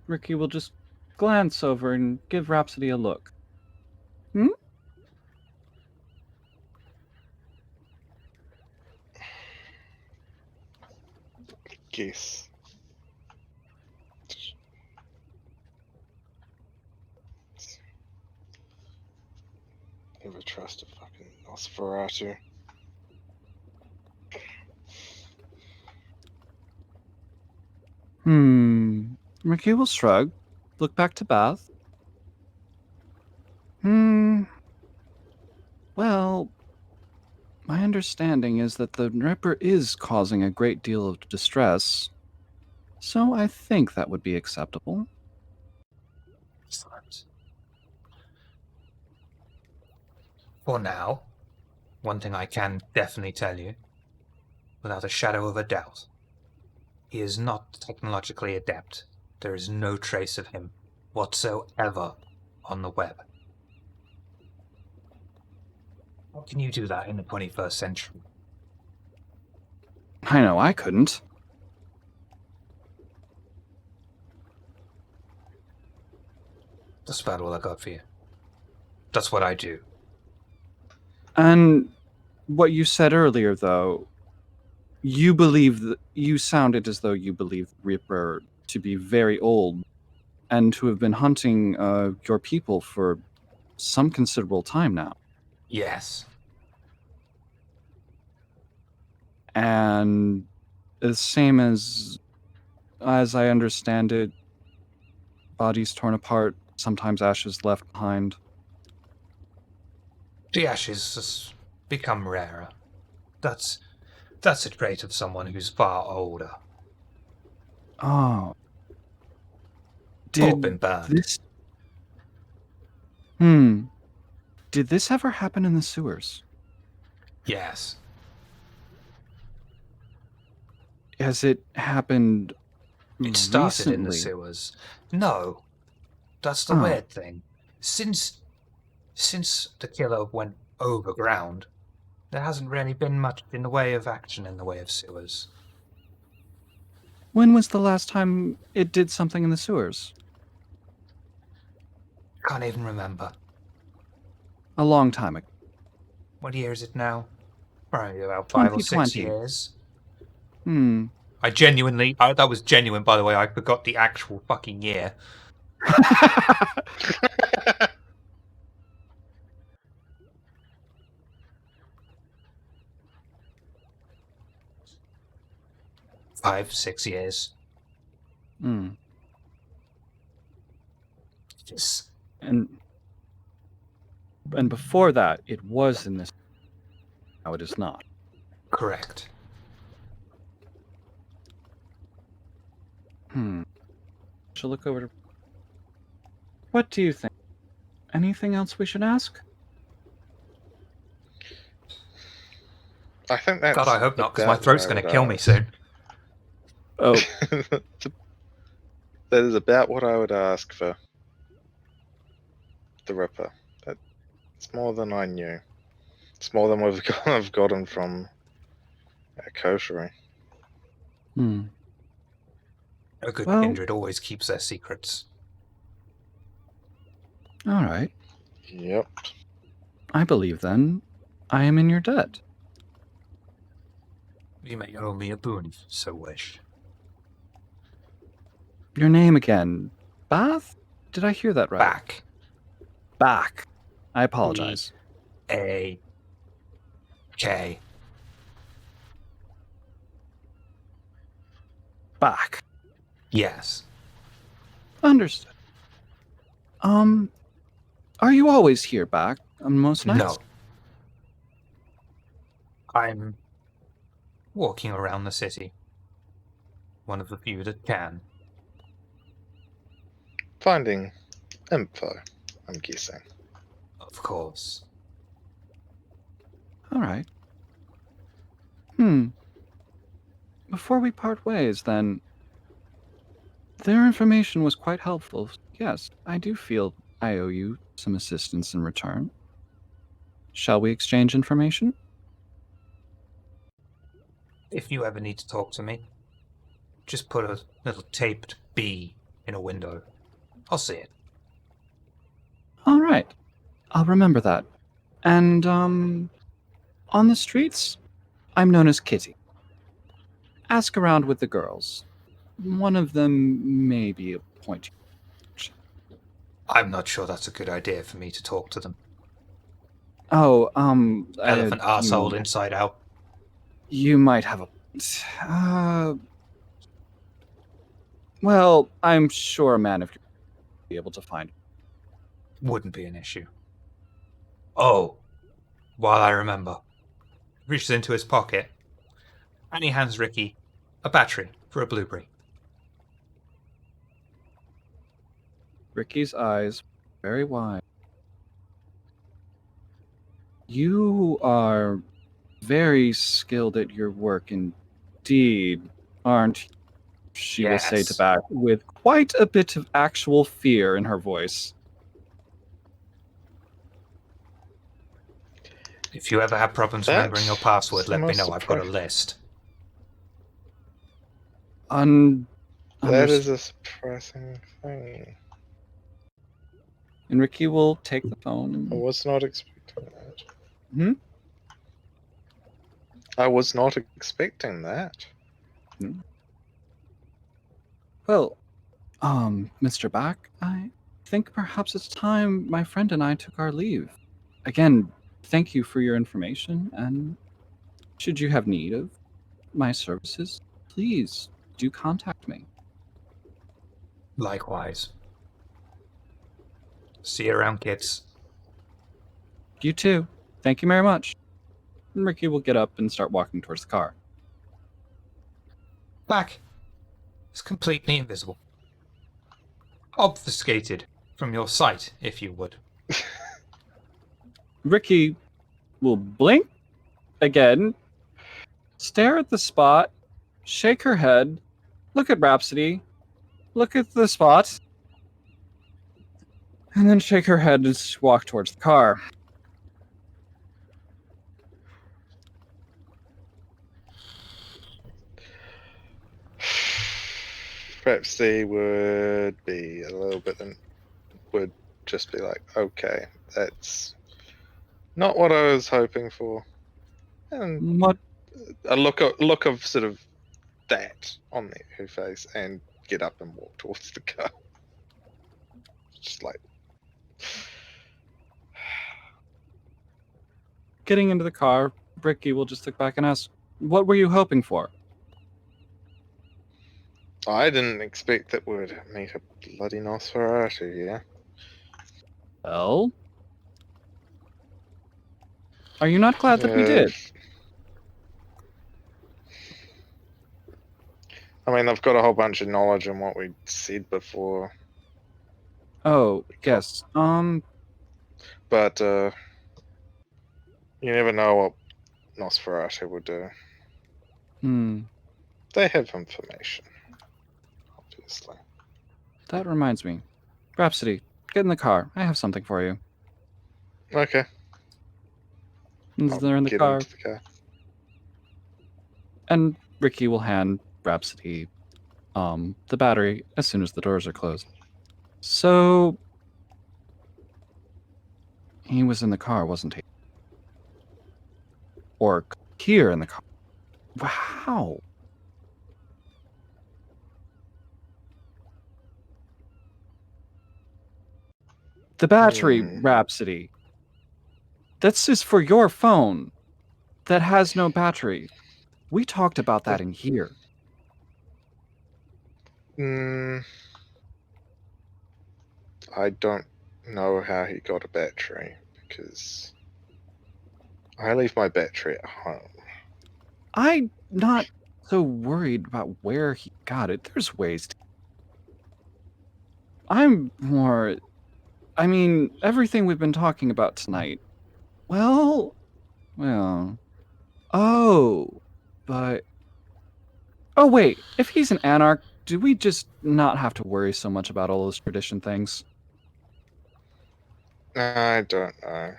C: Rikki will just glance over and give Rhapsody a look.
B: Guess. Never trust a fucking Nosferatu.
C: Rikki will shrug, look back to Beth. Well, my understanding is that the Ripper is causing a great deal of distress, so I think that would be acceptable.
A: Excellent. For now, one thing I can definitely tell you, without a shadow of a doubt, he is not technologically adept. There is no trace of him whatsoever on the web. How can you do that in the 21st century?
C: I know I couldn't.
A: That's about all I got for you. That's what I do.
C: And what you said earlier, though, you sounded as though you believe Ripper to be very old and to have been hunting your people for some considerable time now.
A: Yes.
C: And the same as I understand it, bodies torn apart, sometimes ashes left behind.
A: The ashes has become rarer. That's a trait of someone who's far older.
C: Oh.
A: Or been burned.
C: Did this ever happen in the sewers?
A: Yes.
C: Has it happened
A: It started in the
C: recently?
A: sewers. No. That's the weird thing. Since the killer went overground, there hasn't really been much in the way of action in the way of sewers.
C: When was the last time it did something in the sewers?
A: Can't even remember.
C: A long time ago.
A: What year is it now? Probably about 5 or 6
C: 2020.
A: years.
C: Hmm.
A: That was genuine, by the way. I forgot the actual fucking year. 5, 6 years.
C: Hmm.
A: Just
C: And before that, it was in this. Now it is not.
A: correct.
C: She'll look over to. What do you think? Anything else we should ask?
B: I think that's.
A: God, I hope not, because my
B: about
A: throat's
B: what I
A: going to
B: would
A: kill me
B: ask.
A: soon.
C: Oh,
B: That is about what I would ask for the Ripper. It's more than I knew. It's more than I've gotten from a coterie.
C: hmm.
A: A good
C: Well-
A: kindred always keeps their secrets.
C: All right.
B: Yep.
C: I believe then. I am in your debt.
A: You may owe me a boon if you so wish.
C: Your name again. Bath? Did I hear that right?
A: Back.
C: Back. I apologize.
A: A. K.
C: Back.
A: Yes.
C: Understood. Are you always here, Back, on most nights?
A: No. I'm walking around the city. One of the few that can.
B: Finding info, I'm guessing.
A: Of course.
C: All right. Before we part ways, then, their information was quite helpful. Yes, I do feel I owe you some assistance in return. Shall we exchange information?
A: If you ever need to talk to me, just put a little taped B in a window. I'll see it.
C: All right. I'll remember that. And, on the streets, I'm known as Kitty. Ask around with the girls. One of them may be a point.
A: I'm not sure that's a good idea for me to talk to them.
C: Oh,
A: Elephant arsehole inside out.
C: You might have a. Well, I'm sure a man of your will be able to find.
A: Wouldn't be an issue. Oh, while I remember. Reaches into his pocket and he hands Rikki a battery for a blueberry.
C: Ricky's eyes very wide. You are very skilled at your work indeed, aren't you? She will say to
A: Yes.
C: Back with quite a bit of actual fear in her voice.
A: If you ever have problems
B: That's
A: remembering your password,
B: the
A: let me
B: most
A: know. I've got a
B: surpri-
A: list.
B: That is a surprising thing.
C: And Ricky will take the phone.
B: I was not expecting that.
C: Hmm?
B: I was not expecting that.
C: Well, Mr. Back, I think perhaps it's time my friend and I took our leave. Again, thank you for your information, and should you have need of my services, please do contact me.
A: Likewise. See you around, kids.
C: You too. Thank you very much. And Ricky will get up and start walking towards the car.
A: Back is completely invisible. Obfuscated from your sight, if you would.
C: Ricky will blink again, stare at the spot, shake her head, look at Rhapsody, look at the spot, and then shake her head and walk towards the car.
B: Perhaps they would be a little bit, would just be like, okay, that's Not what I was hoping for. And
C: What?
B: a look of sort of that on her face, and get up and walk towards the car. Just like,
C: Getting into the car, Rikki will just look back and ask, "What were you hoping for?"
B: I didn't expect that we'd meet a bloody Nosferatu, yeah?
C: Well, are you not glad that we did?
B: I mean, I've got a whole bunch of knowledge on what we said before,
C: Oh, yes.
B: but you never know what Nosferatu would do. They have information, obviously.
C: That reminds me. Rhapsody, get in the car. I have something for you.
B: Okay, I'll
C: They're in the
B: get
C: car,
B: into the car.
C: and Rikki will hand Rhapsody the battery as soon as the doors are closed. So he was in the car, wasn't he? Or here in the car. Wow. The battery, Rhapsody. This is for your phone that has no battery. We talked about that in here.
B: I don't know how he got a battery, because I leave my battery at home.
C: I'm not so worried about where he got it. There's ways to. I'm more. I mean, everything we've been talking about tonight. Well. Oh. But. Oh, wait. If he's an anarch, do we just not have to worry so much about all those tradition things?
B: I don't know.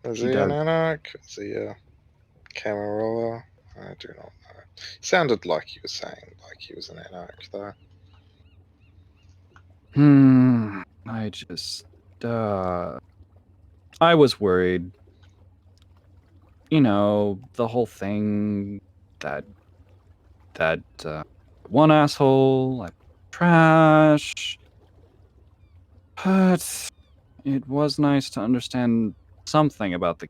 B: Is
C: He
B: he
C: does.
B: an anarch? Is he a Camarilla? I do not know. Sounded like he was saying like he was an anarch, though.
C: I just. I was worried. You know, the whole thing that one asshole, like trash. But it was nice to understand something about the.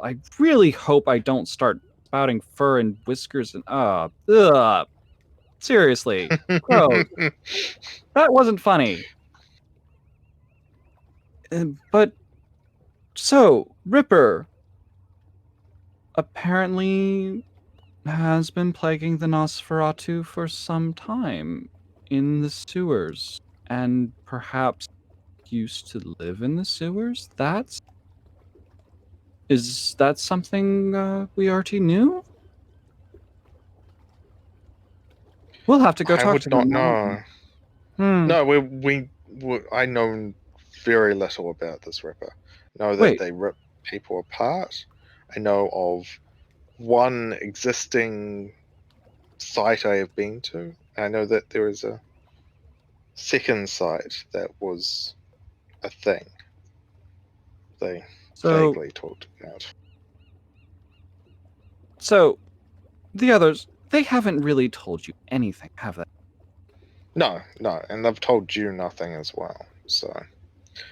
C: I really hope I don't start spouting fur and whiskers and ugh. Seriously, gross. That wasn't funny. But so Ripper apparently has been plaguing the Nosferatu for some time in the sewers, and perhaps used to live in the sewers? Is that something we already knew? We'll have to go
B: I
C: talk
B: would
C: to
B: not
C: them.
B: know.
C: Hmm.
B: No, I know very little about this Ripper. Know that
C: Wait.
B: they rip people apart. I know of one existing site I have been to. I know that there is a second site that was a thing they
C: So
B: vaguely talked about.
C: so the others, they haven't really told you anything, have they?
B: No, and they've told you nothing as well. So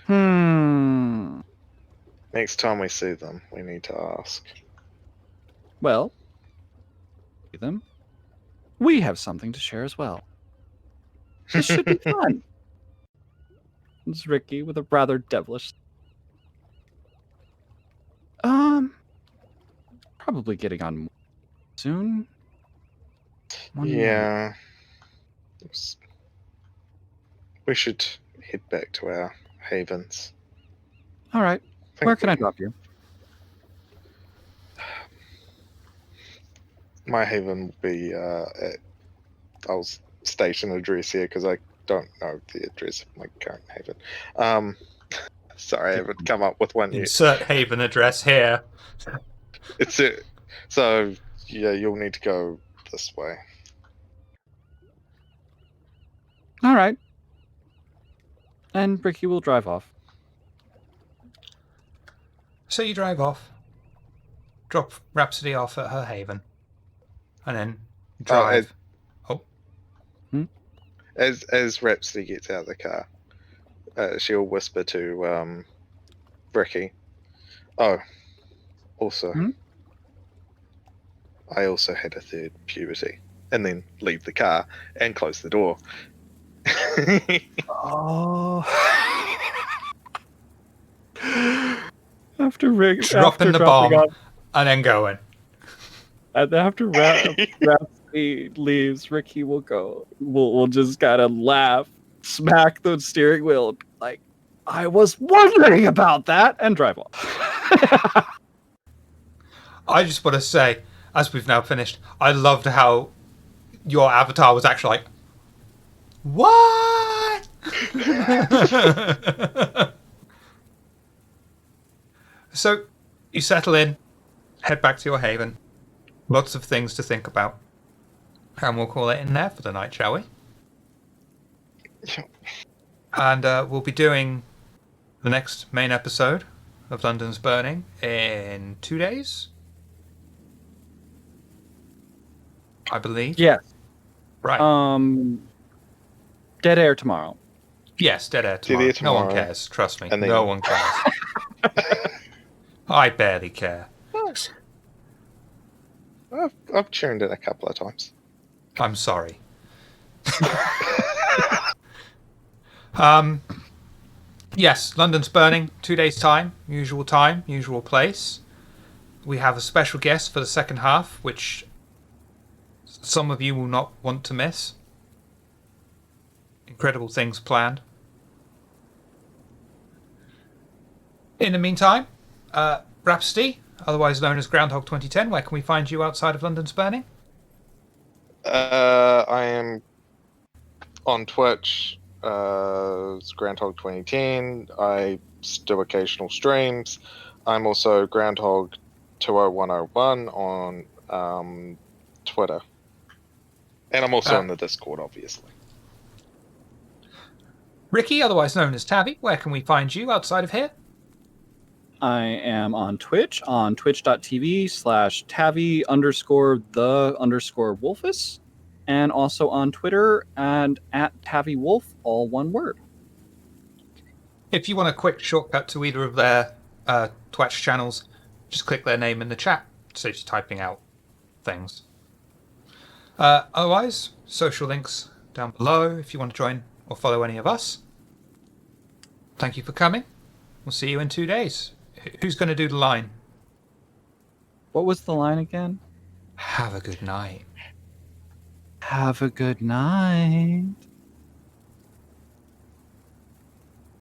C: Hmm.
B: next time we see them, we need to ask.
C: Well, see them. We have something to share as well. This should be fun. It's Rikki with a rather devilish. Probably getting on soon.
B: Yeah. We should head back to our havens.
C: All right. Where can I drop you?
B: My haven will be at. I'll station address here because I don't know the address of my current haven. Sorry, I haven't come up with one yet.
A: Insert haven address here.
B: It's it. So yeah, you'll need to go this way.
C: All right. And Rikki will drive off.
A: So you drive off, drop Rhapsody off at her haven, and then drive.
B: As Rhapsody gets out of the car, she'll whisper to Rikki, "Oh, also, I also had a third puberty," and then leave the car and close the door.
C: Oh.
A: Dropping the bomb and then going.
C: After Rhapsody leaves, Rikki will go. We'll just kind of laugh, smack the steering wheel, like, I was wondering about that, and drive off.
A: I just want to say, as we've now finished, I loved how your avatar was actually like, what? So you settle in, head back to your haven. Lots of things to think about. And we'll call it in there for the night, shall we? And we'll be doing the next main episode of London's Burning in 2 days, I believe.
C: Yes.
A: Right.
C: Dead air tomorrow.
A: Yes, dead air
B: Dead air
A: tomorrow. No one
B: tomorrow.
A: cares. Trust me.
B: And then-
A: No one cares. I barely care.
B: Nice. I've tuned in a couple of times.
A: I'm sorry. Yes, London's Burning, 2 days' time, usual place. We have a special guest for the second half, which some of you will not want to miss. Incredible things planned. In the meantime, Rhapsody, otherwise known as Groundhog 2010, where can we find you outside of London's Burning?
B: I am on Twitch. It's Groundhog 2010. I do occasional streams. I'm also Groundhog 20101 on Twitter, and I'm also in the Discord, obviously.
A: Rikki, otherwise known as Tavi, where can we find you outside of here?
C: I am on Twitch, on twitch.tv/Tavi_the_Wolfus, and also on Twitter and at TaviWolf, all one word.
A: If you want a quick shortcut to either of their Twitch channels, just click their name in the chat. Saves you typing out things. Otherwise, social links down below if you want to join or follow any of us. Thank you for coming. We'll see you in 2 days. Who's going to do the line?
C: What was the line again?
A: Have a good night.
C: Have a good night.